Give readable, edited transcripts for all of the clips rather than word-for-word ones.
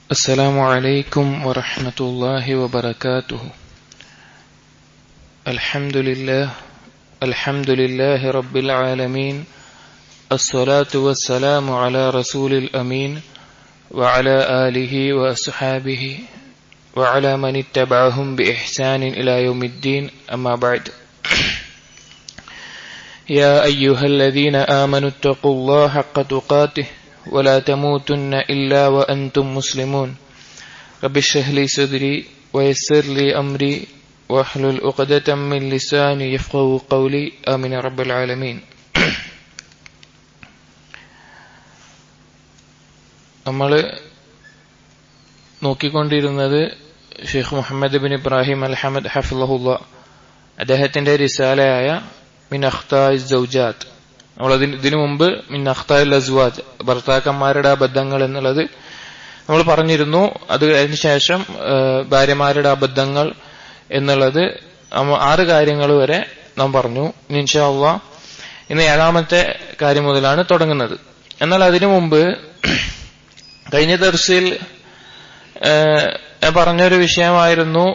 السلام عليكم ورحمة الله وبركاته. الحمد لله رب العالمين. الصلاة والسلام على رسول الأمين وعلى آله وأصحابه وعلى من اتبعهم بإحسان إلى يوم الدين. أما بعد. يا أيها الذين آمنوا اتقوا الله حق تقاته ولا تموتن إلا وأنتم مسلمون. رب اشرح لي صدري ويسر لي أمري واحلل عقدة من لساني يفقهوا قولي. آمين يا رب العالمين. നമ്മൾ നോക്കിക്കൊണ്ടിരുന്നത് Sheikh Muhammad bin Ibrahim Al Hamad ഹഫിളഹുല്ലാ അദ്ദേഹത്തിന്റെ റിസാലയായ മിൻ അഖ്താഇ സൗജാത്ത്. നമ്മൾ ഇതിനു മുമ്പ് മിൻ അഖ്താഇൽ അസ്വാജ് ഭർത്താക്കന്മാരുടെ അബദ്ധങ്ങൾ എന്നുള്ളത് നമ്മൾ പറഞ്ഞിരുന്നു. അതിനുശേഷം ഭാര്യമാരുടെ അബദ്ധങ്ങൾ എന്നുള്ളത് 6 കാര്യങ്ങൾ വരെ നാം പറഞ്ഞു. ഇൻഷാ അല്ലാഹ് ഇന്ന് 7ാമത്തെ കാര്യം മുതലാണ് തുടങ്ങുന്നത്. എന്നാൽ അതിനു മുമ്പ് കഴിഞ്ഞ ദർസിൽ പറഞ്ഞൊരു വിഷയമായിരുന്നു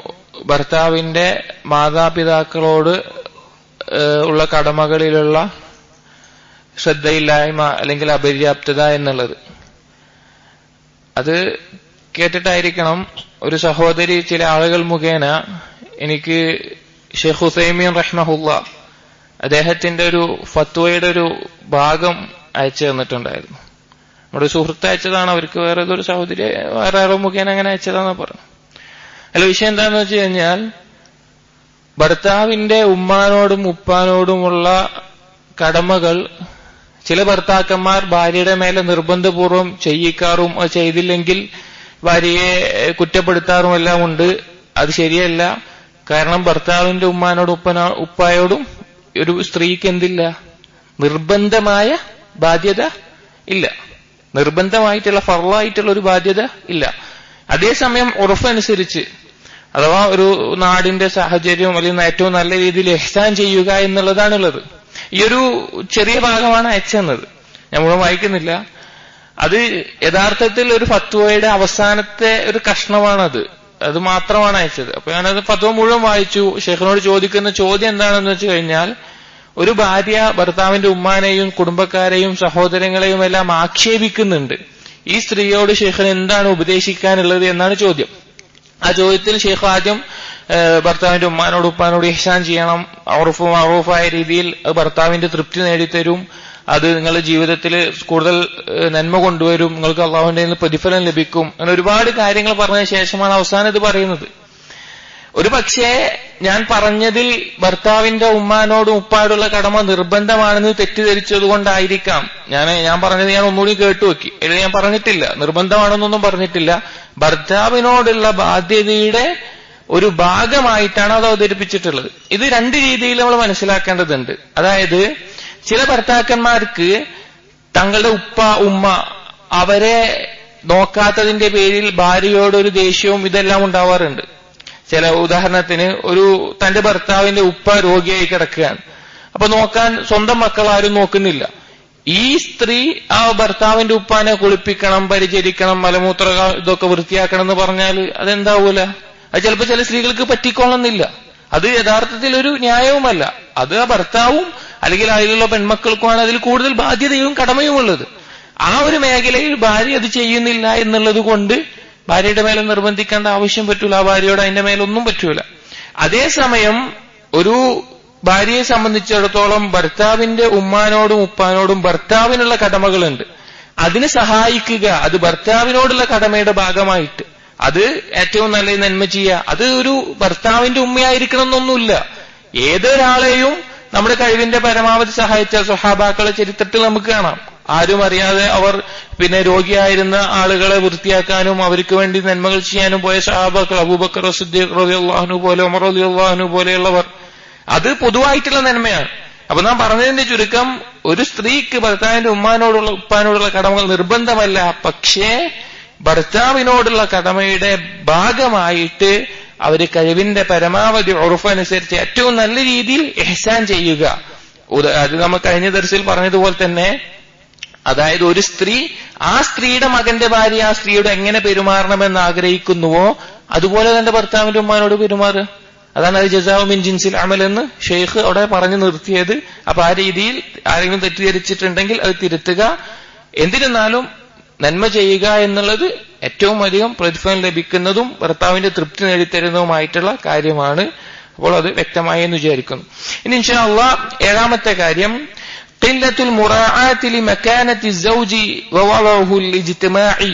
ഭർത്താവിന്റെ മാതാപിതാക്കളോട് ഉള്ള കടമകളിലുള്ള ശ്രദ്ധയില്ലായ്മ അല്ലെങ്കിൽ അപര്യാപ്തത എന്നുള്ളത്. അത് കേട്ടിട്ടായിരിക്കണം ഒരു സഹോദരി ചില ആളുകൾ മുഖേന എനിക്ക് ഷെയ്ഖ് ഉസൈമീൻ റഹ്മഹുല്ലാ അദ്ദേഹത്തിന്റെ ഒരു ഫത്വയുടെ ഒരു ഭാഗം അയച്ചു തന്നിട്ടുണ്ടായിരുന്നു. നമ്മുടെ സുഹൃത്ത് അയച്ചതാണ്. അവർക്ക് വേറെ ഏതൊരു സഹോദരി വേറെ ആരോ മുഖേന അങ്ങനെ അയച്ചതാണെന്ന് പറഞ്ഞു. അല്ല, വിഷയം എന്താണെന്ന് വെച്ച് കഴിഞ്ഞാൽ ഭർത്താവിന്റെ ഉമ്മാനോടും ഉപ്പാനോടുമുള്ള കടമകൾ ചില ഭർത്താക്കന്മാർ ഭാര്യയുടെ മേലെ നിർബന്ധപൂർവം ചെയ്യിക്കാറും അത് ചെയ്തില്ലെങ്കിൽ ഭാര്യയെ കുറ്റപ്പെടുത്താറും എല്ലാം ഉണ്ട്. അത് ശരിയല്ല. കാരണം ഭർത്താവിന്റെ ഉമ്മാനോടും ഉപ്പായോടും ഒരു സ്ത്രീക്ക് എന്തില്ല, നിർബന്ധമായ ബാധ്യത ഇല്ല. നിർബന്ധമായിട്ടുള്ള ഫർളായിട്ടുള്ള ഒരു ബാധ്യത ഇല്ല. അതേസമയം ഉറഫനുസരിച്ച് അഥവാ ഒരു നാടിന്റെ സാഹചര്യം അല്ലെങ്കിൽ ഏറ്റവും നല്ല രീതിയിൽ ഇഹ്സാൻ ചെയ്യുക എന്നുള്ളതാണുള്ളത്. ഈ ഒരു ചെറിയ ഭാഗമാണ് അയച്ചെന്നത്, ഞാൻ മുഴുവൻ വായിക്കുന്നില്ല. അത് യഥാർത്ഥത്തിൽ ഒരു ഫത്വയുടെ അവസാനത്തെ ഒരു കഷ്ണമാണത്. അത് മാത്രമാണ് അയച്ചത്. അപ്പൊ ഞാനത് ഫത്വ മുഴുവൻ വായിച്ചു. ഷെയ്ഖിനോട് ചോദിക്കുന്ന ചോദ്യം എന്താണെന്ന് വെച്ച് കഴിഞ്ഞാൽ, ഒരു ഭാര്യ ഭർത്താവിന്റെ ഉമ്മാനെയും കുടുംബക്കാരെയും സഹോദരങ്ങളെയും എല്ലാം ആക്ഷേപിക്കുന്നുണ്ട്. ഈ സ്ത്രീയോട് ഷെയ്ഖിന് എന്താണ് ഉപദേശിക്കാനുള്ളത് എന്നാണ് ചോദ്യം. ആ ചോദ്യത്തിൽ ഷെയ്ഖ് ആദ്യം ഭർത്താവിന്റെ ഉമ്മാനോട് ഉപ്പാനോട് ഇഹ്സാൻ ചെയ്യണം, മഅറൂഫായ രീതിയിൽ ഭർത്താവിന്റെ തൃപ്തി നേടിത്തരും, അത് നിങ്ങളുടെ ജീവിതത്തിൽ കൂടുതൽ നന്മ കൊണ്ടുവരും, നിങ്ങൾക്ക് അള്ളാഹുവിന്റെ നിന്ന് പ്രതിഫലം ലഭിക്കും, അങ്ങനെ ഒരുപാട് കാര്യങ്ങൾ പറഞ്ഞ ശേഷമാണ് അവസാനം ഇത് പറയുന്നത്. ഒരു പക്ഷേ ഞാൻ പറഞ്ഞതിൽ ഭർത്താവിന്റെ ഉമ്മാനോടും ഉപ്പാനോടുള്ള കടമ നിർബന്ധമാണെന്ന് തെറ്റിദ്ധരിച്ചത് കൊണ്ടായിരിക്കാം ഞാൻ പറഞ്ഞത് ഞാൻ ഒന്നുകൂടി കേട്ടു നോക്കി. അല്ലെങ്കിൽ ഞാൻ പറഞ്ഞിട്ടില്ല, നിർബന്ധമാണെന്നൊന്നും പറഞ്ഞിട്ടില്ല. ഭർത്താവിനോടുള്ള ബാധ്യതയുടെ ഒരു ഭാഗമായിട്ടാണ് അത് അവതരിപ്പിച്ചിട്ടുള്ളത്. ഇത് 2 രീതിയിൽ നമ്മൾ മനസ്സിലാക്കേണ്ടതുണ്ട്. അതായത് ചില ഭർത്താക്കന്മാർക്ക് തങ്ങളുടെ ഉപ്പ ഉമ്മ അവരെ നോക്കാത്തതിന്റെ പേരിൽ ഭാര്യയോടൊരു ദേഷ്യവും ഇതെല്ലാം ഉണ്ടാവാറുണ്ട്. ചില ഉദാഹരണത്തിന് തന്റെ ഭർത്താവിന്റെ ഉപ്പ രോഗിയായി കിടക്കുകയാണ്. അപ്പൊ നോക്കാൻ സ്വന്തം മക്കൾ ആരും നോക്കുന്നില്ല. ഈ സ്ത്രീ ആ ഭർത്താവിന്റെ ഉപ്പാനെ കുളിപ്പിക്കണം, പരിചരിക്കണം, മലമൂത്ര ഇതൊക്കെ വൃത്തിയാക്കണം എന്ന് പറഞ്ഞാൽ അതെന്താവൂല? അത് ചിലപ്പോൾ ചില സ്ത്രീകൾക്ക് പറ്റിക്കൊള്ളുന്നില്ല. അത് യഥാർത്ഥത്തിൽ ഒരു ന്യായവുമല്ല. അത് ആ ഭർത്താവും അല്ലെങ്കിൽ അതിലുള്ള പെൺമക്കൾക്കുമാണ് അതിൽ കൂടുതൽ ബാധ്യതയും കടമയും ഉള്ളത്. ആ ഒരു മേഖലയിൽ ഭാര്യ അത് ചെയ്യുന്നില്ല എന്നുള്ളത് കൊണ്ട് ഭാര്യയുടെ മേലെ നിർബന്ധിക്കേണ്ട ആവശ്യം പറ്റൂല. ആ ഭാര്യയോട് അതിന്റെ മേലൊന്നും പറ്റൂല. അതേസമയം ഒരു ഭാര്യയെ സംബന്ധിച്ചിടത്തോളം ഭർത്താവിന്റെ ഉമ്മാനോടും ഉപ്പാനോടും ഭർത്താവിനുള്ള കടമകളുണ്ട്. അതിന് സഹായിക്കുക, അത് ഭർത്താവിനോടുള്ള കടമയുടെ ഭാഗമായിട്ട് അത് ഏറ്റവും നല്ല നന്മ ചെയ്യുക. അത് ഒരു ഭർത്താവിന്റെ ഉമ്മയായിരിക്കണം എന്നൊന്നുമില്ല. ഏതൊരാളെയും നമ്മുടെ കഴിവിന്റെ പരമാവധി സഹായിച്ച സ്വഹാബാക്കളെ ചരിത്രത്തിൽ നമുക്ക് കാണാം. ആരും അറിയാതെ അവർ രോഗിയായിരുന്ന ആളുകളെ വൃത്തിയാക്കാനും അവർക്ക് വേണ്ടി നന്മകൾ ചെയ്യാനും പോയ സ്വഹാബാക്കൾ, അബൂബക്കർ സിദ്ദീഖ് റളിയല്ലാഹു അൻഹു പോലെ, ഉമർ റളിയല്ലാഹു അൻഹു പോലെയുള്ളവർ, അത് പൊതുവായിട്ടുള്ള നന്മയാണ്. അപ്പൊ നാം പറഞ്ഞതിന്റെ ചുരുക്കം, ഒരു സ്ത്രീക്ക് ഭർത്താവിന്റെ ഉമ്മാനോടുള്ള ഉപ്പാനോടുള്ള കടമകൾ നിർബന്ധമല്ല. പക്ഷേ ഭർത്താവിനോടുള്ള കടമയുടെ ഭാഗമായിട്ട് അവര് കഴിവിന്റെ പരമാവധി ഉറഫനുസരിച്ച് ഏറ്റവും നല്ല രീതിയിൽ ഇഹ്സാൻ ചെയ്യുക. അത് നമ്മൾ കഴിഞ്ഞ ദർസിൽ പറഞ്ഞതുപോലെ തന്നെ അതായത് ഒരു സ്ത്രീ ആ സ്ത്രീയുടെ മകന്റെ ഭാര്യ ആ സ്ത്രീയോട് എങ്ങനെ പെരുമാറണമെന്ന് ആഗ്രഹിക്കുന്നുവോ അതുപോലെ തന്റെ ഭർത്താവിന്റെ ഉമ്മാനോട് പെരുമാറുക. അതാണ് അത് ജസാഉ മിൻ ജിൻസിൽ അമൽ എന്ന് ഷെയ്ഖ് അവിടെ പറഞ്ഞു നിർത്തിയത്. അപ്പൊ ആ രീതിയിൽ ആരെങ്കിലും തെറ്റിദ്ധരിച്ചിട്ടുണ്ടെങ്കിൽ അത് തിരുത്തുക. എന്നിരുന്നാലും നന്മ ചെയ്യുക എന്നുള്ളത് ഏറ്റവും അധികം പ്രതിഫലം ലഭിക്കുന്നതും ഭർത്താവിന്റെ തൃപ്തി നേടിത്തരുന്നതുമായിട്ടുള്ള കാര്യമാണ്. അപ്പോൾ അത് വ്യക്തമായി എന്ന് വിചാരിക്കുന്നു. ഇനി ഇൻഷാ അല്ലാഹ് ഏഴാമത്തെ കാര്യം ഖില്ലത്തുൽ മുറാഅത്തി ലിമകാനത്തി സൗജി വവളഉഹു ലിജ്തിമാഇ.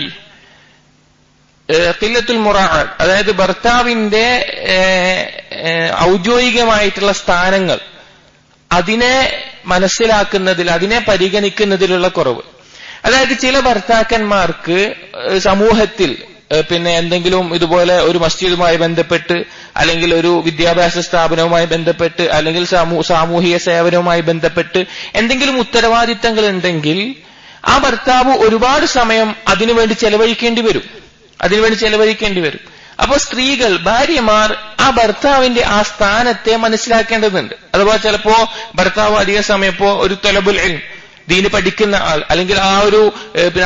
ഖില്ലത്തുൽ മുറാഅത്ത് അതായത് ഭർത്താവിന്റെ ഔദ്യോഗികമായിട്ടുള്ള സ്ഥാനങ്ങൾ അതിനെ മനസ്സിലാക്കുന്നതിൽ അതിനെ പരിഗണിക്കുന്നതിലുള്ള കുറവ്. അതായത് ചില ഭർത്താക്കന്മാർക്ക് സമൂഹത്തിൽ എന്തെങ്കിലും ഇതുപോലെ ഒരു മസ്ജിദുമായി ബന്ധപ്പെട്ട് അല്ലെങ്കിൽ ഒരു വിദ്യാഭ്യാസ സ്ഥാപനവുമായി ബന്ധപ്പെട്ട് അല്ലെങ്കിൽ സാമൂഹിക സേവനവുമായി ബന്ധപ്പെട്ട് എന്തെങ്കിലും ഉത്തരവാദിത്തങ്ങൾ ഉണ്ടെങ്കിൽ ആ ഭർത്താവ് ഒരുപാട് സമയം അതിനുവേണ്ടി ചെലവഴിക്കേണ്ടി വരും. അപ്പോൾ സ്ത്രീകൾ ഭാര്യമാർ ആ ഭർത്താവിന്റെ ആ സ്ഥാനത്തെ മനസ്സിലാക്കേണ്ടതുണ്ട്. അതുപോലെ ചിലപ്പോ ഭർത്താവ് അധിക സമയം ഇപ്പോ ഒരു തൊലബുൽ ഇൽം ദീന് പഠിക്കുന്ന ആൾ അല്ലെങ്കിൽ ആ ഒരു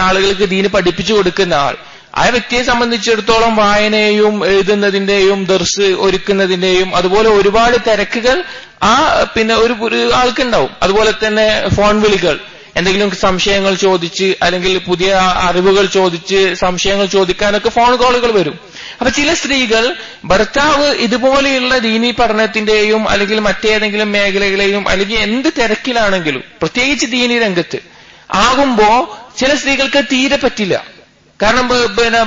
ആളുകൾക്ക് ദീന് പഠിപ്പിച്ചു കൊടുക്കുന്ന ആൾ, ആ വ്യക്തിയെ സംബന്ധിച്ചിടത്തോളം വായനയും എഴുതുന്നതിന്റെയും ദർസ് ഒരുക്കുന്നതിന്റെയും അതുപോലെ ഒരുപാട് തിരക്കുകൾ ആ ഒരു ആൾക്കുണ്ടാവും. അതുപോലെ തന്നെ ഫോൺ വിളികൾ, എന്തെങ്കിലും സംശയങ്ങൾ ചോദിച്ച് അല്ലെങ്കിൽ പുതിയ അറിവുകൾ ചോദിച്ച് സംശയങ്ങൾ ചോദിക്കാനൊക്കെ ഫോൺ കോളുകൾ വരും. അപ്പൊ ചില സ്ത്രീകൾ ഭർത്താവ് ഇതുപോലെയുള്ള ദീനീ പഠനത്തിന്റെയും അല്ലെങ്കിൽ മറ്റേതെങ്കിലും മേഖലകളെയും അല്ലെങ്കിൽ എന്ത് തിരക്കിലാണെങ്കിലും പ്രത്യേകിച്ച് ദീനീ രംഗത്ത് ആകുമ്പോ ചില സ്ത്രീകൾക്ക് തീരെ പറ്റില്ല. കാരണം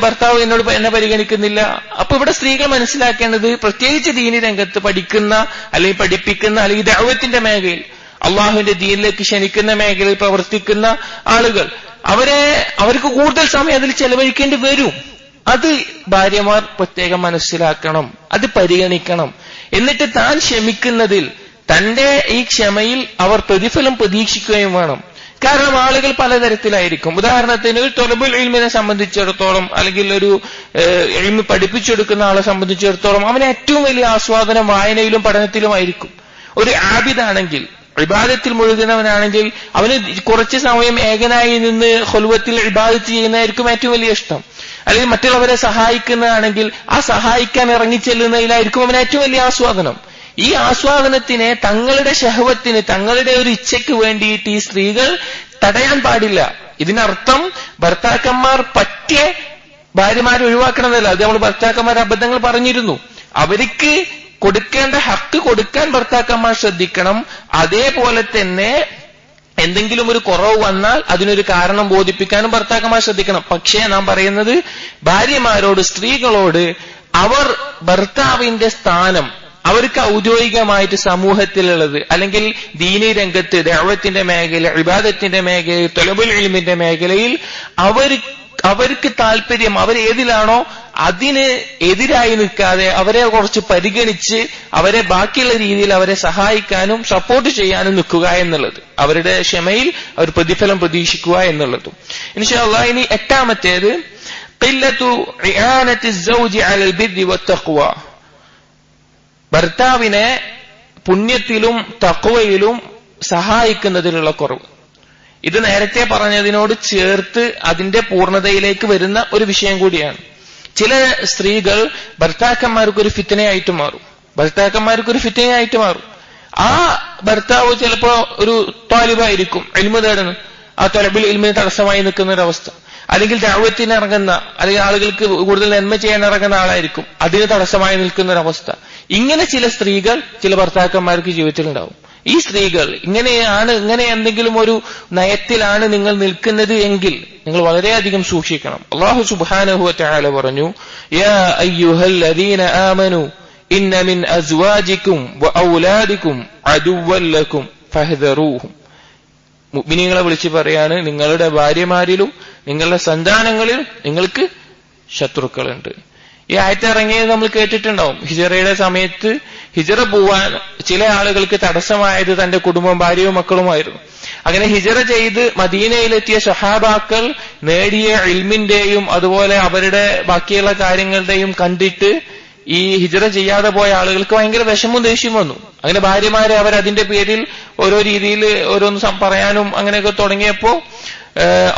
ഭർത്താവ് എന്നെ പരിഗണിക്കുന്നില്ല. അപ്പൊ ഇവിടെ സ്ത്രീകൾ മനസ്സിലാക്കേണ്ടത് പ്രത്യേകിച്ച് ദീനീ രംഗത്ത് പഠിക്കുന്ന അല്ലെങ്കിൽ പഠിപ്പിക്കുന്ന അല്ലെങ്കിൽ ദഅവത്തിന്റെ മേഖലയിൽ അള്ളാഹുവിന്റെ ദീനിലേക്ക് ക്ഷണിക്കുന്ന മേഖലയിൽ പ്രവർത്തിക്കുന്ന ആളുകൾ അവർക്ക് കൂടുതൽ സമയം അതിൽ ചെലവഴിക്കേണ്ടി വരും. അത് ഭാര്യമാർ പ്രത്യേകം മനസ്സിലാക്കണം, അത് പരിഗണിക്കണം. എന്നിട്ട് താൻ ക്ഷമിക്കുന്നതിൽ തന്റെ ഈ ക്ഷമയിൽ അവർ പ്രതിഫലം പ്രതീക്ഷിക്കുകയും വേണം. കാരണം ആളുകൾ പലതരത്തിലായിരിക്കും. ഉദാഹരണത്തിന് ഒരു തൊലബുൽ ഇൽമിനെ സംബന്ധിച്ചിടത്തോളം അല്ലെങ്കിൽ ഒരു ഇൽമ് പഠിപ്പിച്ചെടുക്കുന്ന ആളെ സംബന്ധിച്ചിടത്തോളം അവന് ഏറ്റവും വലിയ ആസ്വാദനം വായനയിലും പഠനത്തിലുമായിരിക്കും. ഒരു ആബിദാണെങ്കിൽ ഇബാദത്തിൽ മുഴുകുന്നവനാണെങ്കിൽ അവന് കുറച്ച് സമയം ഏകനായി നിന്ന് ഖുൽവത്തിൽ ഇബാദത്ത് ചെയ്യുന്നതായിരിക്കും ഏറ്റവും വലിയ ഇഷ്ടം. അല്ലെങ്കിൽ മറ്റുള്ളവരെ സഹായിക്കുന്നതാണെങ്കിൽ ആ സഹായിക്കാൻ ഇറങ്ങിച്ചെല്ലുന്നതിലായിരിക്കും അവന് ഏറ്റവും വലിയ ആസ്വാദനം. ഈ ആസ്വാദനത്തിനെ തങ്ങളുടെ ശഹവത്തിന് തങ്ങളുടെ ഒരു ഇച്ഛയ്ക്ക് വേണ്ടിയിട്ട് ഈ സ്ത്രീകൾ തടയാൻ പാടില്ല. ഇതിനർത്ഥം ഭർത്താക്കന്മാർ പറ്റിയ ഭാര്യമാരെ ഒഴിവാക്കണമെന്നല്ല. അത് നമ്മൾ ഭർത്താക്കന്മാർ അബദ്ധങ്ങൾ പറഞ്ഞിരുന്നു. അവർക്ക് കൊടുക്കേണ്ട ഹക്ക് കൊടുക്കാൻ ഭർത്താക്കന്മാർ ശ്രദ്ധിക്കണം. അതേപോലെ തന്നെ എന്തെങ്കിലും ഒരു കുറവ് വന്നാൽ അതിനൊരു കാരണം ബോധിപ്പിക്കാനും ഭർത്താക്കന്മാർ ശ്രദ്ധിക്കണം. പക്ഷേ നാം പറയുന്നത് ഭാര്യമാരോട്, സ്ത്രീകളോട് അവർ ഭർത്താവിന്റെ സ്ഥാനം അവർക്ക് ഔദ്യോഗികമായിട്ട് സമൂഹത്തിലുള്ളത് അല്ലെങ്കിൽ ദീനീ രംഗത്ത് ദഅവത്തിന്റെ മേഖല, ഇബാദത്തിന്റെ മേഖലയിൽ, തൊലബുൽ ഇൽമിന്റെ മേഖലയിൽ അവർക്ക് താല്പര്യം അവരേതിലാണോ അതിന് എതിരായി നിൽക്കാതെ അവരെ കുറച്ച് പരിഗണിച്ച് അവരെ ബാക്കിയുള്ള രീതിയിൽ അവരെ സഹായിക്കാനും സപ്പോർട്ട് ചെയ്യാനും നിൽക്കുക എന്നുള്ളത്, അവരുടെ ക്ഷമയിൽ അവർ പ്രതിഫലം പ്രതീക്ഷിക്കുക എന്നുള്ളതും. ഇൻഷാ അല്ലാഹ് ഇനി എട്ടാമത്തേത് ഖില്ലത്തു ഇആനത്തി സൗജി അലൽ ബിർരി വത്തഖ്വ. ഭർത്താവിനെ പുണ്യത്തിലും തഖ്വയിലും സഹായിക്കുന്നതിലുള്ള കുറവ്. ഇത് നേരത്തെ പറഞ്ഞതിനോട് ചേർത്ത് അതിന്റെ പൂർണ്ണതയിലേക്ക് വരുന്ന ഒരു വിഷയം കൂടിയാണ്. ചില സ്ത്രീകൾ ഭർത്താക്കന്മാർക്കൊരു ഫിത്നയായിട്ട് മാറും. ആ ഭർത്താവ് ചിലപ്പോ ഒരു ത്വാലിബായിരിക്കും, ഇൽമ് തേടുന്നു, ആ ത്വലബുൽ ഇൽമിന് തടസ്സമായി നിൽക്കുന്ന ഒരവസ്ഥ. അല്ലെങ്കിൽ ദഅവത്തിന് ഇറങ്ങുന്ന അല്ലെങ്കിൽ ആളുകൾക്ക് കൂടുതൽ നന്മ ചെയ്യാൻ ഇറങ്ങുന്ന ആളായിരിക്കും, അതിന് തടസ്സമായി നിൽക്കുന്ന ഒരവസ്ഥ. ഇങ്ങനെ ചില സ്ത്രീകൾ ചില ഭർത്താക്കന്മാർക്ക് ജീവിതത്തിലുണ്ടാവും. ഈ സ്ത്രീകൾ ഇങ്ങനെ എന്തെങ്കിലും ഒരു നയത്തിലാണ് നിങ്ങൾ നിൽക്കുന്നത് എങ്കിൽ നിങ്ങൾ വളരെയധികം സൂക്ഷിക്കണം. അല്ലാഹു സുബ്ഹാനഹു വ തആല പറഞ്ഞു, യാ അയ്യുഹല്ലദീന ആമനു ഇന്ന മിൻ അസ്വാജികും വ ഔലാദികും അദുവ്വൻ ലക്കും ഫഹ്ദറൂഹും. മുഅ്മിനീങ്ങളെ വിളിച്ചു പറയാണ്, നിങ്ങളുടെ ഭാര്യമാരിലും നിങ്ങളുടെ സന്താനങ്ങളിലും നിങ്ങൾക്ക് ശത്രുക്കളുണ്ട്. ഈ ആയത്ത് ഇറങ്ങിയത് നമ്മൾ കേട്ടിട്ടുണ്ടാവും. ഹിജറയുടെ സമയത്ത് ഹിജറ പോവാൻ ചില ആളുകൾക്ക് തടസ്സമായത് തന്റെ കുടുംബം, ഭാര്യയും മക്കളുമായിരുന്നു. അങ്ങനെ ഹിജറ ചെയ്ത് മദീനയിലെത്തിയ സ്വഹാബാക്കൾ നേടിയ ഇൽമിന്റെയും അതുപോലെ അവരുടെ ബാക്കിയുള്ള കാര്യങ്ങളുടെയും കണ്ടിട്ട് ഈ ഹിജറ ചെയ്യാതെ പോയ ആളുകൾക്ക് ഭയങ്കര വിഷമവും ദേഷ്യം വന്നു. അങ്ങനെ ഭാര്യമാരെ അവരതിന്റെ പേരിൽ ഓരോ രീതിയിൽ ഓരോന്ന് പറയാനും അങ്ങനെയൊക്കെ തുടങ്ങിയപ്പോ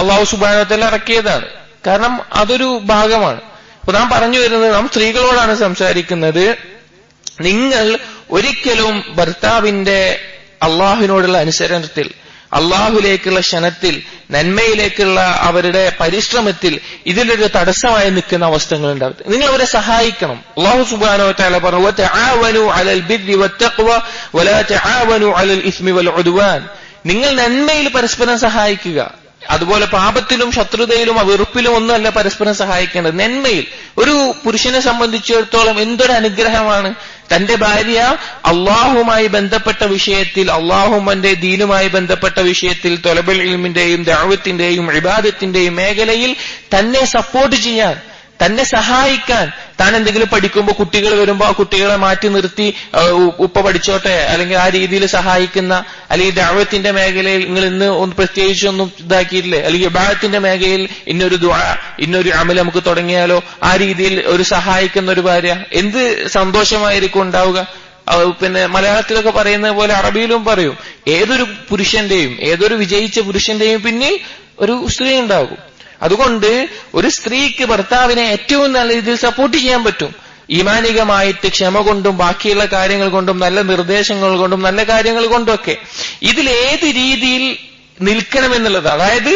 അള്ളാഹു സുബ്ഹാനഹു വ തആല ഇറക്കിയതാണ്. കാരണം അതൊരു ഭാഗമാണ്. അപ്പൊ നാം പറഞ്ഞു വരുന്നത്, നാം സ്ത്രീകളോടാണ് സംസാരിക്കുന്നത്. നിങ്ങൾ ഒരിക്കലും ഭർത്താവിന്റെ അള്ളാഹുവിനോടുള്ള അനുസരണത്തിൽ, അള്ളാഹുലേക്കുള്ള ക്ഷണത്തിൽ, നന്മയിലേക്കുള്ള അവരുടെ പരിശ്രമത്തിൽ ഇതിലൊരു തടസ്സമായി നിൽക്കുന്ന അവസ്ഥകൾ ഉണ്ടാവും. നിങ്ങൾ അവരെ സഹായിക്കണം. അല്ലാഹു സുബ്ഹാനഹു വ തആല പറഞ്ഞു, വതആവനു അലൽ ബിർരി വത്തഖ്വ വലാ തആവനു അലൽ ഇസ്മി വൽ ഉദ്വാൻ. നിങ്ങൾ നന്മയിൽ പരസ്പരം സഹായിക്കുക. അതുപോലെ പാപത്തിലും ശത്രുതയിലും വെറുപ്പിലും ഒന്നുമല്ല പരസ്പരം സഹായിക്കേണ്ടത്, നന്മയിൽ. ഒരു പുരുഷനെ സംബന്ധിച്ചിടത്തോളം എന്തൊരു അനുഗ്രഹമാണ് തന്റെ ഭാര്യ അള്ളാഹുമായി ബന്ധപ്പെട്ട വിഷയത്തിൽ, അള്ളാഹുവിന്റെ ദീനുമായി ബന്ധപ്പെട്ട വിഷയത്തിൽ, തൊലബുൽ ഇൽമിന്റെയും ദഅവത്തിന്റെയും ഇബാദത്തിന്റെയും മേഖലയിൽ തന്നെ സപ്പോർട്ട് ചെയ്യാൻ, തന്നെ സഹായിക്കാൻ. താൻ എന്തെങ്കിലും പഠിക്കുമ്പോൾ കുട്ടികൾ വരുമ്പോൾ ആ കുട്ടികളെ മാറ്റി നിർത്തി ഉപ്പ പഠിച്ചോട്ടെ, അല്ലെങ്കിൽ ആ രീതിയിൽ സഹായിക്കുന്ന, അല്ലെങ്കിൽ ദഅവത്തിന്റെ മേഖലയിൽ നിങ്ങൾ ഇന്ന് പ്രത്യേകിച്ചൊന്നും ഇതാക്കിയിട്ടില്ലേ, അല്ലെങ്കിൽ ഇബാദത്തിന്റെ മേഖലയിൽ ഇന്നൊരു ദുആ, ഇന്നൊരു അമൽ നമുക്ക് തുടങ്ങിയാലോ, ആ രീതിയിൽ ഒരു സഹായിക്കുന്ന ഒരു ഭാര്യ, എന്ത് സന്തോഷമായിരിക്കും ഉണ്ടാവുക. പിന്നെ മലയാളത്തിലൊക്കെ പറയുന്നത് പോലെ അറബിയിലും പറയും, ഏതൊരു പുരുഷന്റെയും, ഏതൊരു വിജയിച്ച പുരുഷന്റെയും പിന്നിൽ ഒരു സ്ത്രീ ഉണ്ടാകും. അതുകൊണ്ട് ഒരു സ്ത്രീക്ക് ഭർത്താവിനെ ഏറ്റവും നല്ല രീതിയിൽ സപ്പോർട്ട് ചെയ്യാൻ പറ്റും. ഈമാനികമായിട്ട്, ക്ഷമ കൊണ്ടും, ബാക്കിയുള്ള കാര്യങ്ങൾ കൊണ്ടും, നല്ല നിർദ്ദേശങ്ങൾ കൊണ്ടും, നല്ല കാര്യങ്ങൾ കൊണ്ടുമൊക്കെ. ഇതിലേത് രീതിയിൽ നിൽക്കണമെന്നുള്ളത്, അതായത്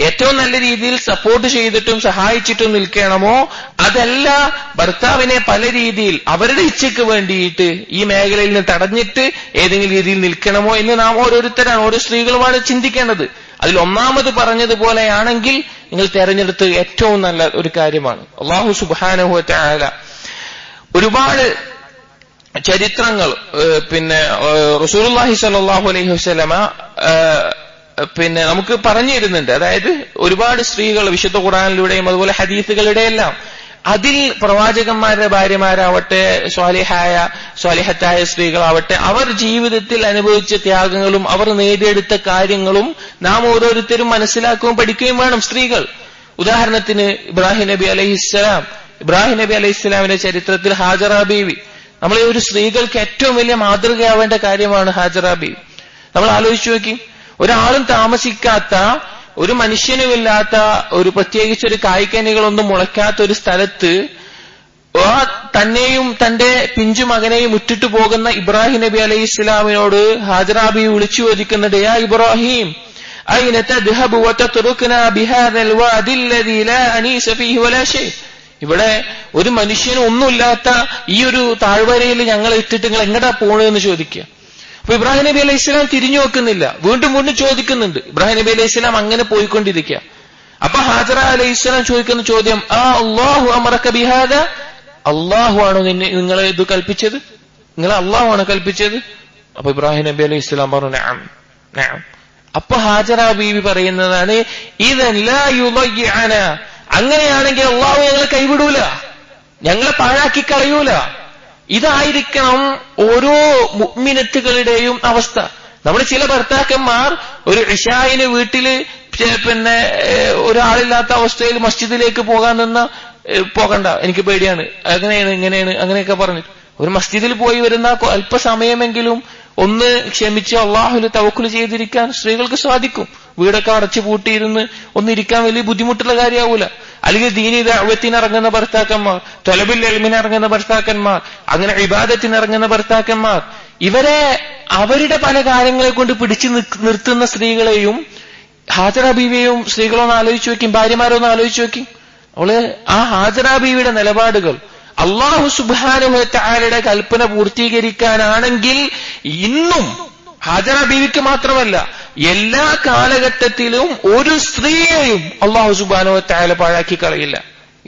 ഏറ്റവും നല്ല രീതിയിൽ സപ്പോർട്ട് ചെയ്തിട്ടും സഹായിച്ചിട്ടും നിൽക്കണമോ, അതല്ല ഭർത്താവിനെ പല രീതിയിൽ അവരുടെ ഇച്ഛയ്ക്ക് വേണ്ടിയിട്ട് ഈ മേഖലയിൽ നിന്ന് തടഞ്ഞിട്ട് ഏതെങ്കിലും രീതിയിൽ നിൽക്കണമോ എന്ന് നാം ഓരോരുത്തരാണ്, ഓരോ സ്ത്രീകളുമാണ് ചിന്തിക്കേണ്ടത്. അതിൽ ഒന്നാമത് പറഞ്ഞതുപോലെയാണെങ്കിൽ നിങ്ങൾ തെരഞ്ഞെടുത്ത് ഏറ്റവും നല്ല ഒരു കാര്യമാണ്. അല്ലാഹു സുബ്ഹാനഹു വ തആല ഒരുപാട് ചരിത്രങ്ങൾ പിന്നെ റസൂലുള്ളാഹി സ്വല്ലല്ലാഹു അലൈഹി വസല്ലമ പിന്നെ നമുക്ക് പറഞ്ഞു തരുന്നുണ്ട്. അതായത് ഒരുപാട് സ്ത്രീകൾ വിശുദ്ധ ഖുർആനിലൂടെയും അതുപോലെ ഹദീസുകളുടെയെല്ലാം അതിൽ പ്രവാചകന്മാരുടെ ഭാര്യമാരാവട്ടെ, സ്വാലിഹത്തായ സ്ത്രീകളാവട്ടെ, അവർ ജീവിതത്തിൽ അനുഭവിച്ച ത്യാഗങ്ങളും അവർ നേടിയെടുത്ത കാര്യങ്ങളും നാം ഓരോരുത്തരും മനസ്സിലാക്കുകയും പഠിക്കുകയും വേണം. സ്ത്രീകൾ, ഉദാഹരണത്തിന് ഇബ്രാഹിം നബി അലൈഹിസ്സലാമിന്റെ ചരിത്രത്തിൽ ഹാജറ ബീവി, നമ്മളെ ഒരു സ്ത്രീകൾക്ക് ഏറ്റവും വലിയ മാതൃകയാവേണ്ട കാര്യമാണ് ഹാജറ ബീവി. നമ്മൾ ആലോചിച്ചു നോക്കി, ഒരാളും താമസിക്കാത്ത, ഒരു മനുഷ്യനുമില്ലാത്ത, ഒരു പ്രത്യേകിച്ചൊരു കായ്ക്കനികളൊന്നും മുളയ്ക്കാത്ത ഒരു സ്ഥലത്ത് തന്നെയും തന്റെ പിഞ്ചു മകനെയും ഇട്ടിട്ട് പോകുന്ന ഇബ്രാഹിം നബി അലൈഹി ഇസ്ലാമിനോട് ഹാജറ ബീവി വിളിച്ചു ചോദിക്കുന്നുണ്ട്, യാ ഇബ്രാഹിം അയ്ന തദ്ഹബു വതത്റുക്നാ ബിഹാദൽ വാദി അല്ലദീ ലാ അനീസ ഫീഹി വലാ ശൈ. ഇവിടെ ഒരു മനുഷ്യനും ഒന്നുമില്ലാത്ത ഈ ഒരു താഴ്വരയിൽ ഞങ്ങളെ ഇട്ടിട്ട് നിങ്ങൾ എങ്ങടാ പോണെന്ന് ചോദിക്കുക. അപ്പൊ ഇബ്രാഹിം നബി അലൈഹി ഇസ്ലാം തിരിഞ്ഞു നോക്കുന്നില്ല, വീണ്ടും വീണ്ടും ചോദിക്കുന്നുണ്ട്. ഇബ്രാഹിം നബി അലൈഹി ഇസ്ലാം അങ്ങനെ പോയിക്കൊണ്ടിരിക്കുക. അപ്പൊ ഹാജറ അലൈഹി ഇസ്ലാം ചോദിക്കുന്ന ചോദ്യം, അല്ലാഹു അമറക ബിഹാദ, അള്ളാഹു ആണോ നിങ്ങളെ ഇത് കൽപ്പിച്ചത്? നിങ്ങൾ അള്ളാഹു ആണോ കൽപ്പിച്ചത്? അപ്പൊ ഇബ്രാഹിം നബി അലൈഹി ഇസ്ലാം പറഞ്ഞു, നഅം നഅം. അപ്പൊ ഹാജറ ബീവി പറയുന്നതാണ്, ഇദൻ ലാ യുളയ്യഅന, അങ്ങനെയാണെങ്കിൽ അള്ളാഹു ഞങ്ങളെ കൈവിടൂല, ഞങ്ങളെ പാഴാക്കി കളയൂല. ഇതായിരിക്കണം ഓരോ മുഅ്മിനത്തുകളുടെയും അവസ്ഥ. നമ്മൾ ചില ഭർത്താക്കന്മാർ ഒരു ഇശായിന് വീട്ടില് പിന്നെ ഒരാളില്ലാത്ത അവസ്ഥയിൽ മസ്ജിദിലേക്ക് പോകാൻ നിന്ന, പോകണ്ട എനിക്ക് പേടിയാണ്, അങ്ങനെയാണ് ഇങ്ങനെയാണ് അങ്ങനെയൊക്കെ പറഞ്ഞു ഒരു മസ്ജിദിൽ പോയി വരുന്ന അല്പസമയമെങ്കിലും ഒന്ന് ക്ഷമിച്ച് അള്ളാഹുവിൽ തവക്കുൽ ചെയ്തിരിക്കാൻ സ്ത്രീകൾക്ക് സാധിക്കും. വീടൊക്കെ അടച്ചു പൂട്ടിയിരുന്ന് ഒന്നിരിക്കാൻ വലിയ ബുദ്ധിമുട്ടുള്ള കാര്യമാവൂല. അല്ലെങ്കിൽ ദീനി ദഅവത്തിനിറങ്ങുന്ന ഭർത്താക്കന്മാർ, തൊലബുൽ ഇൽമിനിറങ്ങുന്ന ഭർത്താക്കന്മാർ, അങ്ങനെ ഇബാദത്തിനിറങ്ങുന്ന ഭർത്താക്കന്മാർ, ഇവരെ അവരുടെ പല കാര്യങ്ങളെ കൊണ്ട് പിടിച്ചു നിർത്തുന്ന സ്ത്രീകളെയും ഹാജറ ബീവിയെയും സ്ത്രീകളൊന്ന് ആലോചിച്ചു വെക്കും, ഭാര്യമാരൊന്ന് ആലോചിച്ചു വെക്കും. അവള് ആ ഹാജറ ബീവിയുടെ നിലപാടുകൾ അല്ലാഹു സുബ്ഹാനഹു വ തആലയുടെ കൽപ്പന പൂർത്തീകരിക്കാനാണെങ്കിൽ ഇന്നും ഹാജറ ബീവിക്ക് മാത്രമല്ല എല്ലാ കാലഘട്ടത്തിലും ഒരു സ്ത്രീയെയും അല്ലാഹു സുബ്ഹാനഹു വ തആല പാഴാക്കി കളയില്ല.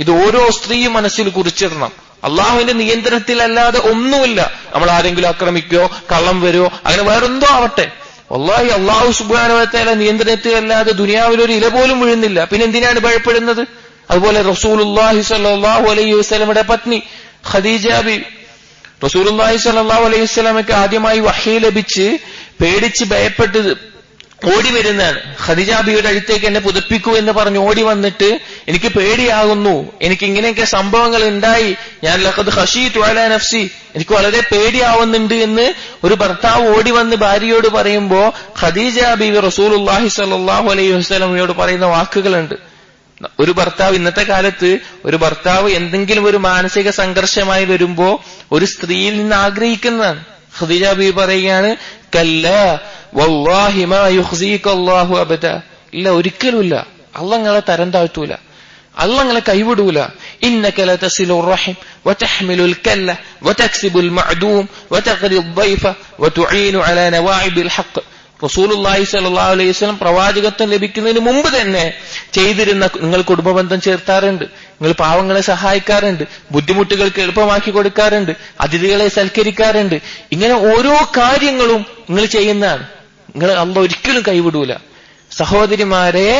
ഇത് ഓരോ സ്ത്രീയും മനസ്സിൽ കുറിച്ചിടണം. അള്ളാഹുവിന്റെ നിയന്ത്രണത്തിലല്ലാതെ ഒന്നുമില്ല. നമ്മൾ ആരെങ്കിലും ആക്രമിക്കോ, കള്ളം വരുമോ, അങ്ങനെ വേറെന്തോ ആവട്ടെ, വല്ലാഹി അല്ലാഹു സുബ്ഹാനഹു വ തആല നിയന്ത്രണത്തിലല്ലാതെ ദുനിയാവിലൊരു ഇല പോലും വീഴുന്നില്ല. പിന്നെ എന്തിനാണ് ഭയപ്പെടുന്നത്? അതുപോലെ റസൂലുള്ളാഹി സ്വല്ലല്ലാഹു അലൈഹി വസല്ലമയുടെ പത്നി ഖദീജ ബീവി, റസൂലുള്ളാഹി സ്വല്ലല്ലാഹു അലൈഹി വസല്ലമയ്ക്ക് ആദ്യമായി വഹ്യി ലഭിച്ച് പേടിച്ച് ഭയപ്പെട്ടത് ഓടി വരുന്നതാണ്. ഖദീജ ബീവിയുടെ അടുത്തേക്ക് എന്നെ പുതപ്പിക്കൂ എന്ന് പറഞ്ഞ് ഓടി വന്നിട്ട് എനിക്ക് പേടിയാകുന്നു, എനിക്ക് ഇങ്ങനെയൊക്കെ സംഭവങ്ങൾ ഉണ്ടായി, ഞാൻ ലഖദ് ഖശീതു അലാ നഫ്സി, എനിക്ക് വളരെ പേടിയാവുന്നുണ്ട് എന്ന് ഒരു ഭർത്താവ് ഓടി വന്ന് ഭാര്യയോട് പറയുമ്പോ ഖദീജ ബീവി റസൂലുള്ളാഹി സ്വല്ലല്ലാഹു അലൈഹി വസല്ലമയോട് പറയുന്ന വാക്കുകളുണ്ട്. ഒരു ഭർത്താവ്, ഇന്നത്തെ കാലത്ത് ഒരു ഭർത്താവ് എന്തെങ്കിലും ഒരു മാനസിക സംഘർഷമായി വരുമ്പോ ഒരു സ്ത്രീയിൽ നിന്ന് ആഗ്രഹിക്കുന്നതാണ്. ഖദീജ ബീവി പറയുകയാണ്, കല്ലാ വല്ലാഹി മാ യുഖ്സീക അല്ലാഹു അബദ, ഇല്ല, ഒരിക്കലുമില്ല, അല്ലാഹ് നിങ്ങളെ തരം താഴ്ത്തൂല, അല്ലാഹ് നിങ്ങളെ കൈവിടൂല. ഇന്നക ലതസിലുർ റഹിം വതഹ്മിലുൽ കല്ല വതക്സിബുൽ മഅദൂം വതഖ്രിദ് ദൈഫ വതുഈനു അലാ നവാഇബിൽ ഹഖ്. റസൂലുള്ളാഹി സ്വല്ലല്ലാഹു അലൈഹി വസല്ലം പ്രവാചകത്വം ലഭിക്കുന്നതിന് മുമ്പ് തന്നെ ചെയ്തിരുന്ന, നിങ്ങൾ കുടുംബബന്ധം ചേർത്താറുണ്ട്, നിങ്ങൾ പാവങ്ങളെ സഹായിക്കാറുണ്ട്, ബുദ്ധിമുട്ടുകൾക്ക് എളുപ്പമാക്കി കൊടുക്കാറുണ്ട്, അതിഥികളെ സൽക്കരിക്കാറുണ്ട്, ഇങ്ങനെ ഓരോ കാര്യങ്ങളും നിങ്ങൾ ചെയ്യുന്നതാണ്. നിങ്ങൾ അല്ലാഹ് ഒരിക്കലും കൈവിടൂല. സഹോദരിമാരെ,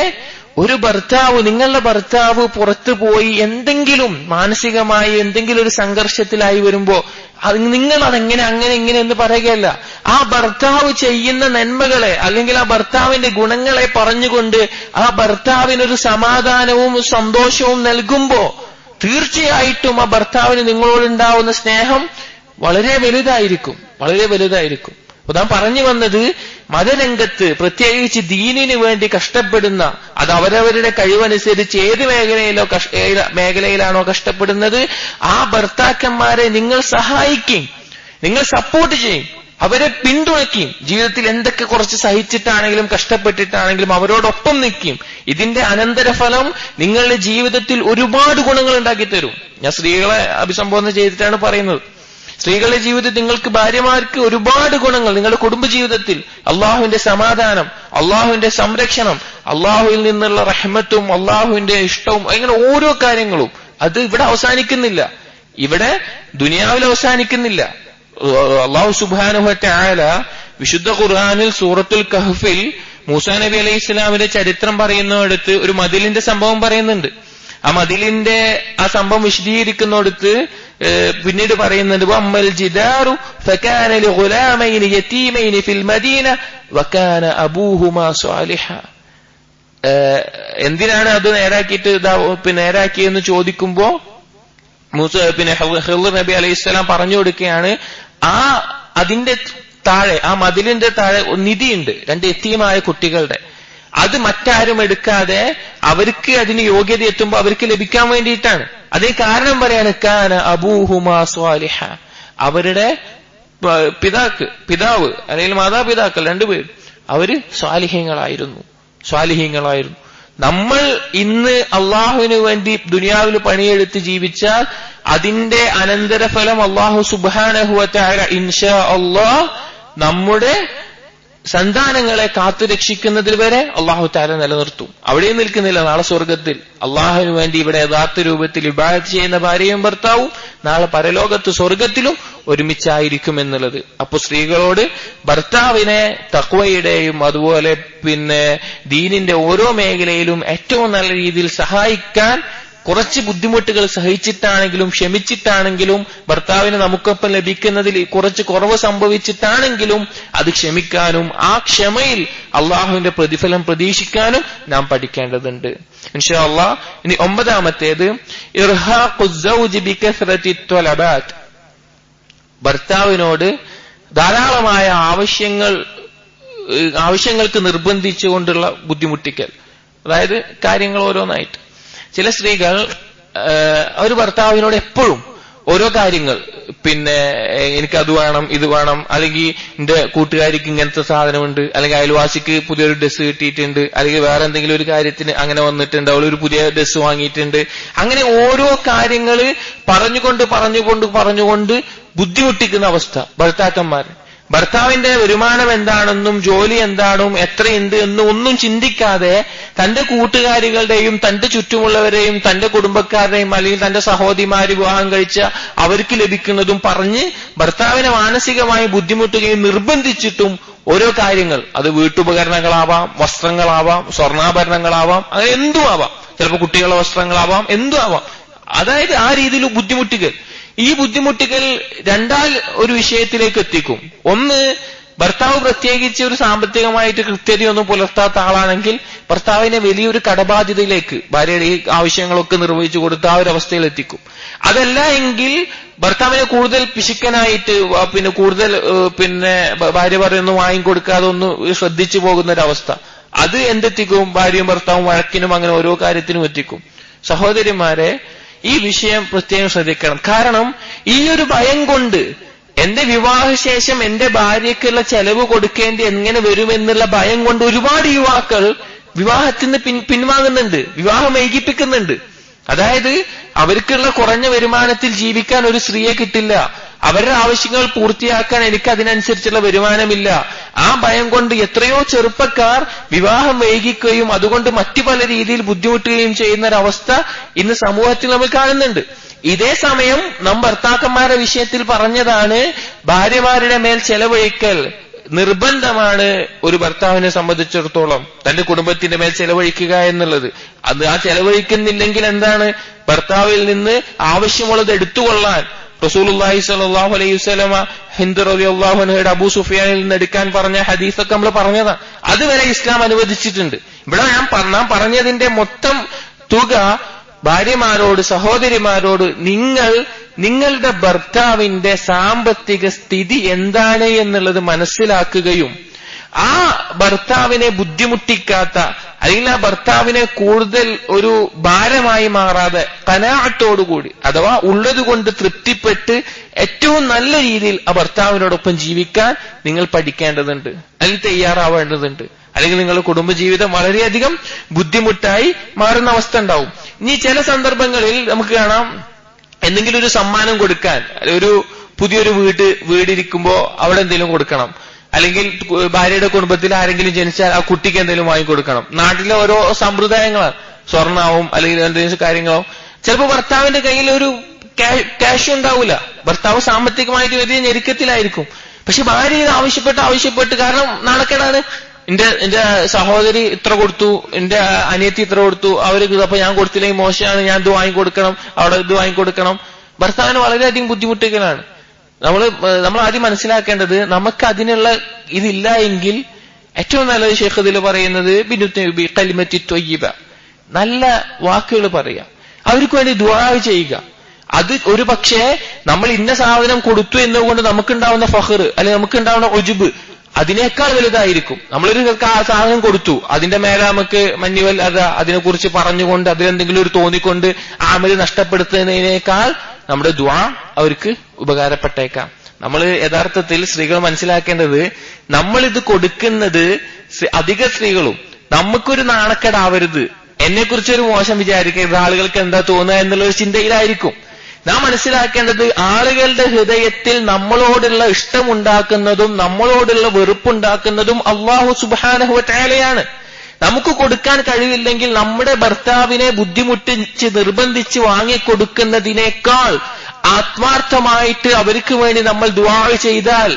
ഒരു ഭർത്താവ്, നിങ്ങളുടെ ഭർത്താവ് പുറത്തു പോയി എന്തെങ്കിലും മാനസികമായി എന്തെങ്കിലും ഒരു സംഘർഷത്തിലായി വരുമ്പോ നിങ്ങൾ അതെങ്ങനെ അങ്ങനെ ഇങ്ങനെ എന്ന് പറയുകയല്ല, ആ ഭർത്താവ് ചെയ്യുന്ന നന്മകളെ അല്ലെങ്കിൽ ആ ഭർത്താവിന്റെ ഗുണങ്ങളെ പറഞ്ഞുകൊണ്ട് ആ ഭർത്താവിനൊരു സമാധാനവും സന്തോഷവും നൽകുമ്പോ തീർച്ചയായിട്ടും ആ ഭർത്താവിന് നിങ്ങളോടുണ്ടാവുന്ന സ്നേഹം വളരെ വലുതായിരിക്കും, വളരെ വലുതായിരിക്കും. താൻ പറഞ്ഞു വന്നത്, മതരംഗത്ത് പ്രത്യേകിച്ച് ദീനിനു വേണ്ടി കഷ്ടപ്പെടുന്ന, അത് അവരവരുടെ കഴിവനുസരിച്ച് ഏത് മേഖലയിലാണോ കഷ്ടപ്പെടുന്നത്, ആ ഭർത്താക്കന്മാരെ നിങ്ങൾ സഹായിക്കും, നിങ്ങൾ സപ്പോർട്ട് ചെയ്യും, അവരെ പിന്തുണയ്ക്കും. ജീവിതത്തിൽ എന്തൊക്കെ കുറച്ച് സഹിച്ചിട്ടാണെങ്കിലും കഷ്ടപ്പെട്ടിട്ടാണെങ്കിലും അവരോടൊപ്പം നിൽക്കും. ഇതിന്റെ അനന്തരഫലം നിങ്ങളുടെ ജീവിതത്തിൽ ഒരുപാട് ഗുണങ്ങൾ ഉണ്ടാക്കി തരും. ഞാൻ സ്ത്രീകളെ അഭിസംബോധന ചെയ്തിട്ടാണ് പറയുന്നത്. സ്ത്രീകളുടെ ജീവിതത്തിൽ നിങ്ങൾക്ക് ഭാര്യമാർക്ക് ഒരുപാട് ഗുണങ്ങൾ, നിങ്ങളുടെ കുടുംബജീവിതത്തിൽ അള്ളാഹുവിന്റെ സമാധാനം, അള്ളാഹുവിന്റെ സംരക്ഷണം, അള്ളാഹുവിൽ നിന്നുള്ള റഹ്മത്തും അള്ളാഹുവിന്റെ ഇഷ്ടവും, അങ്ങനെ ഓരോ കാര്യങ്ങളും അത് ഇവിടെ അവസാനിക്കുന്നില്ല, ഇവിടെ ദുനിയാവിൽ അവസാനിക്കുന്നില്ല. അള്ളാഹു സുബ്ഹാനഹു വ തആല വിശുദ്ധ ഖുർആനിൽ സൂറത്തുൽ കഹ്ഫിൽ മൂസാ നബി അലൈഹി ഇസ്ലാമിന്റെ ചരിത്രം പറയുന്നിടത്ത് ഒരു മതിലിന്റെ സംഭവം പറയുന്നുണ്ട്. ആ മതിലിന്റെ ആ സംഭവം വിശദീകരിക്കുന്നിടത്ത് പിന്നീട് പറയുന്നുണ്ട്, വമ്മൽ ജിദാറു ഫകാന ലിഗുലാമൈനി യതീമൈനി ഫിൽ മദീന വകാന അബൂഹുമാ സ്വാലിഹ. എന്തിനാണ് അത് നേരാക്കിയെന്ന് ചോദിക്കുമ്പോ ഖിദ്ർ നബി അലൈഹിസ്സലാം പറഞ്ഞു കൊടുക്കുകയാണ്, അതിന്റെ താഴെ, ആ മതിലിന്റെ താഴെ നിധിയുണ്ട്, 2 യതീമായ കുട്ടികളുടെ. അത് മറ്റാരും എടുക്കാതെ അവർക്ക് അതിന് യോഗ്യത എത്തുമ്പോ അവർക്ക് ലഭിക്കാൻ വേണ്ടിയിട്ടാണ്. അതേ കാരണം പറയാണ്, കാന അബൂഹുമാ സ്വാലിഹ, അവരുടെ പിതാവ് അല്ലെങ്കിൽ മാതാപിതാക്കൾ 2 പേർ അവര് സ്വാലിഹ്യങ്ങളായിരുന്നു. നമ്മൾ ഇന്ന് അള്ളാഹുവിന് വേണ്ടി ദുനിയാവിൽ പണിയെടുത്ത് ജീവിച്ചാൽ അതിന്റെ അനന്തരഫലം അള്ളാഹു സുബ്ഹാനഹു വ തആല ഇൻഷാ അല്ലാഹ് നമ്മുടെ സന്താനങ്ങളെ കാത്തുരക്ഷിക്കുന്നതിൽ വരെ അള്ളാഹു തആല നിലനിർത്തും. അവിടെ നിൽക്കുന്നില്ല, നാളെ സ്വർഗത്തിൽ അള്ളാഹുവിന് വേണ്ടി ഇവിടെ യഥാർത്ഥ രൂപത്തിൽ ഇബാദത്ത് ചെയ്യുന്ന ഭാര്യയും ഭർത്താവും നാളെ പരലോകത്ത് സ്വർഗത്തിലും ഒരുമിച്ചായിരിക്കും എന്നുള്ളത്. അപ്പൊ സ്ത്രീകളോട് ഭർത്താവിനെ തഖ്വയുടെയും അതുപോലെ ദീനിന്റെ ഓരോ മേഖലയിലും ഏറ്റവും നല്ല രീതിയിൽ സഹായിക്കാൻ, കുറച്ച് ബുദ്ധിമുട്ടുകൾ സഹിച്ചിട്ടാണെങ്കിലും ക്ഷമിച്ചിട്ടാണെങ്കിലും ഭർത്താവിന് നമുക്കൊപ്പം ലഭിക്കുന്നതിൽ കുറച്ച് കുറവ് സംഭവിച്ചിട്ടാണെങ്കിലും അത് ക്ഷമിക്കാനും ആ ക്ഷമയിൽ അള്ളാഹുവിന്റെ പ്രതിഫലം പ്രതീക്ഷിക്കാനും നാം പഠിക്കേണ്ടതുണ്ട്. ഇൻഷാ അല്ലാഹ്. ഇനി 9ാമത്തേത് ഇർഹാഖുസ് സൗജി ബികസ്റതി ത്വലബാത്ത്. ഭർത്താവിനോട് ധാരാളമായ ആവശ്യങ്ങൾക്ക് നിർബന്ധിച്ചുകൊണ്ടുള്ള ബുദ്ധിമുട്ടിക്കൽ, അതായത് കാര്യങ്ങൾ ഓരോന്നായിട്ട്. ചില സ്ത്രീകൾ അവർ ഭർത്താവിനോട് എപ്പോഴും ഓരോ കാര്യങ്ങൾ, എനിക്കത് വേണം, ഇത് വേണം, അല്ലെങ്കിൽ എന്റെ കൂട്ടുകാരിക്ക് ഇങ്ങനത്തെ സാധനമുണ്ട്, അല്ലെങ്കിൽ അയൽവാസിക്ക് പുതിയൊരു ഡ്രസ്സ് കിട്ടിയിട്ടുണ്ട്, അല്ലെങ്കിൽ വേറെ എന്തെങ്കിലും ഒരു കാര്യത്തിന് അങ്ങനെ വന്നിട്ടുണ്ട്, അവളൊരു പുതിയ ഡ്രസ്സ് വാങ്ങിയിട്ടുണ്ട്, അങ്ങനെ ഓരോ കാര്യങ്ങൾ പറഞ്ഞുകൊണ്ട് ബുദ്ധിമുട്ടിക്കുന്ന അവസ്ഥ ഭർത്താക്കന്മാർ. ഭർത്താവിന്റെ വരുമാനം എന്താണെന്നും ജോലി എന്താണെന്നും എത്രയുണ്ട് എന്നും ഒന്നും ചിന്തിക്കാതെ തന്റെ കൂട്ടുകാരികളുടെയും തന്റെ ചുറ്റുമുള്ളവരെയും തന്റെ കുടുംബക്കാരുടെയും അല്ലെങ്കിൽ തന്റെ സഹോദരിമാര് വിവാഹം കഴിച്ച അവർക്ക് ലഭിക്കുന്നതും പറഞ്ഞ് ഭർത്താവിനെ മാനസികമായി ബുദ്ധിമുട്ടുകയും നിർബന്ധിച്ചിട്ടും ഓരോ കാര്യങ്ങൾ, അത് വീട്ടുപകരണങ്ങളാവാം, വസ്ത്രങ്ങളാവാം, സ്വർണ്ണാഭരണങ്ങളാവാം, അങ്ങനെ എന്തുമാവാം, ചിലപ്പോൾ കുട്ടികളുടെ വസ്ത്രങ്ങളാവാം, എന്തുമാവാം. അതായത് ആ രീതിയിൽ ബുദ്ധിമുട്ടുകൾ. ഈ ബുദ്ധിമുട്ടുകൾ രണ്ടാൽ ഒരു വിഷയത്തിലേക്ക് എത്തിക്കും. ഒന്ന്, ഭർത്താവ് പ്രത്യേകിച്ച് ഒരു സാമ്പത്തികമായിട്ട് കൃത്യതയൊന്നും പുലർത്താത്ത ആളാണെങ്കിൽ ഭർത്താവിനെ വലിയൊരു കടബാധ്യതയിലേക്ക് ഭാര്യയുടെ ഈ ആവശ്യങ്ങളൊക്കെ നിർവഹിച്ചു കൊടുത്ത് ആ ഒരു അവസ്ഥയിൽ എത്തിക്കും. അതല്ല എങ്കിൽ ഭർത്താവിനെ കൂടുതൽ പിശുക്കനായിട്ട് കൂടുതൽ ഭാര്യ പറയുന്നു വാങ്ങിക്കൊടുക്കാതെ ഒന്ന് ശ്രദ്ധിച്ചു പോകുന്ന ഒരവസ്ഥ, അത് എന്തെത്തിക്കും? ഭാര്യയും ഭർത്താവും വഴക്കിനും അങ്ങനെ ഓരോ കാര്യത്തിനും എത്തിക്കും. സഹോദരിമാരെ, ഈ വിഷയം പ്രത്യേകം ശ്രദ്ധിക്കണം. കാരണം ഈ ഒരു ഭയം കൊണ്ട് എന്റെ വിവാഹശേഷം എന്റെ ഭാര്യയ്ക്കുള്ള ചെലവ് കൊടുക്കേണ്ടി എങ്ങനെ വരുമെന്നുള്ള ഭയം കൊണ്ട് ഒരുപാട് യുവാക്കൾ വിവാഹത്തിന് പിൻവാങ്ങുന്നുണ്ട്, വിവാഹം വൈകിപ്പിക്കുന്നുണ്ട്. അതായത് അവർക്കുള്ള കുറഞ്ഞ വരുമാനത്തിൽ ജീവിക്കാൻ ഒരു സ്ത്രീയെ കിട്ടില്ല, അവരുടെ ആവശ്യങ്ങൾ പൂർത്തിയാക്കാൻ എനിക്ക് അതിനനുസരിച്ചുള്ള വരുമാനമില്ല. ആ ഭയം കൊണ്ട് എത്രയോ ചെറുപ്പക്കാർ വിവാഹം വൈകിക്കുകയും അതുകൊണ്ട് മറ്റു പല രീതിയിൽ ബുദ്ധിമുട്ടുകയും ചെയ്യുന്ന ഒരവസ്ഥ ഇന്ന് സമൂഹത്തിൽ നമ്മൾ കാണുന്നുണ്ട്. ഇതേ സമയം നാം ഭർത്താക്കന്മാരുടെ വിഷയത്തിൽ പറഞ്ഞതാണ് ഭാര്യമാരുടെ മേൽ ചെലവഴിക്കൽ നിർബന്ധമാണ് ഒരു ഭർത്താവിനെ സംബന്ധിച്ചിടത്തോളം, തന്റെ കുടുംബത്തിന്റെ മേൽ ചെലവഴിക്കുക എന്നുള്ളത്. അത് ആ ചെലവഴിക്കുന്നില്ലെങ്കിൽ എന്താണ്? ഭർത്താവിൽ നിന്ന് ആവശ്യമുള്ളത് എടുത്തുകൊള്ളാൻ റസൂലുള്ളാഹി സ്വല്ലല്ലാഹു അലൈഹി വസല്ലമ ഹിന്ദ് റളിയല്ലാഹു അൻഹയുടെ അബൂ സുഫിയാനിൽ നിന്ന് എടുക്കാൻ പറഞ്ഞ ഹദീസൊക്കെ നമ്മൾ പറഞ്ഞതാണ്. അതുവരെ ഇസ്ലാം അനുവദിച്ചിട്ടുണ്ട്. ഇവിടെ നാം പറഞ്ഞതിന്റെ മൊത്തം തുക ഭാര്യമാരോട്, സഹോദരിമാരോട് നിങ്ങളുടെ ഭർത്താവിന്റെ സാമ്പത്തിക സ്ഥിതി എന്താണ് എന്നുള്ളത് മനസ്സിലാക്കുകയും ആ ഭർത്താവിനെ ബുദ്ധിമുട്ടിക്കാത്ത, അല്ലെങ്കിൽ ആ ഭർത്താവിനെ കൂടുതൽ ഒരു ഭാരമായി മാറാതെ ഖനാഅത്തോടുകൂടി, അഥവാ ഉള്ളതുകൊണ്ട് തൃപ്തിപ്പെട്ട് ഏറ്റവും നല്ല രീതിയിൽ ആ ഭർത്താവിനോടൊപ്പം ജീവിക്കാൻ നിങ്ങൾ പഠിക്കേണ്ടതുണ്ട്, അല്ലെങ്കിൽ തയ്യാറാവേണ്ടതുണ്ട്. അല്ലെങ്കിൽ നിങ്ങളുടെ കുടുംബജീവിതം വളരെയധികം ബുദ്ധിമുട്ടായി മാറുന്ന അവസ്ഥ ഉണ്ടാവും. ഇനി ചില സന്ദർഭങ്ങളിൽ നമുക്ക് കാണാം, എന്തെങ്കിലും ഒരു സമ്മാനം കൊടുക്കാൻ, ഒരു പുതിയൊരു വീടിരിക്കുമ്പോ അവിടെ എന്തെങ്കിലും കൊടുക്കണം, അല്ലെങ്കിൽ ഭാര്യയുടെ കുടുംബത്തിൽ ആരെങ്കിലും ജനിച്ചാൽ ആ കുട്ടിക്ക് എന്തെങ്കിലും വാങ്ങിക്കൊടുക്കണം. നാട്ടിലെ ഓരോ സമ്പ്രദായങ്ങളാണ്, സ്വർണ്ണാവും അല്ലെങ്കിൽ എന്തെങ്കിലും കാര്യങ്ങളോ. ചിലപ്പോൾ ഭർത്താവിന്റെ കയ്യിൽ ഒരു ക്യാഷ് ഉണ്ടാവില്ല, ഭർത്താവ് സാമ്പത്തികമായിട്ട് വലിയ ഞെരുക്കത്തിലായിരിക്കും. പക്ഷെ ഭാര്യ ഇത് ആവശ്യപ്പെട്ട് കാരണം നാണക്കേടാണ്. എന്റെ സഹോദരി ഇത്ര കൊടുത്തു, എന്റെ അനിയത്തി ഇത്ര കൊടുത്തു, അവർക്ക് അപ്പൊ ഞാൻ കൊടുത്തില്ലെങ്കിൽ മോശമാണ്, ഞാൻ ഇത് വാങ്ങിക്കൊടുക്കണം, അവിടെ ഇത് വാങ്ങിക്കൊടുക്കണം. ഭർത്താവിന് വളരെയധികം ബുദ്ധിമുട്ടുകളാണ്. നമ്മൾ ആദ്യം മനസ്സിലാക്കേണ്ടത്, നമുക്ക് അതിനുള്ള ഇതില്ല എങ്കിൽ ഏറ്റവും നല്ലത് ഷെയ്ഖ് ഇതിൽ പറയുന്നത് കലിമത്തി ത്വയ്യിബ, നല്ല വാക്കുകൾ പറയുക, അവർക്ക് വേണ്ടി ദുആ ചെയ്യുക. അത് ഒരു പക്ഷേ നമ്മൾ ഇന്ന സാധനം കൊടുത്തു എന്നുകൊണ്ട് നമുക്കുണ്ടാവുന്ന ഫഖർ അല്ലെങ്കിൽ നമുക്കുണ്ടാവുന്ന ഉജ്ബ് അതിനേക്കാൾ വലുതായിരിക്കും. നമ്മളൊരു സാധനം കൊടുത്തു, അതിന്റെ മേലെ നമുക്ക് മഞ്ഞുവൽ അതിനെക്കുറിച്ച് പറഞ്ഞുകൊണ്ട് അതിലെന്തെങ്കിലും ഒരു തോന്നിക്കൊണ്ട് ആമല് നഷ്ടപ്പെടുത്തുന്നതിനേക്കാൾ നമ്മുടെ ദുആ അവർക്ക് ഉപകാരപ്പെട്ടേക്കാം. നമ്മൾ യഥാർത്ഥത്തിൽ സ്ത്രീകൾ മനസ്സിലാക്കേണ്ടത്, നമ്മളിത് കൊടുക്കുന്നത് അധിക സ്ത്രീകളും നമുക്കൊരു നാണക്കേടാവരുത്, എന്നെക്കുറിച്ചൊരു മോശം വിചാരിക്കരുത്, ആളുകൾക്ക് എന്താ തോന്നുക എന്നുള്ളൊരു ചിന്തയിലായിരിക്കും. നാം മനസ്സിലാക്കേണ്ടത്, ആളുകളുടെ ഹൃദയത്തിൽ നമ്മളോടുള്ള ഇഷ്ടമുണ്ടാക്കുന്നതും നമ്മളോടുള്ള വെറുപ്പുണ്ടാക്കുന്നതും അല്ലാഹു സുബ്ഹാനഹു വ തആലയാണ്. നമുക്ക് കൊടുക്കാൻ കഴിവില്ലെങ്കിൽ നമ്മുടെ ഭർത്താവിനെ ബുദ്ധിമുട്ടിച്ച് നിർബന്ധിച്ച് വാങ്ങിക്കൊടുക്കുന്നതിനേക്കാൾ ആത്മാർത്ഥമായിട്ട് അവർക്ക് വേണ്ടി നമ്മൾ ദുആ ചെയ്താൽ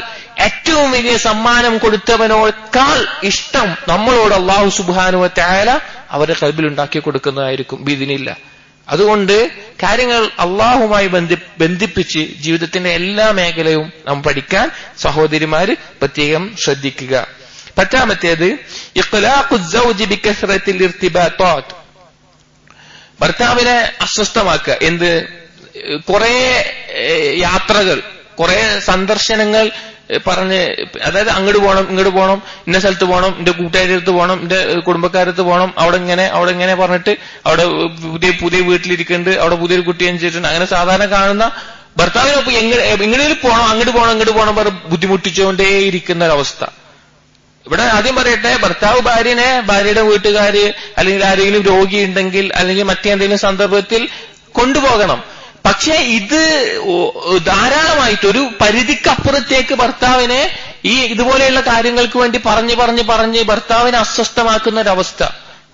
ഏറ്റവും വലിയ സമ്മാനം കൊടുത്തവനേക്കാൾ ഇഷ്ടം നമ്മളോട് അല്ലാഹു സുബ്ഹാനഹു വ തആല അവരുടെ ഖൽബിൽ ഉണ്ടാക്കി കൊടുക്കുന്നതായിരിക്കും ബിഇദ്നില്ലാഹ്. അതുകൊണ്ട് കാര്യങ്ങൾ അള്ളാഹുമായി ബന്ധിപ്പിച്ച് ജീവിതത്തിന്റെ എല്ലാ മേഖലയും നാം പഠിക്കാൻ സഹോദരിമാര് പ്രത്യേകം ശ്രദ്ധിക്കുക. പത്താമത്തേത് ഇഖ്ലാഖു സൗജി ബികസ്റത്തിൽ ഇർതിബാതാത്ത്, ഭർത്താവിനെ അസ്വസ്ഥമാക്കുക. എന്ത്? കുറെ യാത്രകൾ, കുറെ സന്ദർശനങ്ങൾ പറഞ്ഞ്, അതായത് അങ്ങോട്ട് പോകണം, ഇന്ന സ്ഥലത്ത് പോകണം, എന്റെ കൂട്ടുകാരുടെ അടുത്ത് പോകണം, എന്റെ കുടുംബക്കാരടുത്ത് പോകണം, അവിടെ ഇങ്ങനെ പറഞ്ഞിട്ട് അവിടെ പുതിയ വീട്ടിലിരിക്കുന്നുണ്ട്, അവിടെ പുതിയൊരു കുട്ടി ജനിച്ചിട്ടുണ്ട്. അങ്ങനെ സാധാരണ കാണുന്ന ഭർത്താവിനൊപ്പം എങ്ങനെയും പോകണം, അങ്ങോട്ട് പോകണം ബുദ്ധിമുട്ടിച്ചുകൊണ്ടേ ഇരിക്കുന്ന ഒരവസ്ഥ. ഇവിടെ ആദ്യം പറയട്ടെ, ഭർത്താവ് ഭാര്യയുടെ വീട്ടുകാര് അല്ലെങ്കിൽ ആരെങ്കിലും രോഗിയുണ്ടെങ്കിൽ അല്ലെങ്കിൽ മറ്റേന്തെങ്കിലും സന്ദർഭത്തിൽ കൊണ്ടുപോകണം. പക്ഷെ ഇത് ധാരാളമായിട്ട് ഒരു പരിധിക്കപ്പുറത്തേക്ക് ഭർത്താവിനെ ഇതുപോലെയുള്ള കാര്യങ്ങൾക്ക് വേണ്ടി പറഞ്ഞ് ഭർത്താവിനെ അസ്വസ്ഥമാക്കുന്ന ഒരവസ്ഥ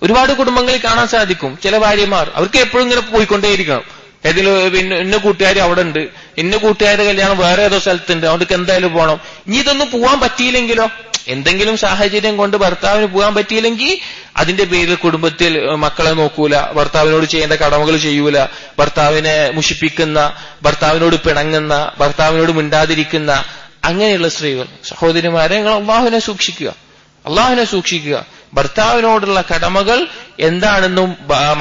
ഒരുപാട് കുടുംബങ്ങളിൽ കാണാൻ സാധിക്കും. ചില ഭാര്യമാർ അവർക്ക് എപ്പോഴും ഇങ്ങനെ പോയിക്കൊണ്ടേയിരിക്കണം. ഏതെങ്കിലും ഇന്ന കൂട്ടുകാരി അവിടെ ഉണ്ട്, ഇന്ന കൂട്ടുകാരുടെ കല്യാണം വേറെ ഏതോ സ്ഥലത്തുണ്ട്, അവർക്ക് എന്തായാലും പോകണം. ഇനി ഇതൊന്നും പോകാൻ പറ്റിയില്ലെങ്കിലോ, എന്തെങ്കിലും സാഹചര്യം കൊണ്ട് ഭർത്താവിന് പോകാൻ പറ്റിയില്ലെങ്കിൽ അതിന്റെ പേരിൽ കുടുംബത്തിൽ മക്കളെ നോക്കൂല, ഭർത്താവിനോട് ചെയ്യേണ്ട കടമകൾ ചെയ്യൂല, ഭർത്താവിനെ മുഷിപ്പിക്കുന്ന, ഭർത്താവിനോട് പിണങ്ങുന്ന, ഭർത്താവിനോട് മിണ്ടാതിരിക്കുന്ന അങ്ങനെയുള്ള സ്ത്രീകൾ, സഹോദരിമാരെ, നിങ്ങൾ അള്ളാഹുവിനെ സൂക്ഷിക്കുക, അള്ളാഹുവിനെ സൂക്ഷിക്കുക. ഭർത്താവിനോടുള്ള കടമകൾ എന്താണെന്നും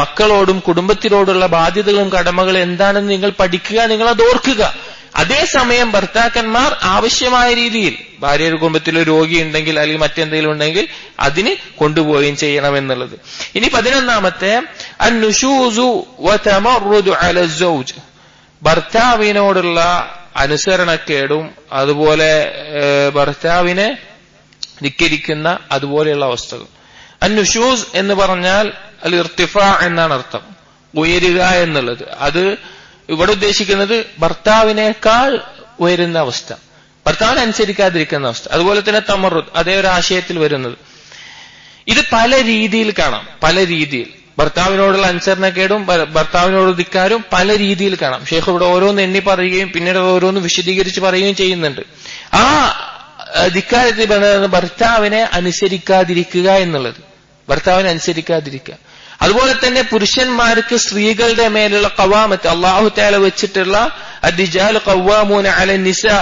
മക്കളോടും കുടുംബത്തിനോടുള്ള ബാധ്യതകളും കടമകൾ എന്താണെന്ന് നിങ്ങൾ പഠിക്കുക, നിങ്ങൾ അത് ഓർക്കുക. അതേസമയം ഭർത്താക്കന്മാർ ആവശ്യമായ രീതിയിൽ ഭാര്യയുടെ കുടുംബത്തിൽ രോഗി ഉണ്ടെങ്കിൽ അല്ലെങ്കിൽ മറ്റെന്തെങ്കിലും ഉണ്ടെങ്കിൽ അതിന് കൊണ്ടുപോവുകയും ചെയ്യണമെന്നുള്ളത്. ഇനി 11ാമത്തെ അന്നുശൂസു വതമറുദു അല സൗജ്, ഭർത്താവിനോടുള്ള അനുസരണക്കേടും അതുപോലെ ഭർത്താവിനെ ധിക്കരിക്കുന്ന അതുപോലെയുള്ള അവസ്ഥകൾ. അന്നുഷൂസ് എന്ന് പറഞ്ഞാൽ അൽ ഇർത്തിഫാ എന്നാണ് അർത്ഥം, ഉയരുക എന്നുള്ളത്. അത് ഇവിടെ ഉദ്ദേശിക്കുന്നത് ഭർത്താവിനേക്കാൾ ഉയരുന്ന അവസ്ഥ, ഭർത്താവിനെ അനുസരിക്കാതിരിക്കുന്ന അവസ്ഥ. അതുപോലെ തന്നെ തമറുദ്, അതേ ഒരു ആശയത്തിൽ വരുന്നത്. ഇത് പല രീതിയിൽ കാണാം, പല രീതിയിൽ. ഭർത്താവിനോടുള്ള അനുസരണക്കേടും ഭർത്താവിനോട് ധിക്കാരും പല രീതിയിൽ കാണാം. ഷേഖ് ഇവിടെ ഓരോന്ന് എണ്ണി പറയുകയും പിന്നീട് ഓരോന്ന് വിശദീകരിച്ച് പറയുകയും ചെയ്യുന്നുണ്ട്. ആ ധിക്കാരത്തിൽ ഭർത്താവിനെ അനുസരിക്കാതിരിക്കുക എന്നുള്ളത്, ഭർത്താവിനെ അനുസരിക്കാതിരിക്കുക. അതുപോലെ തന്നെ പുരുഷന്മാർക്ക് സ്ത്രീകളുടെ മേലുള്ള ഖവാമത്ത് അല്ലാഹു തആല വെച്ചിട്ടുള്ള അർരിജാലു ഖവ്വാമൂന അലൻ നിസാ,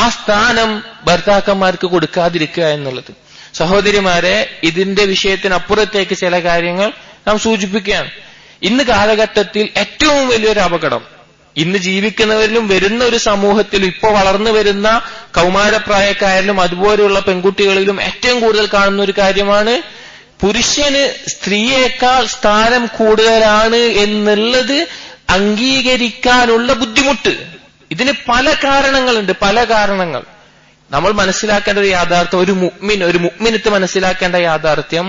ആ സ്ഥാനം ഭർത്താക്കന്മാർക്ക് കൊടുക്കാതിരിക്കുക എന്നുള്ളത്. സഹോദരിമാരെ, ഇതിന്റെ വിഷയത്തിനപ്പുറത്തേക്ക് ചില കാര്യങ്ങൾ നാം സൂചിപ്പിക്കുകയാണ്. ഇന്ന് കാലഘട്ടത്തിൽ ഏറ്റവും വലിയൊരു അപകടം, ഇന്ന് ജീവിക്കുന്നവരിലും വരുന്ന ഒരു സമൂഹത്തിലും ഇപ്പൊ വളർന്നു വരുന്ന കൗമാരപ്രായക്കാരിലും അതുപോലെയുള്ള പെൺകുട്ടികളിലും ഏറ്റവും കൂടുതൽ കാണുന്ന ഒരു കാര്യമാണ് പുരുഷന് സ്ത്രീയേക്കാൾ സ്ഥാനം കൂടുതലാണ് എന്നുള്ളത് അംഗീകരിക്കാനുള്ള ബുദ്ധിമുട്ട്. ഇതിന് പല കാരണങ്ങളുണ്ട്, പല കാരണങ്ങൾ. നമ്മൾ മനസ്സിലാക്കേണ്ട ഒരു യാഥാർത്ഥ്യം, ഒരു മുഅ്മിനത്ത് മനസ്സിലാക്കേണ്ട യാഥാർത്ഥ്യം,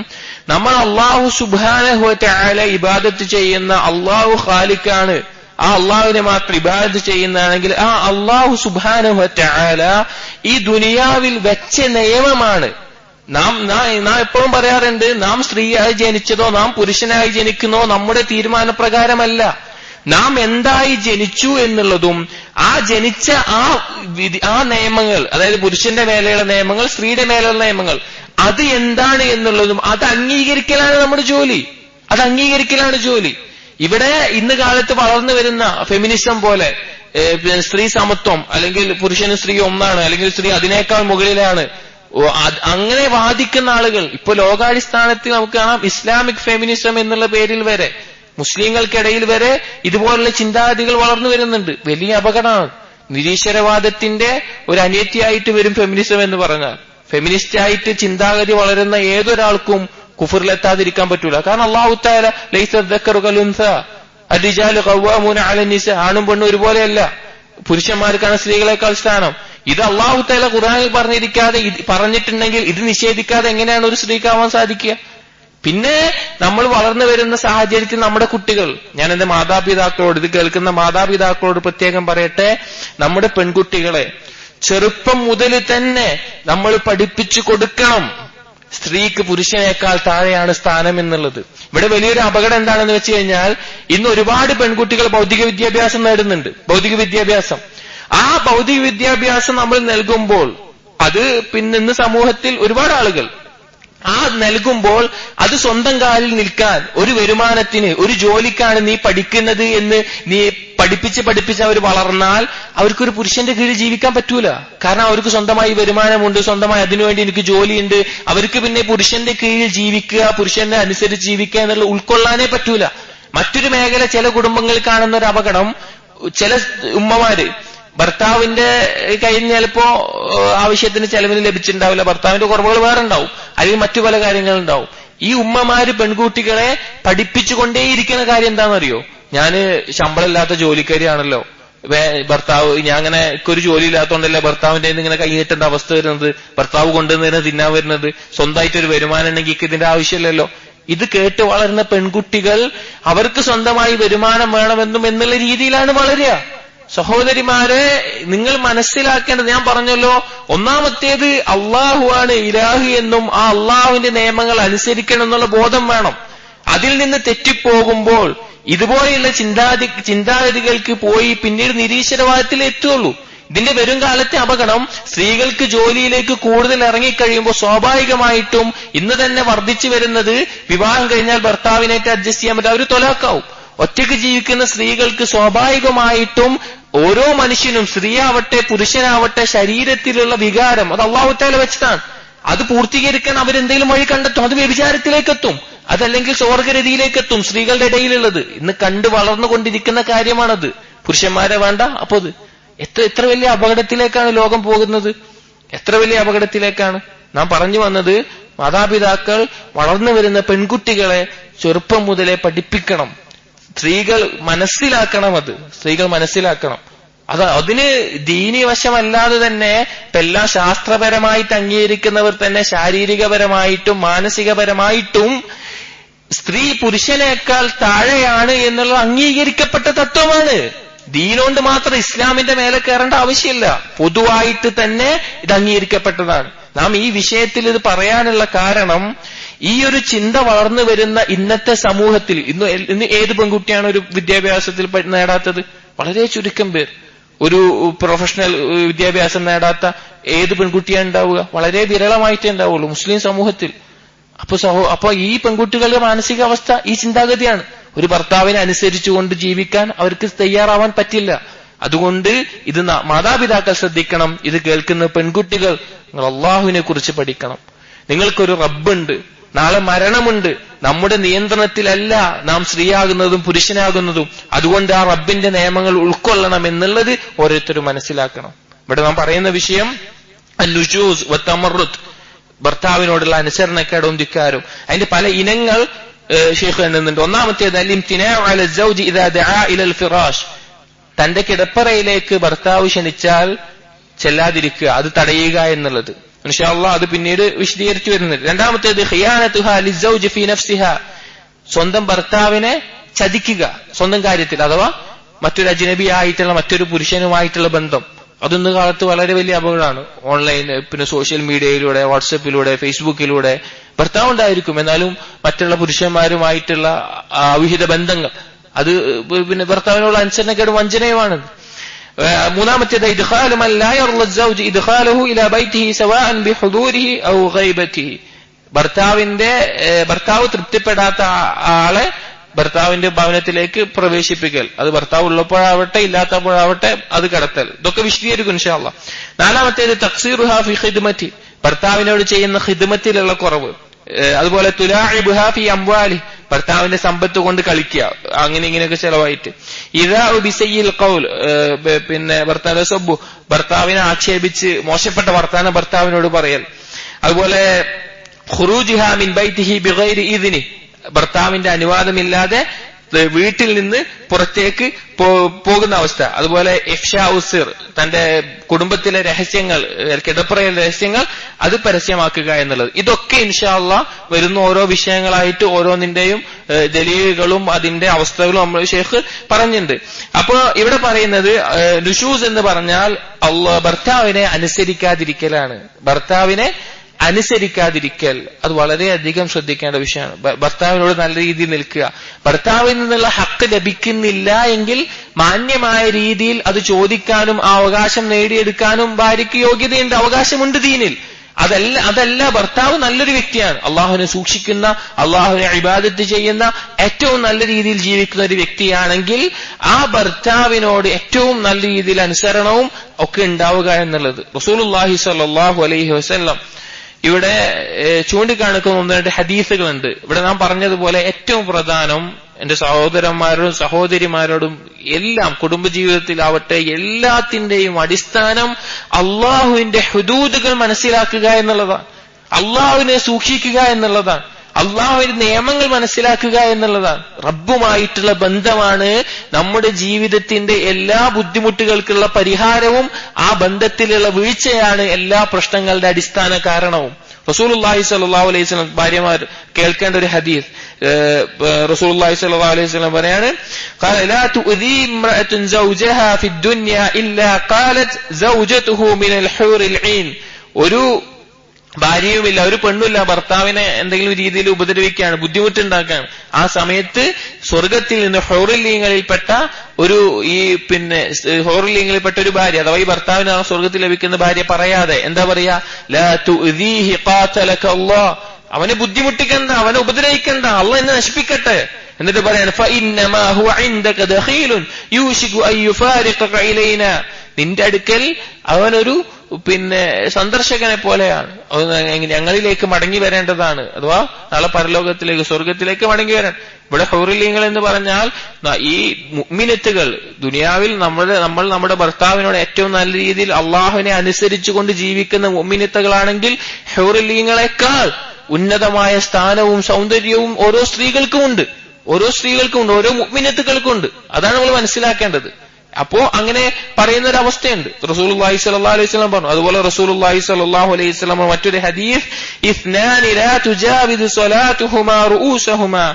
നമ്മൾ അല്ലാഹു സുബ്ഹാനഹു വ തആല ഇബാദത്ത് ചെയ്യുന്ന അല്ലാഹു ഖാലിഖാണ്. ആ അള്ളാഹുവിനെ മാത്രം ഇബാദത്ത് ചെയ്യുന്നതാണെങ്കിൽ ആ അല്ലാഹു സുബ്ഹാനഹു വ തആല ഈ ദുനിയാവിൽ വെച്ച നിയമമാണ്. നാം എപ്പോഴും പറയാറുണ്ട്, നാം സ്ത്രീയായി ജനിച്ചതോ നാം പുരുഷനായി ജനിക്കുന്നോ നമ്മുടെ തീരുമാനപ്രകാരമല്ല. നാം എന്തായി ജനിച്ചു എന്നുള്ളതും ആ ജനിച്ച ആ നിയമങ്ങൾ, അതായത് പുരുഷന്റെ മേലെയുള്ള നിയമങ്ങൾ, സ്ത്രീയുടെ മേലെയുള്ള നിയമങ്ങൾ, അത് എന്താണ് എന്നുള്ളതും അത് അംഗീകരിക്കലാണ് നമ്മുടെ ജോലി, അത് അംഗീകരിക്കലാണ് ജോലി. ഇവിടെ ഇന്ന് കാലത്ത് വളർന്നു വരുന്ന ഫെമിനിസം പോലെ സ്ത്രീ സമത്വം, അല്ലെങ്കിൽ പുരുഷനും സ്ത്രീ ഒന്നാണ്, അല്ലെങ്കിൽ സ്ത്രീ അതിനേക്കാൾ മുകളിലാണ്, അങ്ങനെ വാദിക്കുന്ന ആളുകൾ ഇപ്പൊ ലോകാടിസ്ഥാനത്തിൽ നമുക്ക് കാണാം. ഇസ്ലാമിക് ഫെമിനിസം എന്നുള്ള പേരിൽ വരെ മുസ്ലിങ്ങൾക്കിടയിൽ വരെ ഇതുപോലുള്ള ചിന്താഗതികൾ വളർന്നു വരുന്നുണ്ട്. വലിയ അപകടമാണ്. നിരീശ്വരവാദത്തിന്റെ ഒരു അനിയത്തിയായിട്ട് വരും ഫെമിനിസം എന്ന് പറഞ്ഞാൽ. ഫെമിനിസ്റ്റ് ആയിട്ട് ചിന്താഗതി വളരുന്ന ഏതൊരാൾക്കും കുഫറിലെത്താതിരിക്കാൻ പറ്റൂല. കാരണം അല്ലാഹു തആല ലൈസ ദക്കറു കലുൻസ അർരിജാലു ഖവ്വാമൂന അലൻ നിസാ, ആണും പെണ്ണും ഒരുപോലെയല്ല, പുരുഷന്മാർക്കാണ് സ്ത്രീകളെക്കാൾ സ്ഥാനം. ഇത് അല്ലാഹു തആല ഖുർആനിൽ പറഞ്ഞിട്ടുണ്ടെങ്കിൽ ഇത് നിഷേധിക്കാതെ എങ്ങനെയാണ് ഒരു സ്ത്രീക്കാവാൻ സാധിക്കുക? പിന്നെ നമ്മൾ വളർന്നു വരുന്ന സാഹചര്യത്തിൽ നമ്മുടെ കുട്ടികൾ, ഞാൻ എന്റെ മാതാപിതാക്കളോട്, ഇത് കേൾക്കുന്ന മാതാപിതാക്കളോട് പ്രത്യേകം പറയട്ടെ, നമ്മുടെ പെൺകുട്ടികളെ ചെറുപ്പം മുതൽ തന്നെ നമ്മൾ പഠിപ്പിച്ചു കൊടുക്കണം സ്ത്രീക്ക് പുരുഷനേക്കാൾ താഴെയാണ് സ്ഥാനം എന്നുള്ളത്. ഇവിടെ വലിയൊരു അപകടം എന്താണെന്ന് വെച്ച് കഴിഞ്ഞാൽ, ഇന്ന് ഒരുപാട് പെൺകുട്ടികൾ ഭൗതിക വിദ്യാഭ്യാസം നേടുന്നുണ്ട്. ഭൗതിക വിദ്യാഭ്യാസം, ആ ഭൗതിക വിദ്യാഭ്യാസം നമ്മൾ നൽകുമ്പോൾ അത് പിന്നെ ഇന്ന് സമൂഹത്തിൽ ഒരുപാട് ആളുകൾ നൽകുമ്പോൾ അത് സ്വന്തം കാലിൽ നിൽക്കാൻ, ഒരു വരുമാനത്തിന്, ഒരു ജോലിക്കാണ് നീ പഠിക്കുന്നത് എന്ന് നീ പഠിപ്പിച്ച് അവർ വളർന്നാൽ അവർക്കൊരു പുരുഷന്റെ കീഴിൽ ജീവിക്കാൻ പറ്റൂല. കാരണം അവർക്ക് സ്വന്തമായി വരുമാനമുണ്ട്, സ്വന്തമായി അതിനുവേണ്ടി എനിക്ക് ജോലിയുണ്ട്. അവർക്ക് പിന്നെ പുരുഷന്റെ കീഴിൽ ജീവിക്കുക, പുരുഷനെ അനുസരിച്ച് ജീവിക്കുക എന്നുള്ള ഉൾക്കൊള്ളാനേ പറ്റൂല. മറ്റൊരു മേഖല, ചില കുടുംബങ്ങളിൽ കാണുന്ന ഒരു അപകടം, ചില ഉമ്മമാര് ഭർത്താവിന്റെ കയ്യിൽ ചിലപ്പോ ആവശ്യത്തിന് ചെലവിന് ലഭിച്ചിട്ടുണ്ടാവില്ല, ഭർത്താവിന്റെ കുറവുകൾ വേറെ ഉണ്ടാവും, അല്ലെങ്കിൽ മറ്റു പല കാര്യങ്ങളുണ്ടാവും. ഈ ഉമ്മമാര് പെൺകുട്ടികളെ പഠിപ്പിച്ചുകൊണ്ടേയിരിക്കുന്ന കാര്യം എന്താണെന്നറിയോ? ഞാന് ശമ്പളമില്ലാത്ത ജോലിക്കാരിയാണല്ലോ, ഭർത്താവ് ഞാൻ അങ്ങനെ ഒരു ജോലി ഇല്ലാത്തതുകൊണ്ടല്ലേ ഭർത്താവിന്റെ ഇങ്ങനെ കൈ നീട്ടേണ്ട അവസ്ഥ വരുന്നത്, ഭർത്താവ് കൊണ്ടുവന്നതിന് തിന്നാൻ വരുന്നത്, സ്വന്തമായിട്ടൊരു വരുമാനം ഉണ്ടെങ്കിൽ ഇതിന്റെ ആവശ്യമില്ലല്ലോ. ഇത് കേട്ട് വളരുന്ന പെൺകുട്ടികൾ അവർക്ക് സ്വന്തമായി വരുമാനം വേണമെന്നും എന്നുള്ള രീതിയിലാണ് വളരുക. സഹോദരിമാരെ, നിങ്ങൾ മനസ്സിലാക്കേണ്ടത്, ഞാൻ പറഞ്ഞല്ലോ, ഒന്നാമത്തേത് അള്ളാഹുവാണ് ഇലാഹ് എന്നും ആ അള്ളാഹുവിന്റെ നിയമങ്ങൾ അനുസരിക്കണം എന്നുള്ള ബോധം വേണം. അതിൽ നിന്ന് തെറ്റിപ്പോകുമ്പോൾ ഇതുപോലെയുള്ള ചിന്താഗതികൾക്ക് പോയി പിന്നീട് നിരീശ്വരവാദത്തിൽ എത്തുള്ളൂ. ഇതിന്റെ വരും കാലത്തെ അപകടം, സ്ത്രീകൾക്ക് ജോലിയിലേക്ക് കൂടുതൽ ഇറങ്ങിക്കഴിയുമ്പോൾ സ്വാഭാവികമായിട്ടും ഇന്ന് തന്നെ വർദ്ധിച്ചു വരുന്നത്, വിവാഹം കഴിഞ്ഞാൽ ഭർത്താവിനായിട്ട് അഡ്ജസ്റ്റ് ചെയ്യാൻ പറ്റും, അവർ തൊലാക്കാവും. ഒറ്റയ്ക്ക് ജീവിക്കുന്ന സ്ത്രീകൾക്ക് സ്വാഭാവികമായിട്ടും ഓരോ മനുഷ്യനും, സ്ത്രീയാവട്ടെ പുരുഷനാവട്ടെ, ശരീരത്തിലുള്ള വികാരം അത് അല്ലാഹു തആല വെച്ചതാണ്. അത് പൂർത്തീകരിക്കാൻ അവരെന്തെങ്കിലും വഴി കണ്ടെത്തും. അത് വ്യഭിചാരത്തിലേക്കെത്തും, അതല്ലെങ്കിൽ സ്വർഗരതിയിലേക്കെത്തും. സ്ത്രീകളുടെ ഇടയിലുള്ളത് ഇന്ന് കണ്ട് വളർന്നുകൊണ്ടിരിക്കുന്ന കാര്യമാണത്. പുരുഷന്മാരെ വേണ്ട. അപ്പൊ അത് എത്ര വലിയ അപകടത്തിലേക്കാണ് ലോകം പോകുന്നത്, എത്ര വലിയ അപകടത്തിലേക്കാണ്. നാം പറഞ്ഞു വന്നത്, മാതാപിതാക്കൾ വളർന്നു വരുന്ന പെൺകുട്ടികളെ ചെറുപ്പം മുതലേ പഠിപ്പിക്കണം. സ്ത്രീകൾ മനസ്സിലാക്കണം, സ്ത്രീകൾ മനസ്സിലാക്കണം. അതിന് ദീനി വശമല്ലാതെ തന്നെ എല്ലാം ശാസ്ത്രപരമായിട്ട് അംഗീകരിക്കുന്നവർ തന്നെ ശാരീരികപരമായിട്ടും മാനസികപരമായിട്ടും സ്ത്രീ പുരുഷനേക്കാൾ താഴെയാണ് എന്നുള്ളത് അംഗീകരിക്കപ്പെട്ട തത്വമാണ്. ദീനോണ്ട് മാത്രം ഇസ്ലാമിന്റെ മേലെ കയറേണ്ട ആവശ്യമില്ല, പൊതുവായിട്ട് തന്നെ ഇത് അംഗീകരിക്കപ്പെട്ടതാണ്. നാം ഈ വിഷയത്തിൽ ഇത് പറയാനുള്ള കാരണം, ഈ ഒരു ചിന്ത വളർന്നു വരുന്ന ഇന്നത്തെ സമൂഹത്തിൽ ഇന്ന് ഏത് പെൺകുട്ടിയാണ് ഒരു വിദ്യാഭ്യാസത്തിൽ നേടാത്തത്? വളരെ ചുരുക്കം പേർ. ഒരു പ്രൊഫഷണൽ വിദ്യാഭ്യാസം നേടാത്ത ഏത് പെൺകുട്ടിയാണ് ഉണ്ടാവുക? വളരെ വിരളമായിട്ടേ ഉണ്ടാവുള്ളൂ മുസ്ലിം സമൂഹത്തിൽ. അപ്പൊ ഈ പെൺകുട്ടികളുടെ മാനസികാവസ്ഥ ഈ ചിന്താഗതിയാണ്. ഒരു ഭർത്താവിനെ അനുസരിച്ചുകൊണ്ട് ജീവിക്കാൻ അവർക്ക് തയ്യാറാവാൻ പറ്റില്ല. അതുകൊണ്ട് ഇത് മാതാപിതാക്കൾ ശ്രദ്ധിക്കണം. ഇത് കേൾക്കുന്ന പെൺകുട്ടികൾ, നിങ്ങൾ അള്ളാഹുവിനെ കുറിച്ച് പഠിക്കണം. നിങ്ങൾക്കൊരു റബ്ബുണ്ട്, നാളെ മരണമുണ്ട്. നമ്മുടെ നിയന്ത്രണത്തിലല്ല നാം സ്ത്രീയാകുന്നതും പുരുഷനാകുന്നതും. അതുകൊണ്ട് ആ റബ്ബിന്റെ നിയമങ്ങൾ ഉൾക്കൊള്ളണം എന്നുള്ളത് ഓരോരുത്തരും മനസ്സിലാക്കണം. ഇവിടെ നാം പറയുന്ന വിഷയം അന്നുജൂസ് വത്തമറുത്ത്, ഭർത്താവിനോടുള്ള അനുസരണക്കേടും ധിക്കാരും. അതിന്റെ പല ഇനങ്ങൾ ഷെയ്ഖ് എണ്ണുന്നുണ്ട്. ഒന്നാമത്തേത് അൽ-ഇംതിനാഉ അല സൗജി ഇദാ ദഅ ഇലൽ ഫിറാഷ്, തന്റെ കിടപ്പറയിലേക്ക് ഭർത്താവ് ക്ഷണിച്ചാൽ ചെല്ലാതിരിക്കുക, അത് തടയുക എന്നുള്ളത്. ഇൻഷാ അല്ലാഹ് അത് പിന്നീട് വിശദീകരിച്ചു വരുന്നുണ്ട്. രണ്ടാമത്തേത് ഖിയാനതുഹാ ലിസ്സൗജി ഫീ നഫ്സിഹാ, സ്വന്തം ഭർത്താവിനെ ചതിക്കുക സ്വന്തം കാര്യത്തിൽ, അഥവാ മറ്റൊരു അജ്നബി ആയിട്ടുള്ള മറ്റൊരു പുരുഷനുമായിട്ടുള്ള ബന്ധം. അതൊന്ന് കാലത്ത് വളരെ വലിയ അപകടമാണ്. ഓൺലൈൻ, പിന്നെ സോഷ്യൽ മീഡിയയിലൂടെ, വാട്സപ്പിലൂടെ, ഫേസ്ബുക്കിലൂടെ ഭർത്താവ് ഉണ്ടായിരിക്കും, എന്നാലും മറ്റുള്ള പുരുഷന്മാരുമായിട്ടുള്ള അവിഹിത ബന്ധങ്ങൾ, അത് പിന്നെ ഭർത്താവിനുള്ള അനുസരണക്കേട് വഞ്ചനയുമാണ്. മൂന്നാമത്തേത് ഇദ്ഖാലു മൻ ലാ യർള സൗജ് ഇദ്ഖാലുഹു ഇലാ ബൈതിഹി സവാഅൻ ബിഹുദൂരിഹി ഔ ഗൈബതിഹി, ഭർത്താവ് തൃപ്തിപ്പെടാത്ത ആളെ ഭർത്താവിന്റെ ഭവനത്തിലേക്ക് പ്രവേശിപ്പിക്കൽ, അത് ഭർത്താവ് ഉള്ളപ്പോഴാവട്ടെ ഇല്ലാത്തപ്പോഴാവട്ടെ അത് കടത്തൽ. ഇതൊക്കെ വിശദീകരിക്കും ഇൻഷാ അല്ലാഹ്. നാലാമത്തേത് തഖ്സീറുഹാ ഫി ഖിദ്മതി, ഭർത്താവിനോട് ചെയ്യുന്ന ഖിദ്മത്തിലുള്ള കുറവ്. അതുപോലെ തുലാഇബുഹാ ഫി അംവാലി, ഭർത്താവിന്റെ സമ്പത്ത് കൊണ്ട് കളിക്കുക, അങ്ങനെ ഇങ്ങനെയൊക്കെ ചെലവായിട്ട്. ഇദാ ബിസയ്യിൽ ഖൗൽ, പിന്നെ ഭർത്താവിനെ ആക്ഷേപിച്ച് മോശപ്പെട്ട വർത്താനം ഭർത്താവിനോട് പറയൽ. അതുപോലെ ഖുറൂജിഹാ മിൻ ബൈതിഹി ബിഗൈരി ഇദ്നി, ഭർത്താവിന്റെ അനുവാദമില്ലാതെ വീട്ടിൽ നിന്ന് പുറത്തേക്ക് പോകുന്ന അവസ്ഥ. അതുപോലെ ഇഫ്ശാഉ സിർ, തന്റെ കുടുംബത്തിലെ രഹസ്യങ്ങൾ, കിടപ്പറയിലെ രഹസ്യങ്ങൾ അത് പരസ്യമാക്കുക എന്നുള്ളത്. ഇതൊക്കെ ഇൻഷാ അല്ലാഹ് വരുന്ന ഓരോ വിഷയങ്ങളായിട്ട് ഓരോന്നിന്റെയും ദലീലുകളും അതിന്റെ അവസ്ഥകളും നമ്മൾ ഷെയ്ഖ് പറഞ്ഞിട്ടുണ്ട്. അപ്പൊ ഇവിടെ പറയുന്നത് നുശൂസ് എന്ന് പറഞ്ഞാൽ ഭർത്താവിനെ അനുസരിക്കാതിരിക്കലാണ്. ഭർത്താവിനെ അനുസരിക്കാതിരിക്കൽ അത് വളരെയധികം ശ്രദ്ധിക്കേണ്ട വിഷയമാണ്. ഭർത്താവിനോട് നല്ല രീതിയിൽ നിൽക്കുക. ഭർത്താവിൽ നിന്നുള്ള ഹക്ക് ലഭിക്കുന്നില്ല എങ്കിൽ മാന്യമായ രീതിയിൽ അത് ചോദിക്കാനും ആ അവകാശം നേടിയെടുക്കാനും ഭാര്യയ്ക്ക് യോഗ്യതയുണ്ട്, അവകാശമുണ്ട് ദീനിൽ. അതല്ല ഭർത്താവ് നല്ലൊരു വ്യക്തിയാണ്, അള്ളാഹുവിനെ സൂക്ഷിക്കുന്ന, അള്ളാഹുവിനെ ഇബാദത്ത് ചെയ്യുന്ന, ഏറ്റവും നല്ല രീതിയിൽ ജീവിക്കുന്ന ഒരു വ്യക്തിയാണെങ്കിൽ ആ ഭർത്താവിനോട് ഏറ്റവും നല്ല രീതിയിൽ അനുസരണവും ഒക്കെ ഉണ്ടാവുക എന്നുള്ളത് റസൂലുള്ളാഹി സ്വല്ലല്ലാഹു അലൈഹി വസല്ലം ഇവിടെ ചൂണ്ടിക്കാണിക്കുന്ന ഒന്ന് രണ്ട് ഹദീസുകളുണ്ട്. ഇവിടെ നാം പറഞ്ഞതുപോലെ ഏറ്റവും പ്രധാനം എന്റെ സഹോദരന്മാരോടും സഹോദരിമാരോടും എല്ലാം കുടുംബജീവിതത്തിലാവട്ടെ എല്ലാത്തിന്റെയും അടിസ്ഥാനം അള്ളാഹുവിന്റെ ഹുദൂദുകൾ മനസ്സിലാക്കുക എന്നുള്ളതാണ്, അള്ളാഹുവിനെ സൂക്ഷിക്കുക എന്നുള്ളതാണ്, അള്ളാഹുവിന്റെ നിയമങ്ങൾ മനസ്സിലാക്കുക എന്നുള്ളതാണ്. റബ്ബുമായിട്ടുള്ള ബന്ധമാണ് നമ്മുടെ ജീവിതത്തിന്റെ എല്ലാ ബുദ്ധിമുട്ടുകൾക്കുള്ള പരിഹാരവും ആ ബന്ധത്തിലുള്ള വീഴ്ചയാണ് എല്ലാ പ്രശ്നങ്ങളുടെ അടിസ്ഥാന കാരണവും. റസൂലുള്ളാഹി സ്വല്ലല്ലാഹു അലൈഹി വസല്ലം ഭാര്യമാർ കേൾക്കേണ്ട ഒരു ഹദീസ്, റസൂലുള്ളാഹി സ്വല്ലല്ലാഹു അലൈഹി വസല്ലം പറയാണ്, ഖാല ലാ തുഅദി ഇംറഅത്തുൻ സൗജഹാ ഫിദ്ദുനിയ ഇല്ലാ ഖാലത് സൗജതുഹു മിനൽ ഹൂറിൽ ഐൻ, ഒരു ഭാര്യയുമില്ല, ഒരു പെണ്ണുമില്ല, ഭർത്താവിനെ എന്തെങ്കിലും രീതിയിൽ ഉപദ്രവിക്കുകയാണ്, ബുദ്ധിമുട്ടുണ്ടാക്കുകയാണ്. ആ സമയത്ത് സ്വർഗത്തിൽ നിന്ന് ഹൗറുലീങ്ങളിൽപ്പെട്ട ഒരു ഹൗറുലീങ്ങളിൽപ്പെട്ട ഒരു ഭാര്യ, അഥവാ ഈ ഭർത്താവിനാണ് സ്വർഗത്തിൽ ലഭിക്കുന്ന ഭാര്യ പറയാതെ എന്താ പറയാ, ലാ തുഅദീഹി ഖാതലക അല്ലാഹ്, അവനെ ബുദ്ധിമുട്ടിക്കണ്ട, അവനെ ഉപദ്രവിക്കണ്ട, അള്ളാഹ് എന്നെ നശിപ്പിക്കട്ടെ എന്നിട്ട് പറയാണ് ഫഇന്നമാ ഹുവ ഇൻദക ദഖീലുൻ യൂശികു അൻ യുഫാരിഖക ഇലൈനാ, നിന്റെ അടുക്കൽ അവനൊരു സന്ദർശകനെ പോലെയാണ്, ഞങ്ങളിലേക്ക് മടങ്ങി വരേണ്ടതാണ്, അഥവാ നാളെ പരലോകത്തിലേക്ക് സ്വർഗത്തിലേക്ക് മടങ്ങി വരാൻ. ഇവിടെ ഹൗറിലീങ്ങൾ എന്ന് പറഞ്ഞാൽ ഈ മുഅ്മിനത്തുകൾ ദുനിയാവിൽ നമ്മൾ നമ്മുടെ ഭർത്താവിനോട് ഏറ്റവും നല്ല രീതിയിൽ അള്ളാഹുവിനെ അനുസരിച്ചുകൊണ്ട് ജീവിക്കുന്ന മുഅ്മിനത്തുകളാണെങ്കിൽ ഹൗറിലീങ്ങളെക്കാൾ ഉന്നതമായ സ്ഥാനവും സൗന്ദര്യവും ഓരോ സ്ത്രീകൾക്കുമുണ്ട്, ഓരോ മുഅ്മിനത്തുകൾക്കുണ്ട്. അതാണ് നമ്മൾ മനസ്സിലാക്കേണ്ടത്. അപ്പോ അങ്ങനെ പറയുന്ന ഒരു അവസ്ഥയുണ്ട്. റസൂലുള്ളാഹി സ്വല്ലല്ലാഹു അലൈഹി വസല്ലം പറഞ്ഞു. അതുപോലെ റസൂലുള്ളാഹി സ്വല്ലല്ലാഹു അലൈഹി വസല്ലം മറ്റൊരു ഹദീസ്, ഇസ്നാനി ലാ തുജാവിദു സ്വലാത്തുഹുമാ റൂസഹുമാ,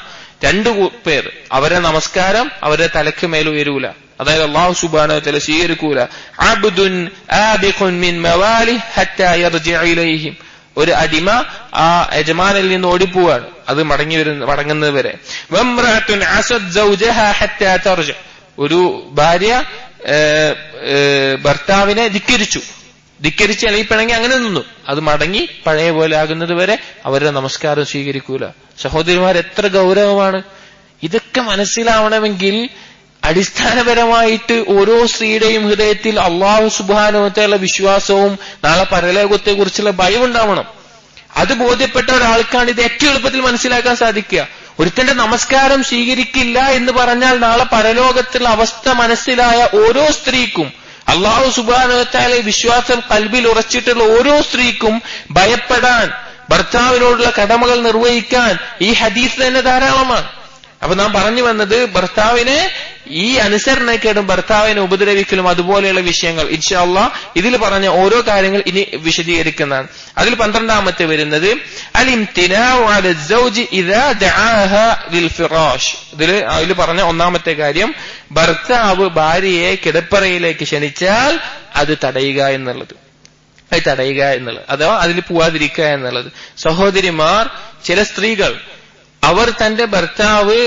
രണ്ടു പേർ അവരുടെ നമസ്കാരം അവരുടെ തലക്ക് മേൽ ഉയരൂല, അതായത് അല്ലാഹു സുബ്ഹാനഹു വ തആല സ്വീകരിക്കൂല. അബ്ദുൻ ആബിഖുൻ മിൻ മവാലിഹി ഹത്താ യർജിഅ ഇലൈഹിം, ഒരു അടിമ ആ യജമാനിൽ നിന്ന് ഓടിപ്പോവാണ്, അത് മടങ്ങുന്നത് വരെ. വംറഅത്തുൻ അസദ് സൗജഹാ ഹത്താ തർജ, ഒരു ഭാര്യ ഭർത്താവിനെ ധിക്കരിച്ച് എളിപ്പിണങ്ങി അങ്ങനെ നിന്നു, അത് മടങ്ങി പഴയ പോലെ ആകുന്നത് വരെ അവരുടെ നമസ്കാരം സ്വീകരിക്കൂല. സഹോദരിമാർ, എത്ര ഗൗരവമാണ് ഇതൊക്കെ! മനസ്സിലാവണമെങ്കിൽ അടിസ്ഥാനപരമായിട്ട് ഓരോ സ്ത്രീയുടെയും ഹൃദയത്തിൽ അല്ലാഹു സുബ്ഹാനഹു വ തആല വിശ്വാസവും നാളെ പരലോകത്തെ കുറിച്ചുള്ള ഭയം ഉണ്ടാവണം. അത് ബോധ്യപ്പെട്ട ഒരാൾക്കാണ് ഇത് ഏറ്റവും എളുപ്പത്തിൽ മനസ്സിലാക്കാൻ സാധിക്കുക. ഒരുത്തന്റെ നമസ്കാരം സ്വീകരിക്കില്ല എന്ന് പറഞ്ഞാൽ നാളെ പരലോകത്തുള്ള അവസ്ഥ മനസ്സിലായ ഓരോ സ്ത്രീക്കും, അല്ലാഹു സുബ്ഹാനഹു വ തആല വിശ്വാസം കൽബിൽ ഉറച്ചിട്ടുള്ള ഓരോ സ്ത്രീക്കും ഭയപ്പെടാൻ, ഭർത്താവിനോടുള്ള കടമകൾ നിർവഹിക്കാൻ ഈ ഹദീസ് തന്നെ ധാരാളമാണ്. അപ്പൊ നാം പറഞ്ഞു വന്നത്, ഭർത്താവിനെ ഈ അനുസരണക്കേടും ഭർത്താവിനെ ഉപദ്രവിക്കലും അതുപോലെയുള്ള വിഷയങ്ങൾ ഇൻഷാ അല്ലാഹ് ഇതിൽ പറഞ്ഞ ഓരോ കാര്യങ്ങൾ ഇനി വിശദീകരിക്കുന്നതാണ്. അതിൽ 12ാമത്തെ വരുന്നത് അൽ ഇംതിനാഉ അല സൗജി ഇദാ ദആഹ ലിൽ ഫിറാഷ്. അതിൽ പറഞ്ഞ ഒന്നാമത്തെ കാര്യം, ഭർത്താവ് ഭാര്യയെ കിടപ്പറയിലേക്ക് ക്ഷണിച്ചാൽ അത് തടയുക എന്നുള്ളത്, അഥവാ അതിൽ പോവാതിരിക്കുക എന്നുള്ളത്. സഹോദരിമാർ, ചില സ്ത്രീകൾ അവർ തന്റെ ഭർത്താവ്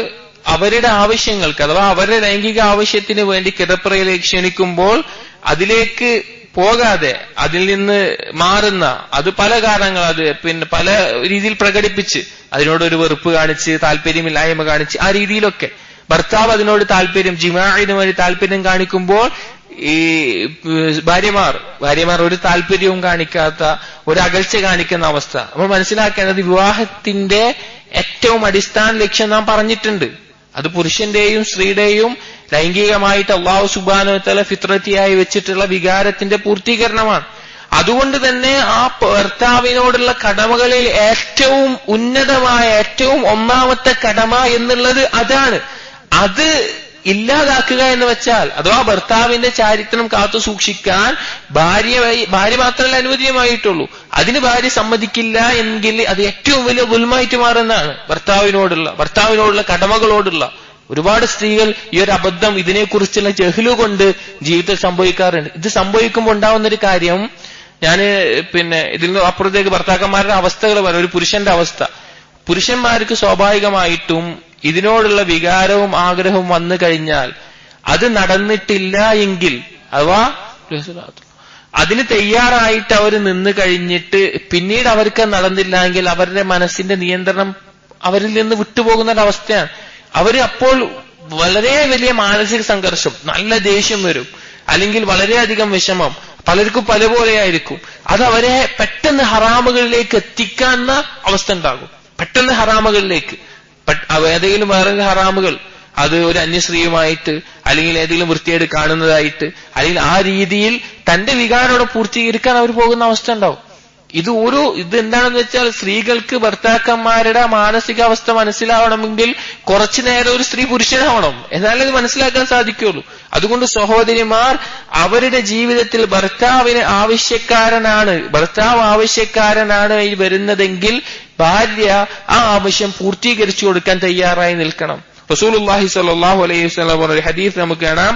അവരുടെ ആവശ്യങ്ങൾക്ക്, അഥവാ അവരുടെ ലൈംഗിക ആവശ്യത്തിന് വേണ്ടി കിടപ്പറയിലേക്ക് ക്ഷണിക്കുമ്പോൾ അതിലേക്ക് പോകാതെ അതിൽ നിന്ന് മാറുന്ന, അത് പല കാരണങ്ങൾ, അത് പല രീതിയിൽ പ്രകടിപ്പിച്ച് അതിനോടൊരു വെറുപ്പ് കാണിച്ച് താല്പര്യമില്ലായ്മ കാണിച്ച് ആ രീതിയിലൊക്കെ ഭർത്താവ് അതിനോട് ജിമാഇന് വേണ്ടി താല്പര്യം കാണിക്കുമ്പോൾ ഈ ഭാര്യമാർ ഒരു താല്പര്യവും കാണിക്കാത്ത, ഒരു അകൽച്ച കാണിക്കുന്ന അവസ്ഥ നമ്മൾ മനസ്സിലാക്കേണ്ടത്. വിവാഹത്തിന്റെ ഏറ്റവും അടിസ്ഥാന ലക്ഷ്യം നാം പറഞ്ഞിട്ടുണ്ട്, അത് പുരുഷന്റെയും സ്ത്രീയുടെയും ലൈംഗികമായിട്ട് അല്ലാഹു സുബ്ഹാനഹു വ തആല ഫിത്രത്തിയായി വെച്ചിട്ടുള്ള വികാരത്തിന്റെ പൂർത്തീകരണമാണ്. അതുകൊണ്ട് തന്നെ ആ ഭർത്താവിനോടുള്ള കടമകളിൽ ഏറ്റവും ഉന്നതമായ, ഏറ്റവും ഒന്നാമത്തെ കടമ എന്നുള്ളത് അതാണ്. അത് ഇല്ലാതാക്കുക എന്ന് വെച്ചാൽ, അഥവാ ഭർത്താവിന്റെ ചാരിത്രം കാത്തു സൂക്ഷിക്കാൻ ഭാര്യ മാത്രമല്ല അനുവദനീയമായിട്ടുള്ളൂ. അതിന് ഭാര്യ സമ്മതിക്കില്ല എങ്കിൽ അത് ഏറ്റവും വലിയ ദുൽമായിട്ട് മാറുന്നതാണ്. ഭർത്താവിനോടുള്ള കടമകളോടുള്ള ഒരുപാട് സ്ത്രീകൾ ഈ ഒരു അബദ്ധം, ഇതിനെക്കുറിച്ചുള്ള ജഹ്ലു കൊണ്ട് ജീവിതത്തിൽ സംഭവിക്കാറുണ്ട്. ഇത് സംഭവിക്കുമ്പോൾ ഉണ്ടാവുന്നൊരു കാര്യം, ഇതിൽ നിന്ന് അപ്പുറത്തേക്ക് ഭർത്താക്കന്മാരുടെ അവസ്ഥകൾ പറയാം. ഒരു പുരുഷന്റെ അവസ്ഥ, പുരുഷന്മാർക്ക് സ്വാഭാവികമായിട്ടും ഇതിനോടുള്ള വികാരവും ആഗ്രഹവും വന്നു കഴിഞ്ഞാൽ അത് നടന്നിട്ടില്ല എങ്കിൽ, അഥവാ അതിന് തയ്യാറായിട്ട് അവർ നിന്ന് കഴിഞ്ഞിട്ട് പിന്നീട് അവർക്ക് നടന്നില്ല എങ്കിൽ അവരുടെ മനസ്സിന്റെ നിയന്ത്രണം അവരിൽ നിന്ന് വിട്ടുപോകുന്ന ഒരവസ്ഥയാണ്. അവര് അപ്പോൾ വളരെ വലിയ മാനസിക സംഘർഷം, നല്ല ദേഷ്യം വരും, അല്ലെങ്കിൽ വളരെയധികം വിഷമം, പലർക്കും പല പോലെയായിരിക്കും. അത് അവരെ പെട്ടെന്ന് ഹറാമുകളിലേക്ക് എത്തിക്കാവുന്ന അവസ്ഥ ഉണ്ടാകും. പെട്ടെന്ന് ഹറാമുകളിലേക്ക്, ഏതെങ്കിലും വേറെ ഹറാമുകൾ, അത് ഒരു അന്യസ്ത്രീയുമായിട്ട് അല്ലെങ്കിൽ ഏതെങ്കിലും വൃത്തിയായിട്ട് കാണുന്നതായിട്ട്, അല്ലെങ്കിൽ ആ രീതിയിൽ തന്റെ വികാരോടെ പൂർത്തീകരിക്കാൻ അവർ പോകുന്ന അവസ്ഥ ഉണ്ടാവും. ഇത് എന്താണെന്ന് വെച്ചാൽ, സ്ത്രീകൾക്ക് ഭർത്താക്കന്മാരുടെ മാനസികാവസ്ഥ മനസ്സിലാവണമെങ്കിൽ കുറച്ചു നേരം ഒരു സ്ത്രീ പുരുഷനാവണം, എന്നാലേ ഇത് മനസ്സിലാക്കാൻ സാധിക്കുള്ളൂ. അതുകൊണ്ട് സഹോദരിമാർ, അവരുടെ ജീവിതത്തിൽ ഭർത്താവ് ആവശ്യക്കാരനാണ് ഈ വരുന്നതെങ്കിൽ ഭാര്യ ആ ആവശ്യം പൂർത്തീകരിച്ചു കൊടുക്കാൻ തയ്യാറായി നിൽക്കണം. റസൂലുള്ളാഹി സ്വല്ലല്ലാഹു അലൈഹി വസല്ലം പറഞ്ഞ ഹദീസ് നമുക്ക് കാണാം,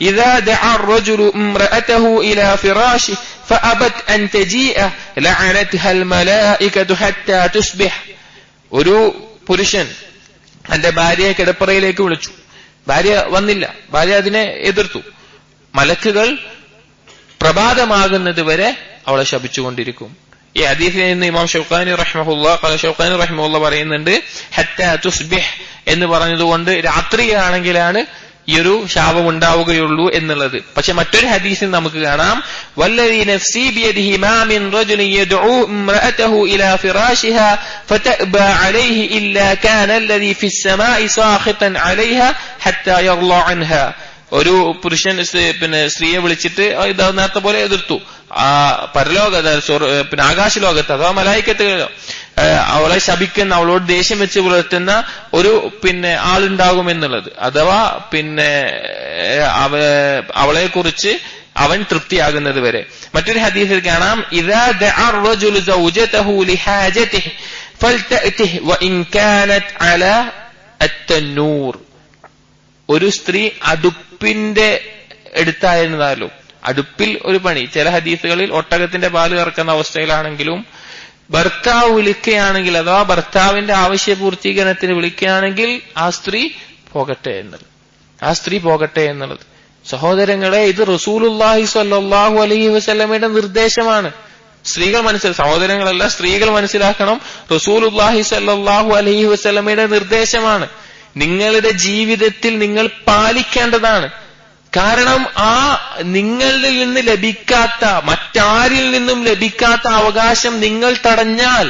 ഇദാ ദഅ അർ-റജുലു ഇംറഅതഹു ഇലാ ഫിറാശിഹി ഫഅബത് അൻ തജീഅ ലഅനത്ഹാ അൽ-മലായികതു ഹത്താ തുസ്ബിഹ്. ഒരു പുരുഷൻ തന്റെ ഭാര്യയെ കിടപ്പറയിലേക്ക് വിളിച്ചു, ഭാര്യ വന്നില്ല, ഭാര്യ അതിനെ എതിർത്തു. മലക്കുകൾ പ്രഭാതമാകുന്നത് വരെ അവളെ ശപിച്ചുകൊണ്ടിരിക്കും. ഈ ഹദീസിൽ നിന്ന് ഇമാം ഷൗഖാനി റഹിമഹുല്ലാഹ് പറയുന്നുണ്ട് ഹത്താ തുസ്ബിഹ് എന്ന് പറഞ്ഞതുകൊണ്ട് രാത്രിയാണെങ്കിലാണ് ഈ ഒരു ശാപം ഉണ്ടാവുകയുള്ളൂ എന്നുള്ളത്. പക്ഷെ മറ്റൊരു ഹദീസിൽ നമുക്ക് കാണാം വല്ലദീ നഫ്സി ബിയദിഹി മാ മിൻ റജുലിൻ യദ്ഉ ഇംറഅതഹു ഇലാ ഫിറാശിഹാ ഫതഅബാ അലൈഹി ഇല്ലാ കാന അല്ലദീ ഫിസ് സമാഇ സാഖിതൻ അലൈഹാ ഹത്താ യർളഅ അൻഹാ. ഒരു പുരുഷൻ സ്ത്രീയെ വിളിച്ചിട്ട് ഇത് നേരത്തെ പോലെ എതിർത്തു. പരലോക ആകാശലോകത്ത് അഥവാ മലായിക്കത്തുകൾ അവളെ ശപിക്കുന്ന, അവളോട് ദേഷ്യം വെച്ച് പുലർത്തുന്ന ഒരു ആളുണ്ടാകും എന്നുള്ളത്. അഥവാ അവളെ കുറിച്ച് അവൻ തൃപ്തിയാകുന്നത് വരെ. മറ്റൊരു ഹദീസിൽ കാണാം ഇദാ ദഅ റജുലു സൗജതഹു ലിഹാജതിഹി ഫൽതഅതിഹി വഇൻ കാനത് അലാ അത്തന്നൂർ. ഒരു സ്ത്രീ അടുപ്പിന്റെ എടുത്തായിരുന്നാലും, അടുപ്പിൽ ഒരു പണി, ചില ഹദീസുകളിൽ ഒട്ടകത്തിന്റെ പാല് കറക്കുന്ന അവസ്ഥയിലാണെങ്കിലും ഭർത്താവ് വിളിക്കുകയാണെങ്കിൽ അഥവാ ഭർത്താവിന്റെ ആവശ്യ പൂർത്തീകരണത്തിന് വിളിക്കുകയാണെങ്കിൽ ആ സ്ത്രീ പോകട്ടെ എന്നുള്ളത്. സഹോദരങ്ങളെ, ഇത് റസൂലുള്ളാഹി സ്വല്ലല്ലാഹു അലൈഹി വസല്ലമയുടെ നിർദ്ദേശമാണ്. സഹോദരങ്ങളല്ല, സ്ത്രീകൾ മനസ്സിലാക്കണം, റസൂലുള്ളാഹി സ്വല്ലല്ലാഹു അലൈഹി വസല്ലമയുടെ നിർദ്ദേശമാണ്. നിങ്ങളുടെ ജീവിതത്തിൽ നിങ്ങൾ പാലിക്കേണ്ടതാണ്. കാരണം ആ നിങ്ങളിൽ നിന്ന് ലഭിക്കാത്ത, മറ്റാരിൽ നിന്നും ലഭിക്കാത്ത അവകാശം നിങ്ങൾ തടഞ്ഞാൽ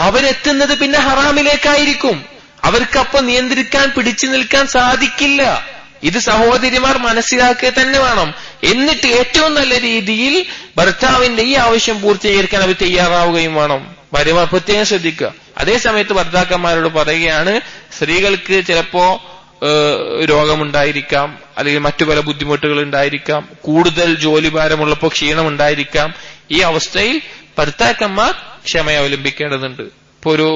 അവരെത്തുന്നത് പിന്നെ ഹറാമിലേക്കായിരിക്കും. അവർക്കപ്പം നിയന്ത്രിക്കാൻ, പിടിച്ചു നിൽക്കാൻ സാധിക്കില്ല. ഇത് സഹോദരിമാർ മനസ്സിലാക്കുക തന്നെ വേണം. എന്നിട്ട് ഏറ്റവും നല്ല രീതിയിൽ ഭർത്താവിന്റെ ഈ ആവശ്യം പൂർത്തീകരിക്കാൻ അവർ തയ്യാറാവുകയും വേണം. ഭാര്യമാർ പ്രത്യേകം ശ്രദ്ധിക്കുക. അതേ സമയത്ത് ഭർത്താക്കന്മാരോട് പറയുകയാണ്, സ്ത്രീകൾക്ക് ചിലപ്പോ രോഗമുണ്ടായിരിക്കാം, അല്ലെങ്കിൽ മറ്റു പല ബുദ്ധിമുട്ടുകൾ ഉണ്ടായിരിക്കാം, കൂടുതൽ ജോലിഭാരമുള്ളപ്പോൾ ക്ഷീണമുണ്ടായിരിക്കാം. ഈ അവസ്ഥയിൽ ഭർത്താക്കന്മാർ ക്ഷമ അവലംബിക്കേണ്ടതുണ്ട്. ഇപ്പൊ ഒരു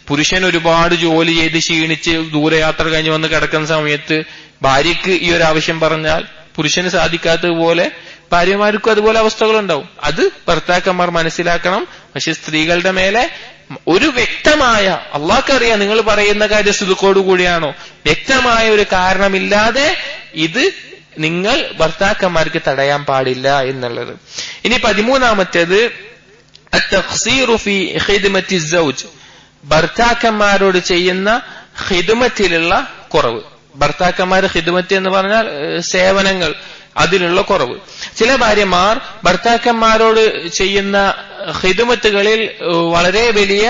പുരുഷൻ ഒരുപാട് ജോലി ചെയ്ത് ക്ഷീണിച്ച് ദൂരയാത്ര കഴിഞ്ഞ് വന്ന് കിടക്കുന്ന സമയത്ത് ഭാര്യയ്ക്ക് ഈ ഒരു ആവശ്യം പറഞ്ഞാൽ പുരുഷന് സാധിക്കാത്തതുപോലെ ഭാര്യമാർക്കും അതുപോലെ അവസ്ഥകളുണ്ടാവും. അത് ഭർത്താക്കന്മാർ മനസ്സിലാക്കണം. പക്ഷെ സ്ത്രീകളുടെ മേലെ ഒരു വ്യക്തമായ, അള്ളാഹ്ക്കറിയാം നിങ്ങൾ പറയുന്ന കാര്യം സുഖത്തോടുകൂടിയാണോ, വ്യക്തമായ ഒരു കാരണമില്ലാതെ ഇത് നിങ്ങൾ ഭർത്താക്കന്മാർക്ക് തടയാൻ പാടില്ല എന്നുള്ളത്. ഇനി 13-ാമത്തേത് അത്തഖ്സീറു ഫീ ഖിദ്മത്തി സൗജ്, ഭർത്താക്കന്മാരോട് ചെയ്യുന്ന ഖിദ്മത്തിലുള്ള കുറവ്. ഭർത്താക്കന്മാർ ഖിദ്മത്ത് എന്ന് പറഞ്ഞാൽ സേവനങ്ങൾ, അതിലുള്ള കുറവ്. ചില ഭാര്യമാർ ഭർത്താക്കന്മാരോട് ചെയ്യുന്ന ഖിദ്മത്തുകളിൽ വളരെ വലിയ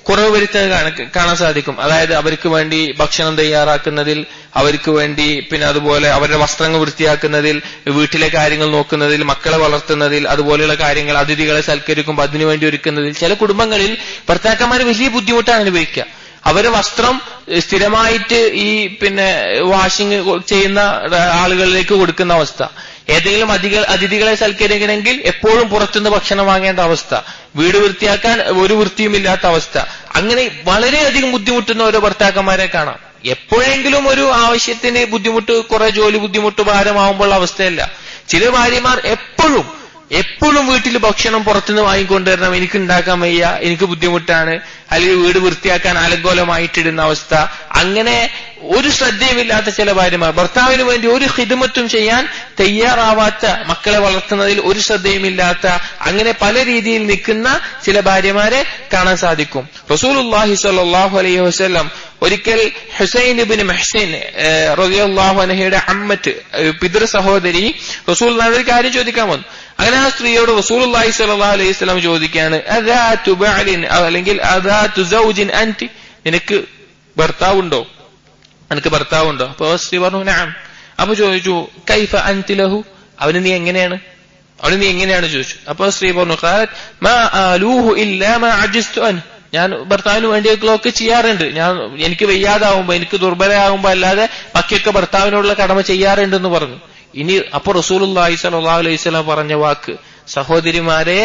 കുറവ് വരുത്തുന്നത് കാണാൻ സാധിക്കും. അതായത് അവർക്ക് വേണ്ടി ഭക്ഷണം തയ്യാറാക്കുന്നതിൽ, അവർക്ക് വേണ്ടി അതുപോലെ അവരുടെ വസ്ത്രങ്ങൾ വൃത്തിയാക്കുന്നതിൽ, വീട്ടിലെ കാര്യങ്ങൾ നോക്കുന്നതിൽ, മക്കളെ വളർത്തുന്നതിൽ, അതുപോലെയുള്ള കാര്യങ്ങൾ, അതിഥികളെ സൽക്കരിക്കുമ്പോൾ അതിനുവേണ്ടി ഒരുക്കുന്നതിൽ ചില കുടുംബങ്ങളിൽ ഭർത്താക്കന്മാർ വലിയ ബുദ്ധിമുട്ടാണ് അനുഭവിക്കുക. അവരെ വസ്ത്രം സ്ഥിരമായിട്ട് ഈ വാഷിംഗ് ചെയ്യുന്ന ആളുകളിലേക്ക് കൊടുക്കുന്ന അവസ്ഥ, ഏതെങ്കിലും അതിഥികളെ സൽക്കരിക്കണമെങ്കിൽ എപ്പോഴും പുറത്തുനിന്ന് ഭക്ഷണം വാങ്ങേണ്ട അവസ്ഥ, വീട് വൃത്തിയാക്കാൻ ഒരു വൃത്തിയുമില്ലാത്ത അവസ്ഥ. അങ്ങനെ വളരെയധികം ബുദ്ധിമുട്ടുന്ന ഓരോ ഭർത്താക്കന്മാരെ കാണാം. എപ്പോഴെങ്കിലും ഒരു ആവശ്യത്തിന് ബുദ്ധിമുട്ട്, കുറെ ജോലി ബുദ്ധിമുട്ട് ഭാരമാവുമ്പോൾ അവസ്ഥയല്ല. ചില ഭാര്യമാർ എപ്പോഴും വീട്ടിൽ ഭക്ഷണം പുറത്തുനിന്ന് വാങ്ങിക്കൊണ്ടുവരണം, എനിക്ക് ഉണ്ടാക്കാൻ വയ്യ, എനിക്ക് ബുദ്ധിമുട്ടാണ്, അല്ലെങ്കിൽ വീട് വൃത്തിയാക്കാൻ അലങ്കോലമായിട്ടിടുന്ന അവസ്ഥ. അങ്ങനെ ഒരു ശ്രദ്ധയുമില്ലാത്ത ചില ഭാര്യമാർ, ഭർത്താവിന് വേണ്ടി ഒരു ഖിദ്മത്തും ചെയ്യാൻ തയ്യാറാവാത്ത, മക്കളെ വളർത്തുന്നതിൽ ഒരു ശ്രദ്ധയുമില്ലാത്ത, അങ്ങനെ പല രീതിയിൽ നിൽക്കുന്ന ചില ഭാര്യമാരെ കാണാൻ സാധിക്കും. റസൂലുള്ളാഹി സ്വല്ലല്ലാഹു അലൈഹി വസല്ലം ഒരിക്കൽ ഹുസൈൻ ഇബ്നു മുഹ്സിൻ റളിയല്ലാഹു അൻഹയുടെ അമ്മത്ത്, പിതൃ സഹോദരി റസൂലുള്ളാഹിയുടെ ഒരു കാര്യം ചോദിക്കാൻ വന്നു. അങ്ങനെ ആ സ്ത്രീയോട് റസൂലുള്ളാഹി സ്വല്ലല്ലാഹു അലൈഹി വസല്ലം ചോദിക്കുകയാണ്, അദാതു ബഅലിൻ അല്ലെങ്കിൽ അദാതു സൗജിൻ അൻതി, നിനക്ക് ഭർത്താവുണ്ടോ? അപ്പൊ സ്ത്രീ പറഞ്ഞു നഅം. അപ്പൊ ചോദിച്ചു കൈഫ അൻതി ലഹു, അവന് നീ എങ്ങനെയാണ് ചോദിച്ചു. അപ്പൊ സ്ത്രീ പറഞ്ഞു ഖാലത് മാ ആലൂഹു ഇല്ലാ മാ അജ്സ്തു അൻ, ഞാൻ ഭർത്താവിന് വേണ്ടിയൊക്കെ ചെയ്യാറുണ്ട്. എനിക്ക് വയ്യാതാവുമ്പോ, എനിക്ക് ദുർബലമാകുമ്പോ അല്ലാതെ ബാക്കിയൊക്കെ ഭർത്താവിനോടുള്ള കടമ ചെയ്യാറുണ്ടെന്ന് പറഞ്ഞു. ഇനി അപ്പൊ റസൂലുള്ളാഹി സ്വല്ലല്ലാഹു അലൈഹി വസല്ലം പറഞ്ഞ വാക്ക്, സഹോദരിമാരെ,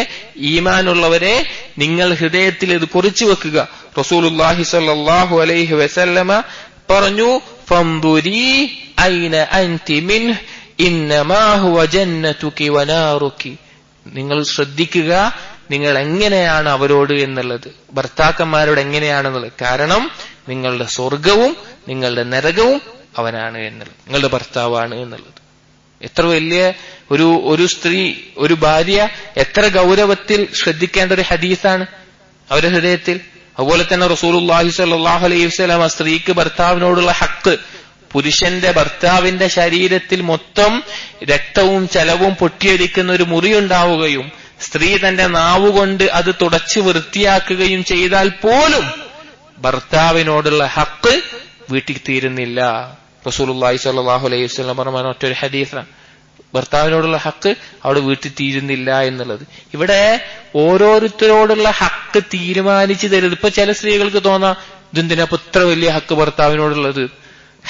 ഈമാനുള്ളവരെ, നിങ്ങൾ ഹൃദയത്തിൽ ഇത് കുറിച്ചു വെക്കുക. റസൂലുള്ളാഹി സ്വല്ലല്ലാഹു അലൈഹി വസല്ലമ പറഞ്ഞു, ഫൻദുരി ഐന അൻതി മിൻഹു ഇന്നമാ ഹുവ ജന്നതുകി വനാറുകി, നിങ്ങൾ ശ്രദ്ധിക്കുക നിങ്ങൾ എങ്ങനെയാണ് അവരോട് എന്നുള്ളത്, ഭർത്താക്കന്മാരോട് എങ്ങനെയാണെന്നുള്ളത്. കാരണം നിങ്ങളുടെ സ്വർഗവും നിങ്ങളുടെ നരകവും അവനാണ് എന്നുള്ളത്, നിങ്ങളുടെ ഭർത്താവാണ് എന്നുള്ളത്. എത്ര വലിയ ഒരു സ്ത്രീ, ഒരു ഭാര്യ എത്ര ഗൗരവത്തിൽ ശ്രദ്ധിക്കേണ്ട ഒരു ഹദീസാണ് അവരുടെ ഹൃദയത്തിൽ. അതുപോലെ തന്നെ റസൂലുള്ളാഹി സ്വല്ലല്ലാഹു അലൈഹി വസല്ലം സ്ത്രീക്ക് ഭർത്താവിനോടുള്ള ഹക്ക്, പുരുഷന്റെ ഭർത്താവിന്റെ ശരീരത്തിൽ മൊത്തം രക്തവും ചലവും പൊട്ടിയൊലിക്കുന്ന ഒരു മുറിയുണ്ടാവുകയും സ്ത്രീ തന്റെ നാവുകൊണ്ട് അത് തുടച്ച് വൃത്തിയാക്കുകയും ചെയ്താൽ പോലും ഭർത്താവിനോടുള്ള ഹക്ക് വീട്ടിൽ തീരുന്നില്ല. റസൂലുള്ളാഹി സ്വല്ലല്ലാഹു അലൈഹി വസല്ലം പറഞ്ഞ മറ്റൊരു ഹദീസാണ് ഭർത്താവിനോടുള്ള ഹക്ക് അവിടെ വീട്ടിൽ തീരുന്നില്ല എന്നുള്ളത്. ഇവിടെ ഓരോരുത്തരോടുള്ള ഹക്ക് തീരുമാനിച്ചു തരുന്നത്. ഇപ്പൊ ചില സ്ത്രീകൾക്ക് തോന്നാം, ഇതെന്തിനാ ഇപ്പൊ ഇത്ര വലിയ ഹക്ക് ഭർത്താവിനോടുള്ളത്?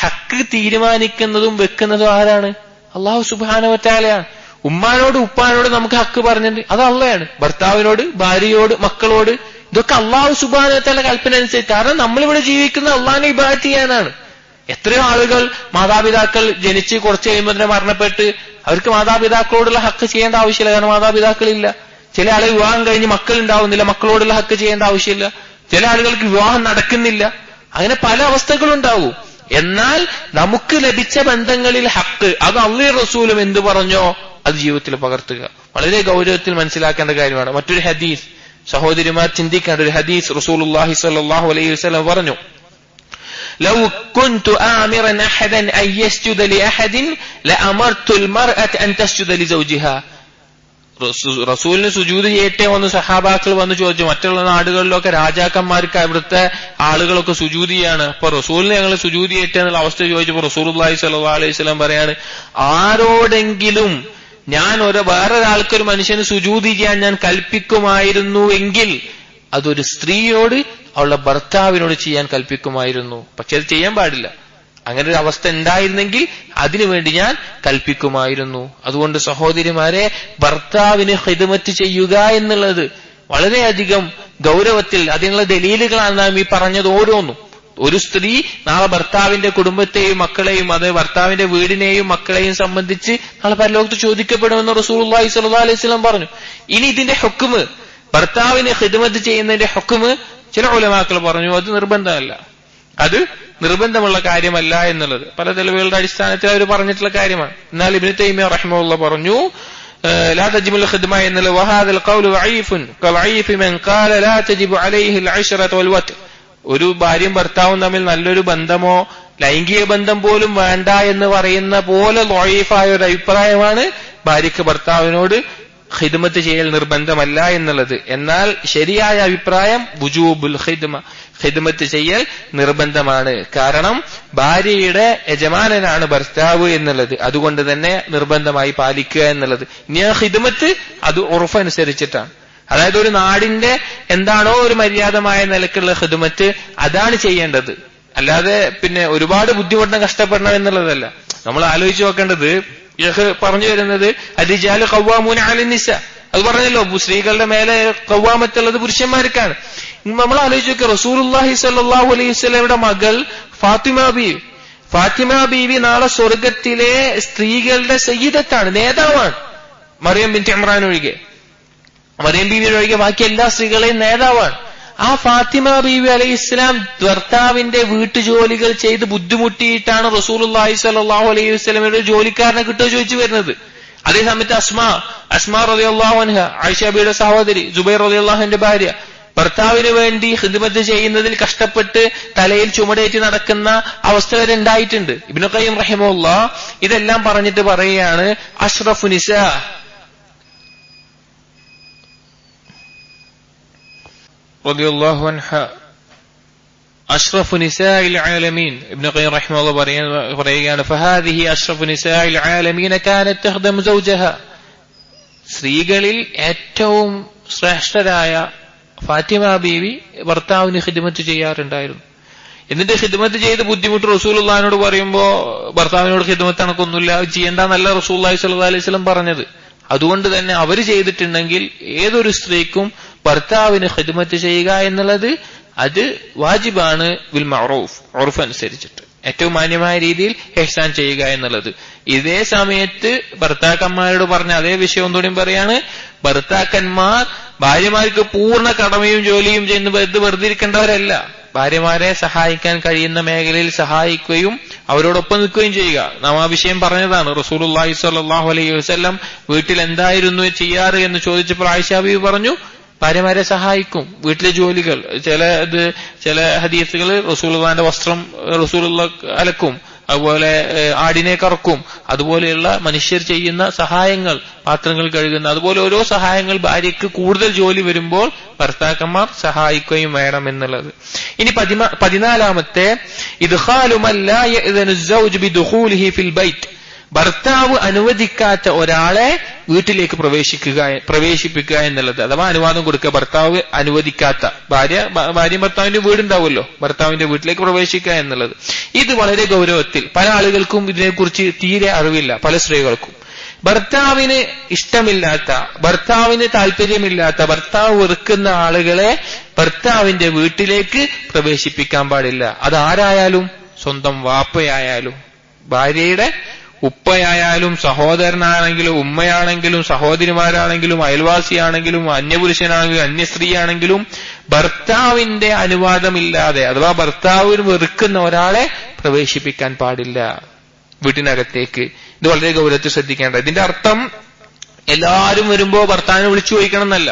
ഹക്ക് തീരുമാനിക്കുന്നതും വെക്കുന്നതും ആരാണ്? അല്ലാഹു സുബ്ഹാനഹു വ തആലയാണ്. ഉമ്മാനോട് ഉപ്പാനോട് നമുക്ക് ഹക്ക് പറഞ്ഞിട്ടുണ്ട്, അത് അള്ളയാണ്. ഭർത്താവിനോട്, ഭാര്യയോട്, മക്കളോട്, ഇതൊക്കെ അല്ലാഹു സുബ്ഹാനഹു വ തആല കൽപ്പന അനുസരിച്ച്. കാരണം നമ്മളിവിടെ ജീവിക്കുന്ന അള്ളാഹിനെ ഇബാദത്ത് ചെയ്യാനാണ്. എത്രയോ ആളുകൾ മാതാപിതാക്കൾ ജനിച്ച് കുറച്ച് കഴിയുമ്പോൾ തന്നെ മരണപ്പെട്ട് അവർക്ക് മാതാപിതാക്കളോടുള്ള ഹക്ക് ചെയ്യേണ്ട ആവശ്യമില്ല, കാരണം മാതാപിതാക്കളില്ല. ചില ആളുകൾ വിവാഹം കഴിഞ്ഞ് മക്കൾ ഉണ്ടാവുന്നില്ല, മക്കളോടുള്ള ഹക്ക് ചെയ്യേണ്ട ആവശ്യമില്ല. ചില ആളുകൾക്ക് വിവാഹം നടക്കുന്നില്ല. അങ്ങനെ പല അവസ്ഥകളുണ്ടാവും. എന്നാൽ നമുക്ക് ലഭിച്ച ബന്ധങ്ങളിൽ ഹക്ക്, അത് അല്ലാഹുവും റസൂലും എന്ത് പറഞ്ഞോ അത് ജീവിതത്തിൽ പകർത്തുക വളരെ ഗൗരവത്തിൽ മനസ്സിലാക്കേണ്ട കാര്യമാണ്. മറ്റൊരു ഹദീസ്, സഹോദരിമാർ ചിന്തിക്കേണ്ട ഒരു ഹദീസ്, റസൂലുള്ളാഹി സ്വല്ലല്ലാഹു അലൈഹി വസല്ലം പറഞ്ഞു, ലൗ കുൻതു ആമിറൻ അഹദൻ അൻ യസ്ജുദ ലിഅഹദിൻ ലഅമർതുൽ മർഅത അൻ തസ്ജുദ ലിസൗജിഹാ. റസൂലിന് സുജൂദ് ചെയ്യട്ടെ എന്ന് സഹാബാക്കൾ വന്ന് ചോദിച്ചു. മറ്റുള്ള നാടുകളിലൊക്കെ രാജാക്കന്മാർക്ക് അവിടുത്തെ ആളുകളൊക്കെ സുജൂദ് ചെയ്യാണ്. അപ്പൊ റസൂലിന് ഞങ്ങൾ സുജൂദ് ചെയ്യട്ടെ എന്നുള്ള അവസ്ഥ ചോദിച്ചപ്പോൾ റസൂലുള്ളാഹി സ്വല്ലല്ലാഹു അലൈഹി വസല്ലം പറയാണ്, ആരോടെങ്കിലും ഞാൻ വേറൊരാൾക്കൊരു മനുഷ്യന് സുജൂദ് ചെയ്യാൻ ഞാൻ കൽപ്പിക്കുമായിരുന്നു എങ്കിൽ അതൊരു സ്ത്രീയോട് അവളുടെ ഭർത്താവിനോട് ചെയ്യാൻ കൽപ്പിക്കുമായിരുന്നു. പക്ഷെ അത് ചെയ്യാൻ പാടില്ല. അങ്ങനെ ഒരു അവസ്ഥ ഉണ്ടായിരുന്നെങ്കിൽ അതിനുവേണ്ടി ഞാൻ കൽപ്പിക്കുമായിരുന്നു. അതുകൊണ്ട് സഹോദരിമാരെ, ഭർത്താവിന് ഖിദ്മത്ത് ചെയ്യുക എന്നുള്ളത് വളരെയധികം ഗൗരവത്തിൽ അതിനുള്ള ദലീലുകളാണ് നാം ഈ പറഞ്ഞത് ഓരോന്നും. ഒരു സ്ത്രീ നാളെ ഭർത്താവിന്റെ കുടുംബത്തെയും മക്കളെയും, അത് ഭർത്താവിന്റെ വീടിനെയും മക്കളെയും സംബന്ധിച്ച് നാളെ പരലോകത്ത് ചോദിക്കപ്പെടുമെന്ന് റസൂലുള്ളാഹി സ്വല്ലല്ലാഹു അലൈഹി വസല്ലം പറഞ്ഞു. ഇനി ഇതിന്റെ ഹുക്മ്, ഭർത്താവിന് ഖിദ്മത്ത് ചെയ്യുന്നതിന്റെ ഹുക്മ്, ചില ഉലമാക്കൾ പറഞ്ഞു അത് നിർബന്ധമല്ല, അത് നിർബന്ധമുള്ള കാര്യമല്ല എന്നുള്ളത്. പല തെളിവുകളുടെ അടിസ്ഥാനത്തിൽ അവർ പറഞ്ഞിട്ടുള്ള കാര്യമാണ്. എന്നാൽ ഇബ്നു തൈമിയ്യ റഹിമഹുല്ലാഹ് പറഞ്ഞു, ലാ തജിബുൽ ഖിദ്മ എന്നുള്ളത് വഹാദൽ ഖൗലു ദഈഫുൻ കദഈഫി മൻ ഖാല ലാ തജിബു അലൈഹി അൽ അശ്റത വൽ വത്. ഒരു ഭാര്യയും ഭർത്താവും തമ്മിൽ നല്ലൊരു ബന്ധമോ ലൈംഗിക ബന്ധം പോലും വേണ്ട എന്ന് പറയുന്ന പോലെ ദഈഫായ ഒരു അഭിപ്രായമാണ് ഭാര്യയ്ക്ക് ഭർത്താവിനോട് ഖിദ്മത്ത് ചെയ്യൽ നിർബന്ധമല്ല എന്നുള്ളത്. എന്നാൽ ശരിയായ അഭിപ്രായം വുജൂബുൽ ഖിദ്മ, ഖിദ്മത്ത് ചെയ്യൽ നിർബന്ധമാണ്. കാരണം ഭാര്യയുടെ യജമാനനാണ് ഭർത്താവ് എന്നുള്ളത്, അതുകൊണ്ട് തന്നെ നിർബന്ധമായി പാലിക്കുക എന്നുള്ളത്. ഇനി ആ ഖിദ്മത്ത് അത് ഉർഫ് അനുസരിച്ചിട്ടാണ്. അതായത് ഒരു നാടിന്റെ എന്താണോ ഒരു മര്യാദമായ നിലക്കുള്ള ഖിദ്മത്ത് അതാണ് ചെയ്യേണ്ടത്. അല്ലാതെ പിന്നെ ഒരുപാട് ബുദ്ധിമുട്ടണം, കഷ്ടപ്പെടണം എന്നുള്ളതല്ല. നമ്മൾ ആലോചിച്ച് നോക്കേണ്ടത്, പറഞ്ഞു വരുന്നത് അർരിജാലു ഖവ്വാമൂന അലൻ നിസാ, അത് പറഞ്ഞല്ലോ, സ്ത്രീകളുടെ മേലെ ഖവ്വാമത്തുള്ളത് പുരുഷന്മാർക്കാണ്. നമ്മൾ ആലോചിച്ച് നോക്കുക, റസൂലുള്ളാഹി സ്വല്ലല്ലാഹു അലൈഹി വസല്ലമയുടെ മകൾ ഫാത്തിമ ബീവി നാളെ സ്വർഗത്തിലെ സ്ത്രീകളുടെ സയ്യിദത്താണ്, നേതാവാണ്. മറിയം ബിൻത് ഇമ്രാൻ ഒഴികെ, മറിയം ബീവി ഒഴികെ ബാക്കി എല്ലാ സ്ത്രീകളെയും നേതാവാണ്. ആ ഫാത്തിമ ബീവി അലൈഹിസ്സലാം ഭർത്താവിന്റെ വീട്ടുജോലികൾ ചെയ്ത് ബുദ്ധിമുട്ടിയിട്ടാണ് റസൂലുള്ളാഹി സ്വല്ലല്ലാഹു അലൈഹി വസല്ലമയുടെ ജോലിക്കാരനെ കിട്ടുമോ ചോദിച്ചു വരുന്നത്. അതേ സമയത്ത് അസ്മാ റളിയല്ലാഹു അൻഹ, ആയിഷ ബിയുടെ സഹോദരി, സുബൈർ റളിയല്ലാഹുവിന്റെ ഭാര്യ, ഭർത്താവിന് വേണ്ടി ഖിദ്മത്ത് ചെയ്യുന്നതിൽ കഷ്ടപ്പെട്ട് തലയിൽ ചുമടേറ്റി നടക്കുന്ന അവസ്ഥ വരെ ഉണ്ടായിട്ടുണ്ട്. ഇബ്നു ഖയ്യിം റഹിമഹുല്ലാഹ് ഇതെല്ലാം പറഞ്ഞിട്ട് പറയുകയാണ്, അഷ്റഫു നിസാ റളിയല്ലാഹു അൻഹ അഷ്റഫു നിസാഇൽ ആലമീൻ. ഇബ്നു ഖയ്യിം റഹിമഹുല്ലാഹ് പറയുകയാണ്, ഫഹാദിഹി അഷ്റഫു നിസാഇൽ ആലമീൻ കാനത് തഖ്ദമു സൗജഹ. സ്ത്രീകളിൽ ഏറ്റവും ശ്രേഷ്ഠരായ ഫാത്തിമ ബീവി ഭർത്താവിന് ഖിദ്മത്ത് ചെയ്യാറുണ്ടായിരുന്നു. എന്നിട്ട് ഖിദ്മത്ത് ചെയ്ത് ബുദ്ധിമുട്ട് റസൂലുള്ളാഹിനോട് പറയുമ്പോ ഭർത്താവിനോട് ഖിദ്മത്ത് കണക്കൊന്നുമില്ല, ചെയ്യേണ്ടെന്നല്ല റസൂലുള്ളാഹി സ്വല്ലല്ലാഹു അലൈഹി വസല്ലം പറഞ്ഞത്. അതുകൊണ്ട് തന്നെ അവർ ചെയ്തിട്ടുണ്ടെങ്കിൽ ഏതൊരു സ്ത്രീക്കും ഭർത്താവിന് ഖിദ്മത്ത് ചെയ്യുക എന്നുള്ളത് അത് വാജിബാണ്, ബിൽ മഅറൂഫ്, ഉർഫ് അനുസരിച്ചിട്ട് ഏറ്റവും മാന്യമായ രീതിയിൽ ഇഹ്സാൻ ചെയ്യുക എന്നുള്ളത്. ഇതേ സമയത്ത് ഭർത്താക്കന്മാരോട് പറഞ്ഞ അതേ വിഷയം ഒന്നുകൂടി പറയാണ്, ഭർത്താക്കന്മാർ ഭാര്യമാർക്ക് പൂർണ്ണ കടമയും ജോലിയും ചെയ്യുന്ന വെറുതെ ഇരിക്കേണ്ടവരല്ല. ഭാര്യമാരെ സഹായിക്കാൻ കഴിയുന്ന മേഖലയിൽ സഹായിക്കുകയും അവരോടൊപ്പം നിൽക്കുകയും ചെയ്യുക. നാം ആ വിഷയം പറഞ്ഞതാണ്. റസൂലുള്ളാഹി സ്വല്ലല്ലാഹു അലൈഹി വസല്ലം വീട്ടിൽ എന്തായിരുന്നു ചെയ്യാറ് എന്ന് ചോദിച്ചപ്പോൾ ആയിഷ ബീവി പറഞ്ഞു, ഭാര്യമാരെ സഹായിക്കും, വീട്ടിലെ ജോലികൾ. ചില ഹദീസുകൾ റസൂലുള്ളാഹിന്റെ വസ്ത്രം റസൂലുള്ള അലക്കും, അതുപോലെ ആടിനെ കറക്കും, അതുപോലെയുള്ള മനുഷ്യർ ചെയ്യുന്ന സഹായങ്ങൾ, പാത്രങ്ങൾ കഴുകുന്ന, അതുപോലെ ഓരോ സഹായങ്ങൾ ഭാര്യയ്ക്ക് കൂടുതൽ ജോലി വരുമ്പോൾ ഭർത്താക്കന്മാർ സഹായിക്കുകയും വേണം എന്നുള്ളത്. ഇനി 14-ാമത്തെ ഇദ്ഖാലു മൻ ലാ യഅ്ദനു الزوج بدخوله في البيت. ഭർത്താവ് അനുവദിക്കാത്ത ഒരാളെ വീട്ടിലേക്ക് പ്രവേശിപ്പിക്കുക എന്നുള്ളത്, അഥവാ അനുവാദം കൊടുക്കുക. ഭർത്താവ് അനുവദിക്കാത്ത ഭാര്യയും ഭർത്താവിന്റെ വീടുണ്ടാവുമല്ലോ, ഭർത്താവിന്റെ വീട്ടിലേക്ക് പ്രവേശിക്കുക എന്നുള്ളത്. ഇത് വളരെ ഗൗരവത്തിൽ, പല ആളുകൾക്കും ഇതിനെക്കുറിച്ച് തീരെ അറിവില്ല. പല സ്ത്രീകൾക്കും ഭർത്താവിന് ഇഷ്ടമില്ലാത്ത, ഭർത്താവിന് താല്പര്യമില്ലാത്ത, ഭർത്താവ് വെറുക്കുന്ന ആളുകളെ ഭർത്താവിന്റെ വീട്ടിലേക്ക് പ്രവേശിപ്പിക്കാൻ പാടില്ല. അതാരായാലും, സ്വന്തം വാപ്പയായാലും, ഭാര്യയുടെ ഉപ്പയായാലും, സഹോദരനാണെങ്കിലും, ഉമ്മയാണെങ്കിലും, സഹോദരിമാരാണെങ്കിലും, അയൽവാസിയാണെങ്കിലും, അന്യപുരുഷനാണെങ്കിലും, അന്യസ്ത്രീയാണെങ്കിലും, ഭർത്താവിന്റെ അനുവാദമില്ലാതെ, അഥവാ ഭർത്താവിന് വെറുക്കുന്ന ഒരാളെ പ്രവേശിപ്പിക്കാൻ പാടില്ല വീട്ടിനകത്തേക്ക്. ഇത് വളരെ ഗൗരവത്തിൽ ശ്രദ്ധിക്കേണ്ടത്. ഇതിന്റെ അർത്ഥം എല്ലാവരും വരുമ്പോ ഭർത്താവിനെ വിളിച്ചു ചോദിക്കണം എന്നല്ല.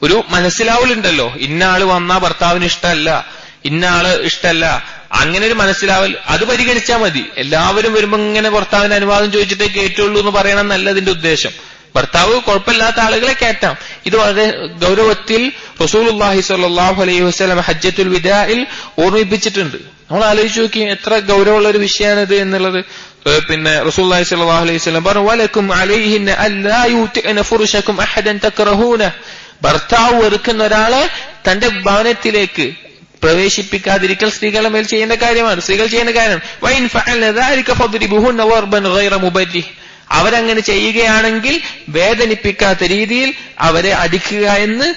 ഒരു മനസ്സിലാവലുണ്ടല്ലോ, ഇന്ന ആള് വന്നാ ഭർത്താവിന് ഇഷ്ടമല്ല, ഇന്ന ആള് ഇഷ്ടമല്ല, അങ്ങനെ ഒരു മനസ്സിലാവൽ, അത് പരിഗണിച്ചാൽ മതി. എല്ലാവരും വരുമ്പോ ഇങ്ങനെ ഭർത്താവിന്റെ അനുവാദം ചോദിച്ചിട്ടേ കേറ്റുള്ളൂ എന്ന് പറയണം എന്നല്ല ഇതിന്റെ ഉദ്ദേശം. ഭർത്താവ് കുഴപ്പമില്ലാത്ത ആളുകളെ കയറ്റാം. ഇത് വളരെ ഗൗരവത്തിൽ റസൂലുള്ളാഹി സ്വല്ലല്ലാഹു അലൈഹി വസല്ലം ഹജ്ജത്തുൽ വിദാഇൽ ഓർമ്മിപ്പിച്ചിട്ടുണ്ട്. നമ്മൾ ആലോചിച്ച് നോക്കി എത്ര ഗൗരവമുള്ള ഒരു വിഷയമാണിത് എന്നുള്ളത്. പിന്നെ റസൂലുള്ളാഹി സ്വല്ലല്ലാഹു അലൈഹി വസല്ലം പറഞ്ഞു, വലക്കും അലൈഹിന്ന അല്ലാ യൂതിഅന ഫുർശക്കും അഹദൻ തക്റഹൂന. ഭർത്താവ് വെറുക്കുന്ന ഒരാളെ തന്റെ ഭവനത്തിലേക്ക് പ്രവേശിപ്പിക്കാതിരിക്കൽ സ്ത്രീകളുടെ മേൽ ചെയ്യേണ്ട കാര്യമാണ്, സ്ത്രീകൾ ചെയ്യേണ്ട കാര്യമാണ്. വൈൻ ഫഅൽന ദാലിക ഫദ്രിബുഹുന്ന വർബൻ ഗൈറ മുബരിഹ്. അവരങ്ങനെ ചെയ്യുകയാണെങ്കിൽ വേദനിപ്പിക്കാത്ത രീതിയിൽ അവരെ അടിക്കുക എന്ന്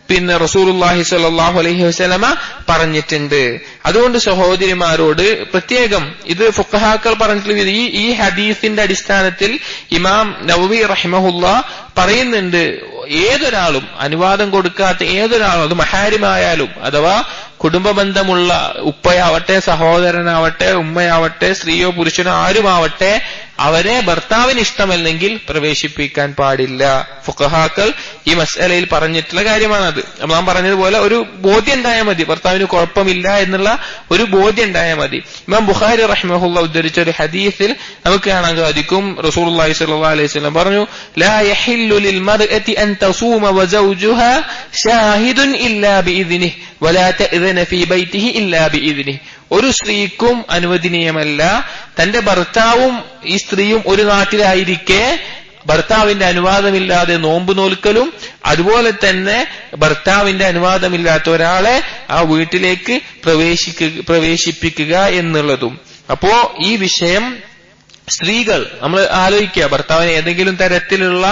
പിന്നെ റസൂലുള്ളാഹി സ്വല്ലല്ലാഹു അലൈഹി വസല്ലമ പറഞ്ഞിട്ടുണ്ട്. അതുകൊണ്ട് സഹോദരിമാരോട് പ്രത്യേകം, ഇത് ഫുഖഹാക്കൾ പറഞ്ഞിട്ടുള്ള ഈ ഹദീസിന്റെ അടിസ്ഥാനത്തിൽ ഇമാം നവവി റഹിമഹുല്ലാഹ് പറയുന്നുണ്ട്, ഏതൊരാളും അനുവാദം കൊടുക്കാത്ത ഏതൊരാളും, അത് മഹാരിമായാലും അഥവാ കുടുംബ ബന്ധമുള്ള ഉപ്പയാവട്ടെ, സഹോദരനാവട്ടെ, ഉമ്മയാവട്ടെ, സ്ത്രീയോ പുരുഷനോ ആരുമാവട്ടെ, അവരെ ഭർത്താവിന് ഇഷ്ടമല്ലെങ്കിൽ പ്രവേശിപ്പിക്കാൻ പാടില്ല. ഫുഖഹാക്കൾ ഈ മസ്അലയിൽ പറഞ്ഞിട്ടുള്ള കാര്യമാണത്. നാം പറഞ്ഞതുപോലെ ഒരു ബോധ്യം ഉണ്ടായാൽ മതി, ഭർത്താവിന് കുഴപ്പമില്ല എന്നുള്ള ഒരു ബോധ്യം ഉണ്ടായാൽ മതി. ഇമാം ബുഖാരി റഹിമഹുല്ലാഹ് ഉദ്ധരിച്ച ഒരു ഹദീസിൽ നമുക്ക് കാണാൻ സാധിക്കും, റസൂലുള്ളാഹി സ്വല്ലല്ലാഹു അലൈഹി വസല്ലം പറഞ്ഞു, ലാ യഹില്ലു ലിൽ മർഅതി അൻ തസൂമ വസൗജുഹാ ഷാഹിദുൻ ഇല്ലാ ബിഇദ്നിഹി വലാ തഅ്ദന ഫീ ബൈതിഹി ഇല്ലാ ബിഇദ്നിഹി. ഒരു സ്ത്രീക്കും അനുവദനീയമല്ല തന്റെ ഭർത്താവും ഈ സ്ത്രീയും ഒരു നാട്ടിലായിരിക്കെ ഭർത്താവിന്റെ അനുവാദമില്ലാതെ നോമ്പ് നോൽക്കലും, അതുപോലെ തന്നെ ഭർത്താവിന്റെ അനുവാദമില്ലാത്ത ഒരാളെ ആ വീട്ടിലേക്ക് പ്രവേശിപ്പിക്കുക എന്നുള്ളതും. അപ്പോ ഈ വിഷയം സ്ത്രീകൾ നമ്മൾ ആലോചിക്കുക, ഭർത്താവിന് ഏതെങ്കിലും തരത്തിലുള്ള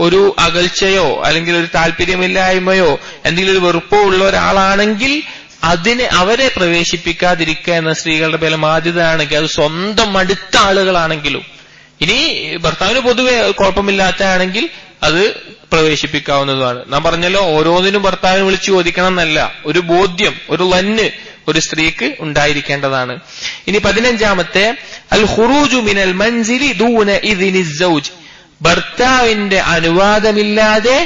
ഒരു അകൽച്ചയോ അല്ലെങ്കിൽ ഒരു താല്പര്യമില്ലായ്മയോ എന്തെങ്കിലും ഒരു വെറുപ്പോ ഉള്ള ഒരാളാണെങ്കിൽ അവരെ പ്രവേശിപ്പിക്കാതിരിക്കുക എന്ന സ്ത്രീകളുടെ പേര് ബാധ്യതയാണെങ്കിൽ, അത് സ്വന്തം അടുത്ത ആളുകളാണെങ്കിലും. ഇനി ഭർത്താവിന് പൊതുവെ കുഴപ്പമില്ലാത്തതാണെങ്കിൽ അത് പ്രവേശിപ്പിക്കാവുന്നതാണ്. നാം പറഞ്ഞല്ലോ, ഓരോന്നിനും ഭർത്താവിനെ വിളിച്ചു ചോദിക്കണം എന്നല്ല, ഒരു ബോധ്യം, ഒരു ലന്ന് ഒരു സ്ത്രീക്ക് ഉണ്ടായിരിക്കേണ്ടതാണ്. ഇനി 15-ാമത്തെ അൽ ഖുറൂജു മിനൽ മൻസിലി ദൂന ഇദ്നി സൗജ്. ഭർത്താവിന്റെ അനുവാദമില്ലാതെ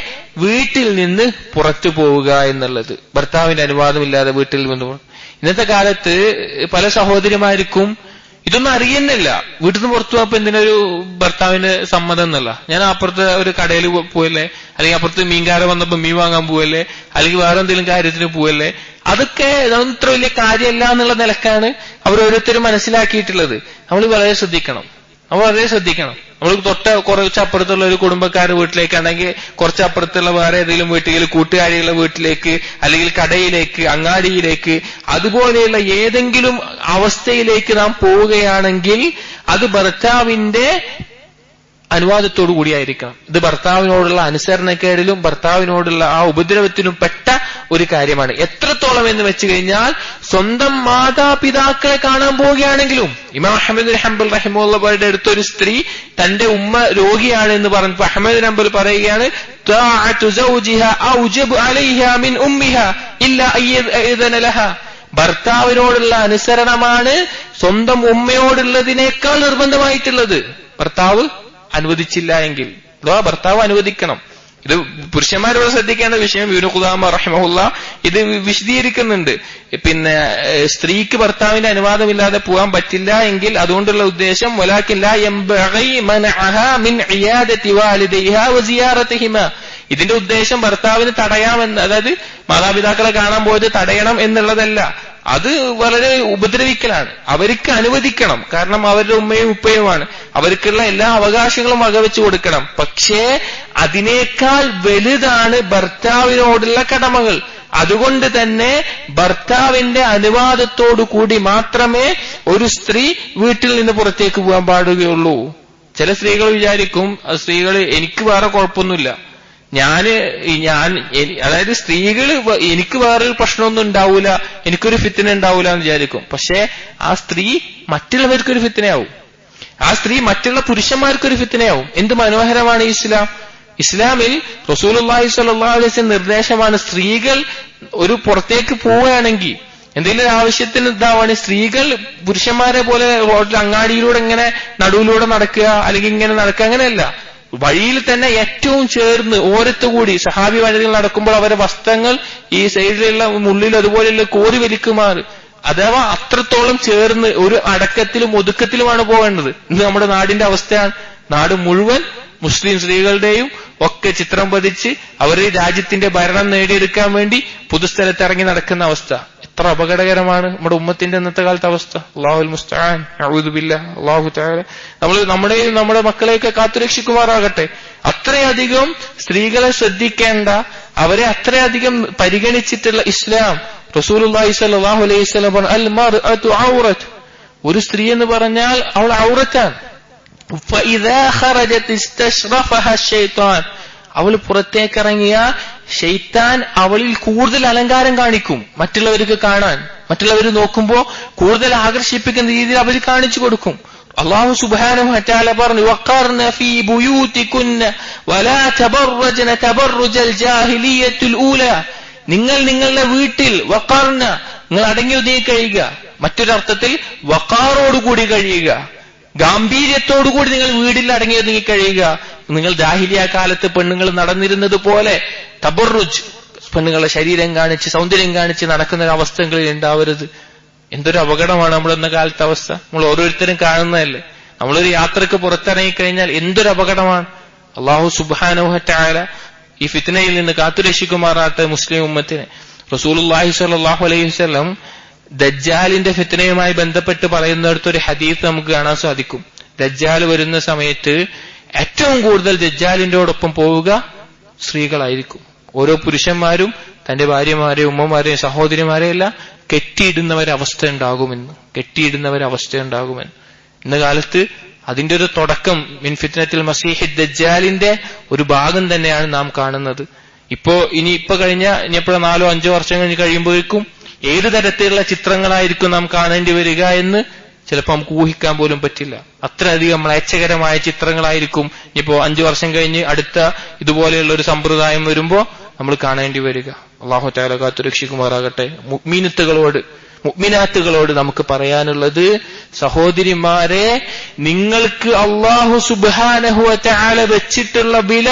വീട്ടിൽ നിന്ന് പുറത്തു പോവുക എന്നുള്ളത്. ഭർത്താവിന്റെ അനുവാദമില്ലാതെ വീട്ടിൽ നിന്ന് ഇന്നത്തെ കാലത്ത് പല സഹോദരിമാർക്കും ഇതൊന്നും അറിയുന്നില്ല. വീട്ടിൽ നിന്ന് പുറത്തു പോയപ്പോ എന്തിനൊരു ഭർത്താവിന് സമ്മതം എന്നല്ല. ഞാൻ അപ്പുറത്ത് ഒരു കടയിൽ പോയല്ലേ, അല്ലെങ്കിൽ അപ്പുറത്ത് മീൻകാരൻ വന്നപ്പോ മീൻ വാങ്ങാൻ പോവല്ലേ, അല്ലെങ്കിൽ വേറെ എന്തെങ്കിലും കാര്യത്തിന് പോവല്ലേ, അതൊക്കെ ഇത്ര വലിയ കാര്യമല്ല എന്നുള്ള നിലക്കാണ് അവരോരോരുത്തരും മനസ്സിലാക്കിയിട്ടുള്ളത്. നമ്മൾ വളരെ ശ്രദ്ധിക്കണം. നമ്മൾ കുറച്ചപ്പുറത്തുള്ള ഒരു കുടുംബക്കാരുടെ വീട്ടിലേക്കാണെങ്കിൽ കുറച്ചപ്പുറത്തുള്ള വേറെ ഏതെങ്കിലും വീട്ടിൽ, കൂട്ടുകാരികളുടെ വീട്ടിലേക്ക്, അല്ലെങ്കിൽ കടയിലേക്ക്, അങ്ങാടിയിലേക്ക്, അതുപോലെയുള്ള ഏതെങ്കിലും അവസ്ഥയിലേക്ക് നാം പോവുകയാണെങ്കിൽ അത് ഭർത്താവിന്റെ അനുവാദത്തോടു കൂടിയായിരിക്കണം. ഇത് ഭർത്താവിനോടുള്ള അനുസരണക്കേടിലും ഭർത്താവിനോടുള്ള ആ ഉപദ്രവത്തിലും പെട്ട ഒരു കാര്യമാണ്. എത്രത്തോളം എന്ന് വെച്ച് കഴിഞ്ഞാൽ സ്വന്തം മാതാപിതാക്കളെ കാണാൻ പോവുകയാണെങ്കിലും, ഇമാം അഹ്മദ് ബിൻ ഹംബൽ റഹിമഹുള്ളാഹിയുടെ അടുത്തൊരു സ്ത്രീ തന്റെ ഉമ്മ രോഗിയാണ് എന്ന് പറഞ്ഞപ്പോൾ അഹ്മദ് ബിൻ ഹംബൽ പറയുകയാണ്, തഅതു സൗജിഹാ ഔജബു അലൈഹാ മിൻ ഉമ്മിഹാ ഇല്ലാ അയ്യദന ലഹാ. ഭർത്താവിനോടുള്ള അനുസരണമാണ് സ്വന്തം ഉമ്മയോടുള്ളതിനേക്കാൾ നിർബന്ധമായിട്ടുള്ളത് ഭർത്താവ് അനുവദിച്ചില്ല എങ്കിൽ, അഥവാ ഭർത്താവ് അനുവദിക്കണം. ഇത് പുരുഷന്മാരോട് ശ്രദ്ധിക്കേണ്ട വിഷയം. ഇബ്നു ഖുദാമ റഹിമഹുല്ല ഇത് വിശദീകരിക്കുന്നുണ്ട്. പിന്നെ സ്ത്രീക്ക് ഭർത്താവിന്റെ അനുവാദമില്ലാതെ പോകാൻ പറ്റില്ല എങ്കിൽ അതുകൊണ്ടുള്ള ഉദ്ദേശം വലാകിൻ ലാ യംബഗി മനഅഹാ മിൻ ഇയാദതി വാലിദൈഹാ വസിയാറതിഹിമാ. ഇതിന്റെ ഉദ്ദേശം ഭർത്താവിന് തടയാമെന്ന്, അതായത് മാതാപിതാക്കളെ കാണാൻ പോയത് തടയണം എന്നുള്ളതല്ല. അത് വളരെ ഉപദ്രവിക്കലാണ്. അവർക്ക് അനുവദിക്കണം, കാരണം അവരുടെ ഉമ്മയും ഉപ്പയുമാണ്. അവർക്കുള്ള എല്ലാ അവകാശങ്ങളും വകവെച്ചു കൊടുക്കണം. പക്ഷേ അതിനേക്കാൾ വലുതാണ് ഭർത്താവിനോടുള്ള കടമകൾ. അതുകൊണ്ട് തന്നെ ഭർത്താവിന്റെ അനുവാദത്തോടു കൂടി മാത്രമേ ഒരു സ്ത്രീ വീട്ടിൽ നിന്ന് പുറത്തേക്ക് പോകാൻ പാടുകയുള്ളൂ. ചില സ്ത്രീകൾ വിചാരിക്കും, സ്ത്രീകൾ എനിക്ക് വേറെ കുഴപ്പമൊന്നുമില്ല, അതായത് സ്ത്രീകള് എനിക്ക് വേറൊരു പ്രശ്നമൊന്നും ഉണ്ടാവൂല, എനിക്കൊരു ഫിത്ന ഉണ്ടാവൂല എന്ന് വിചാരിക്കും. പക്ഷെ ആ സ്ത്രീ മറ്റുള്ളവർക്കൊരു ഫിത്നയാവും, ആ സ്ത്രീ മറ്റുള്ള പുരുഷന്മാർക്കൊരു ഫിത്നയാവും. എന്ത് മനോഹരമാണ് ഇസ്ലാം! ഇസ്ലാമിൽ റസൂലുള്ളാഹി സ്വല്ലല്ലാഹു അലൈഹി വസല്ലം നിർദ്ദേശമാണ്, സ്ത്രീകൾ ഒരു പുറത്തേക്ക് പോവുകയാണെങ്കിൽ എന്തെങ്കിലും ഒരു ആവശ്യത്തിന് ഇതാവാണ്, സ്ത്രീകൾ പുരുഷന്മാരെ പോലെ റോഡിൽ അങ്ങാടിയിലൂടെ ഇങ്ങനെ നടുവിലൂടെ നടക്കുക അല്ലെങ്കിൽ ഇങ്ങനെ നടക്കുക, അങ്ങനെയല്ല. വഴിയിൽ തന്നെ ഏറ്റവും ചേർന്ന് ഓരത്തുകൂടി സഹാബി വഴികൾ നടക്കുമ്പോൾ അവരുടെ വസ്ത്രങ്ങൾ ഈ സൈഡിലുള്ള മുള്ളിൽ അതുപോലെയുള്ള കോരി വലിക്കുമാറ്, അഥവാ അത്രത്തോളം ചേർന്ന് ഒരു അടക്കത്തിലും ഒതുക്കത്തിലുമാണ് പോകേണ്ടത്. ഇന്ന് നമ്മുടെ നാടിന്റെ അവസ്ഥയാണ്, നാട് മുഴുവൻ മുസ്ലിം സ്ത്രീകളുടെയും ഒക്കെ ചിത്രം പതിച്ച് അവർ രാജ്യത്തിന്റെ ഭരണം നേടിയെടുക്കാൻ വേണ്ടി പൊതുസ്ഥലത്ത് ഇറങ്ങി നടക്കുന്ന അവസ്ഥ. എത്ര അപകടകരമാണ് നമ്മുടെ ഉമ്മത്തിന്റെ ഇന്നത്തെ കാലത്തെ അവസ്ഥ. അല്ലാഹുൽ മുസ്തആൻ, അഊദു ബില്ലാഹ്. അല്ലാഹു തആല നമ്മുടെയും നമ്മുടെ മക്കളെയൊക്കെ കാത്തുരക്ഷിക്കുമാറാകട്ടെ. അത്രയധികം സ്ത്രീകളെ ശ്രദ്ധിക്കേണ്ട, അവരെ അത്രയധികം പരിഗണിച്ചിട്ടുള്ള ഇസ്ലാം. റസൂലുള്ളാഹി സ്വല്ലല്ലാഹു അലൈഹി വസല്ലം പറഞ്ഞു, അൽ മർഅതു ഔറത്ത്, ഒരു സ്ത്രീ എന്ന് പറഞ്ഞാൽ അവൾ ഔറത്താണ്. ഫഇദാ ഖറജത് ഇസ്തശ്റഫഹ ശൈത്താൻ, അവൾ പുറത്തേക്കിറങ്ങിയ ശൈത്താൻ അവളിൽ കൂടുതൽ അലങ്കാരം കാണിക്കും. മറ്റുള്ളവർക്ക് കാണാൻ, മറ്റുള്ളവർ നോക്കുമ്പോ കൂടുതൽ ആകർഷിപ്പിക്കുന്ന രീതിയിൽ അവർ കാണിച്ചു കൊടുക്കും. അല്ലാഹു സുബ്ഹാനഹു വ തആല പറഞ്ഞു, വഖർന ഫീ ബുയൂതികുന്ന വലാ തബറജ്ന തബറുജൽ ജാഹിലിയ്യത്തുൽ ഊല, നിങ്ങൾ നിങ്ങളുടെ വീട്ടിൽ വഖർന, നിങ്ങൾ അടങ്ങി ഒതുങ്ങി കഴിയുക. മറ്റൊരർത്ഥത്തിൽ വഖാറോടുകൂടി കഴിയുക, ഗാംഭീര്യത്തോടുകൂടി നിങ്ങൾ വീട്ടിൽ അടങ്ങി ഒതുങ്ങി കഴിയുക. നിങ്ങൾ ജാഹിലിയ കാലത്ത് പെണ്ണുങ്ങൾ നടന്നിരുന്നത് പോലെ തബറുജ്, പെണ്ണുങ്ങളെ ശരീരം കാണിച്ച് സൗന്ദര്യം കാണിച്ച് നടക്കുന്ന ഒരു അവസ്ഥകളിൽ ഉണ്ടാവരുത്. എന്തൊരു അപകടമാണ് നമ്മുടെ ഇന്ന കാലത്തെ അവസ്ഥ. നമ്മൾ ഓരോരുത്തരും കാണുന്നതല്ലേ. നമ്മളൊരു യാത്രക്ക് പുറത്തിറങ്ങിക്കഴിഞ്ഞാൽ എന്തൊരു അപകടമാണ്. അല്ലാഹു സുബ്ഹാനഹു വ തആല ഈ ഫിത്നയിൽ നിന്ന് കാത്തുരക്ഷിക്കുമാറാട്ടെ മുസ്ലിം ഉമ്മത്തിനെ. റസൂലുള്ളാഹി സ്വല്ലല്ലാഹു അലൈഹി വസല്ലം ദജ്ജാലിന്റെ ഫിത്നയുമായി ബന്ധപ്പെട്ട് പറയുന്നിടത്തൊരു ഹദീസ് നമുക്ക് കാണാൻ സാധിക്കും. ദജ്ജാൽ വരുന്ന സമയത്ത് ഏറ്റവും കൂടുതൽ ദജ്ജാലിന്റോടൊപ്പം പോവുക സ്ത്രീകളായിരിക്കും. ഓരോ പുരുഷന്മാരും തന്റെ ഭാര്യമാരെയും ഉമ്മമാരെയും സഹോദരിമാരെയും എല്ലാം കെട്ടിയിടുന്നവരവസ്ഥ ഉണ്ടാകുമെന്ന്. ഇന്ന കാലത്ത് അതിന്റെ ഒരു തുടക്കം മിൻ ഫിത്നത്തിൽ മസീഹി ദജ്ജാലിന്റെ ഒരു ഭാഗം തന്നെയാണ് നാം കാണുന്നത്. ഇനിയിപ്പോ കഴിഞ്ഞ 4-5 വർഷം കഴിഞ്ഞ് കഴിയുമ്പോഴേക്കും ഏത് തരത്തിലുള്ള ചിത്രങ്ങളായിരിക്കും നാം കാണേണ്ടി വരിക എന്ന് ചിലപ്പോൾ നമുക്ക് ഊഹിക്കാൻ പോലും പറ്റില്ല. അത്രയധികം മ്ലേച്ഛകരമായ ചിത്രങ്ങളായിരിക്കും ഇനിയിപ്പോ 5 വർഷം കഴിഞ്ഞ് അടുത്ത ഇതുപോലെയുള്ള ഒരു സമ്പ്രദായം വരുമ്പോ നമ്മൾ കാണേണ്ടി വരിക. അല്ലാഹു തആല കാത്തുരക്ഷിക്കുമാറാകട്ടെ. മുഅ്മിനാത്തുകളോട് നമുക്ക് പറയാനുള്ളത്, സഹോദരിമാരെ, നിങ്ങൾക്ക് അല്ലാഹു സുബ്ഹാനഹു വ തആല വെച്ചിട്ടുള്ള വില,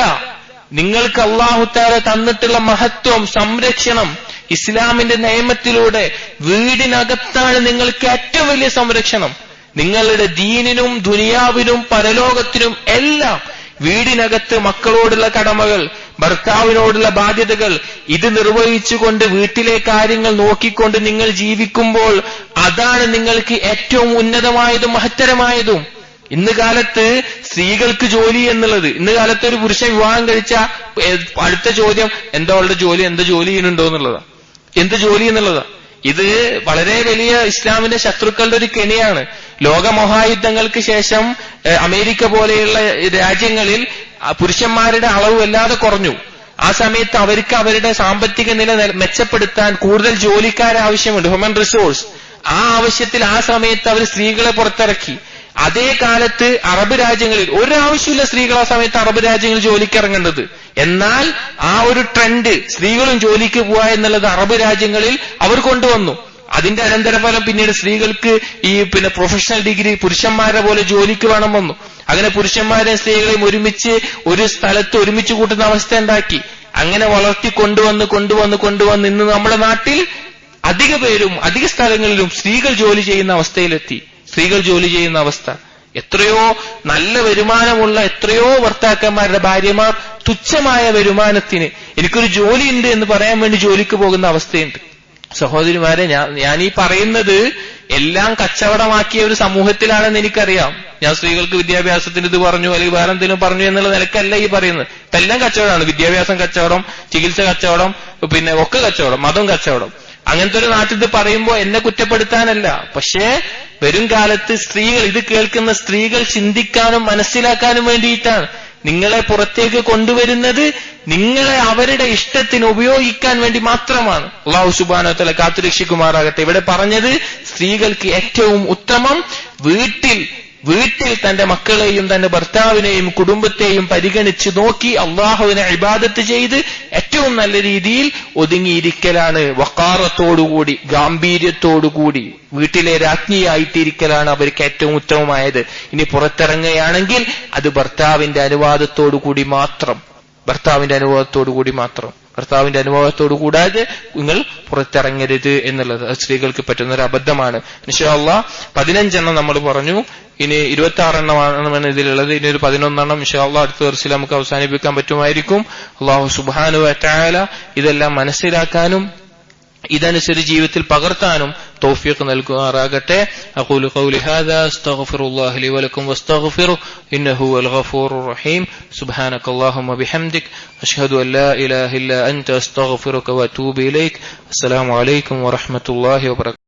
നിങ്ങൾക്ക് അല്ലാഹു തആല തന്നിട്ടുള്ള മഹത്വം, സംരക്ഷണം ഇസ്ലാമിന്റെ നിയമത്തിലൂടെ വീടിനകത്താണ് നിങ്ങൾക്ക് ഏറ്റവും വലിയ സംരക്ഷണം. നിങ്ങളുടെ ദീനിനും ദുനിയാവിനും പരലോകത്തിനും എല്ലാം വീടിനകത്ത് മക്കളോടുള്ള കടമകൾ, ഭർത്താവിനോടുള്ള ബാധ്യതകൾ, ഇത് നിർവഹിച്ചുകൊണ്ട് വീട്ടിലെ കാര്യങ്ങൾ നോക്കിക്കൊണ്ട് നിങ്ങൾ ജീവിക്കുമ്പോൾ അതാണ് നിങ്ങൾക്ക് ഏറ്റവും ഉന്നതമായതും മഹത്തരമായതും. ഇന്ന് കാലത്ത് സ്ത്രീകൾക്ക് ജോലി എന്നുള്ളത്, ഇന്ന് കാലത്ത് ഒരു പുരുഷൻ വിവാഹം കഴിച്ച അടുത്ത ചോദ്യം എന്താ അവളുടെ ജോലി, എന്ത് ജോലി ചെയ്യുന്നുണ്ടോ എന്നുള്ളതാ, എന്ത് ജോലി എന്നുള്ളതാ. ഇത് വളരെ വലിയ ഇസ്ലാമിന്റെ ശത്രുക്കളുടെ ഒരു കെണിയാണ്. ലോകമഹായുദ്ധങ്ങൾക്ക് ശേഷം അമേരിക്ക പോലെയുള്ള രാജ്യങ്ങളിൽ പുരുഷന്മാരുടെ അളവ് വല്ലാതെ കുറഞ്ഞു. ആ സമയത്ത് അവർക്ക് അവരുടെ സാമ്പത്തിക നില മെച്ചപ്പെടുത്താൻ കൂടുതൽ ജോലിക്കാരെ ആവശ്യമുണ്ട്, ഹ്യൂമൻ റിസോഴ്സ്. ആ ആവശ്യത്തിൽ ആ സമയത്ത് അവർ സ്ത്രീകളെ പുറത്തിറക്കി. അതേ കാലത്ത് അറബ് രാജ്യങ്ങളിൽ ഒരാവശ്യമില്ല സ്ത്രീകൾ ആ സമയത്ത് അറബ് രാജ്യങ്ങളിൽ ജോലിക്ക് ഇറങ്ങേണ്ടത്. എന്നാൽ ആ ഒരു ട്രെൻഡ്, സ്ത്രീകളും ജോലിക്ക് പോവുക എന്നുള്ളത് അറബ് രാജ്യങ്ങളിൽ അവർ കൊണ്ടുവന്നു. അതിന്റെ അനന്തരഫലം പിന്നീട് സ്ത്രീകൾക്ക് ഈ പ്രൊഫഷണൽ ഡിഗ്രി പുരുഷന്മാരെ പോലെ ജോലിക്ക് വേണം വന്നു. അങ്ങനെ പുരുഷന്മാരെയും സ്ത്രീകളെയും ഒരുമിച്ച് ഒരു സ്ഥലത്ത് ഒരുമിച്ച് കൂട്ടുന്ന അവസ്ഥ ഉണ്ടാക്കി. അങ്ങനെ വളർത്തി കൊണ്ടുവന്ന് ഇന്ന് നമ്മുടെ നാട്ടിൽ അധിക പേരും അധിക സ്ഥലങ്ങളിലും സ്ത്രീകൾ ജോലി ചെയ്യുന്ന അവസ്ഥയിലെത്തി. സ്ത്രീകൾ ജോലി ചെയ്യുന്ന അവസ്ഥ. എത്രയോ നല്ല വരുമാനമുള്ള എത്രയോ ഭർത്താക്കന്മാരുടെ ഭാര്യമാർ തുച്ഛമായ വരുമാനത്തിന് എനിക്കൊരു ജോലിയുണ്ട് എന്ന് പറയാൻ വേണ്ടി ജോലിക്ക് പോകുന്ന അവസ്ഥയുണ്ട്. സഹോദരിമാരെ, ഞാൻ ഈ പറയുന്നത് എല്ലാം കച്ചവടമാക്കിയ ഒരു സമൂഹത്തിലാണെന്ന് എനിക്കറിയാം. ഞാൻ സ്ത്രീകൾക്ക് വിദ്യാഭ്യാസത്തിന് ഇത് പറഞ്ഞു അല്ലെങ്കിൽ വേറെ എന്തെങ്കിലും പറഞ്ഞു എന്നുള്ള നിലക്കല്ല ഈ പറയുന്നത്. ഇതെല്ലാം കച്ചവടമാണ്. വിദ്യാഭ്യാസം കച്ചവടം, ചികിത്സ കച്ചവടം, ഒക്കെ കച്ചവടം, മതം കച്ചവടം. അങ്ങനത്തെ ഒരു നാട്ടിൽ ഇത് പറയുമ്പോൾ എന്നെ കുറ്റപ്പെടുത്താനല്ല. പക്ഷേ വരും കാലത്ത് സ്ത്രീകൾ, ഇത് കേൾക്കുന്ന സ്ത്രീകൾ ചിന്തിക്കാനും മനസ്സിലാക്കാനും വേണ്ടിയിട്ടാണ്. നിങ്ങളെ പുറത്തേക്ക് കൊണ്ടുവരുന്നത് നിങ്ങളെ അവരുടെ ഇഷ്ടത്തിന് ഉപയോഗിക്കാൻ വേണ്ടി മാത്രമാണ്. അല്ലാഹു സുബ്ഹാനഹു വ തആല കാത്തുരക്ഷിക്കുമാറാകട്ടെ. ഇവിടെ പറഞ്ഞത് സ്ത്രീകൾക്ക് ഏറ്റവും ഉത്തമം വീട്ടിൽ തന്റെ മക്കളെയും തന്റെ ഭർത്താവിനെയും കുടുംബത്തെയും പരിഗണിച്ച് നോക്കി അള്ളാഹുവിനെ ഇബാദത്ത് ചെയ്ത് ഏറ്റവും നല്ല രീതിയിൽ ഒതുങ്ങിയിരിക്കലാണ്. വഖാറത്തോടുകൂടി, ഗാംഭീര്യത്തോടുകൂടി വീട്ടിലെ രാജ്ഞിയായിട്ടിരിക്കലാണ് അവർക്ക് ഏറ്റവും ഉത്തമമായത്. ഇനി പുറത്തിറങ്ങുകയാണെങ്കിൽ അത് ഭർത്താവിന്റെ അനുവാദത്തോടുകൂടി മാത്രം. ഭർത്താവിന്റെ അനുഭവത്തോടു കൂടാതെ നിങ്ങൾ പുറത്തിറങ്ങരുത് എന്നുള്ളത് സ്ത്രീകൾക്ക് പറ്റുന്ന ഒരു അബദ്ധമാണ്. ഇൻഷാ അല്ലാഹ് 15 നമ്മൾ പറഞ്ഞു. ഇനി 26 ഇതിലുള്ളത്. ഇനി ഒരു 11 ഇൻഷാ അല്ലാഹ് അടുത്ത വർഷത്തിൽ നമുക്ക് അവസാനിപ്പിക്കാൻ പറ്റുമായിരിക്കും. അല്ലാഹു സുബ്ഹാനഹു വ തആല ഇതെല്ലാം മനസ്സിലാക്കാനും ഇതനുസരിച്ച് ജീവിതത്തിൽ പകർത്താനും തൗഫീഖ് നൽകുമാറാകട്ടെ. അഖൂലു ഖൗലി ഹാദാ അസ്തഗ്ഫിറുല്ലാഹ ലി വലക്കും വസ്തഗ്ഫിറു ഇന്നഹു വൽ ഗഫൂറുർ റഹീം. സുബ്ഹാനകല്ലാഹുമ്മ ബിഹംദിക അഷ്ഹദു അൻ ലാ ഇലാഹ ഇല്ലാ അൻത അസ്തഗ്ഫിറുക വഅതൂബു ഇലൈക്. അസ്സലാമു അലൈക്കും വറഹ്മത്തുള്ളാഹി വബറകാതുഹു.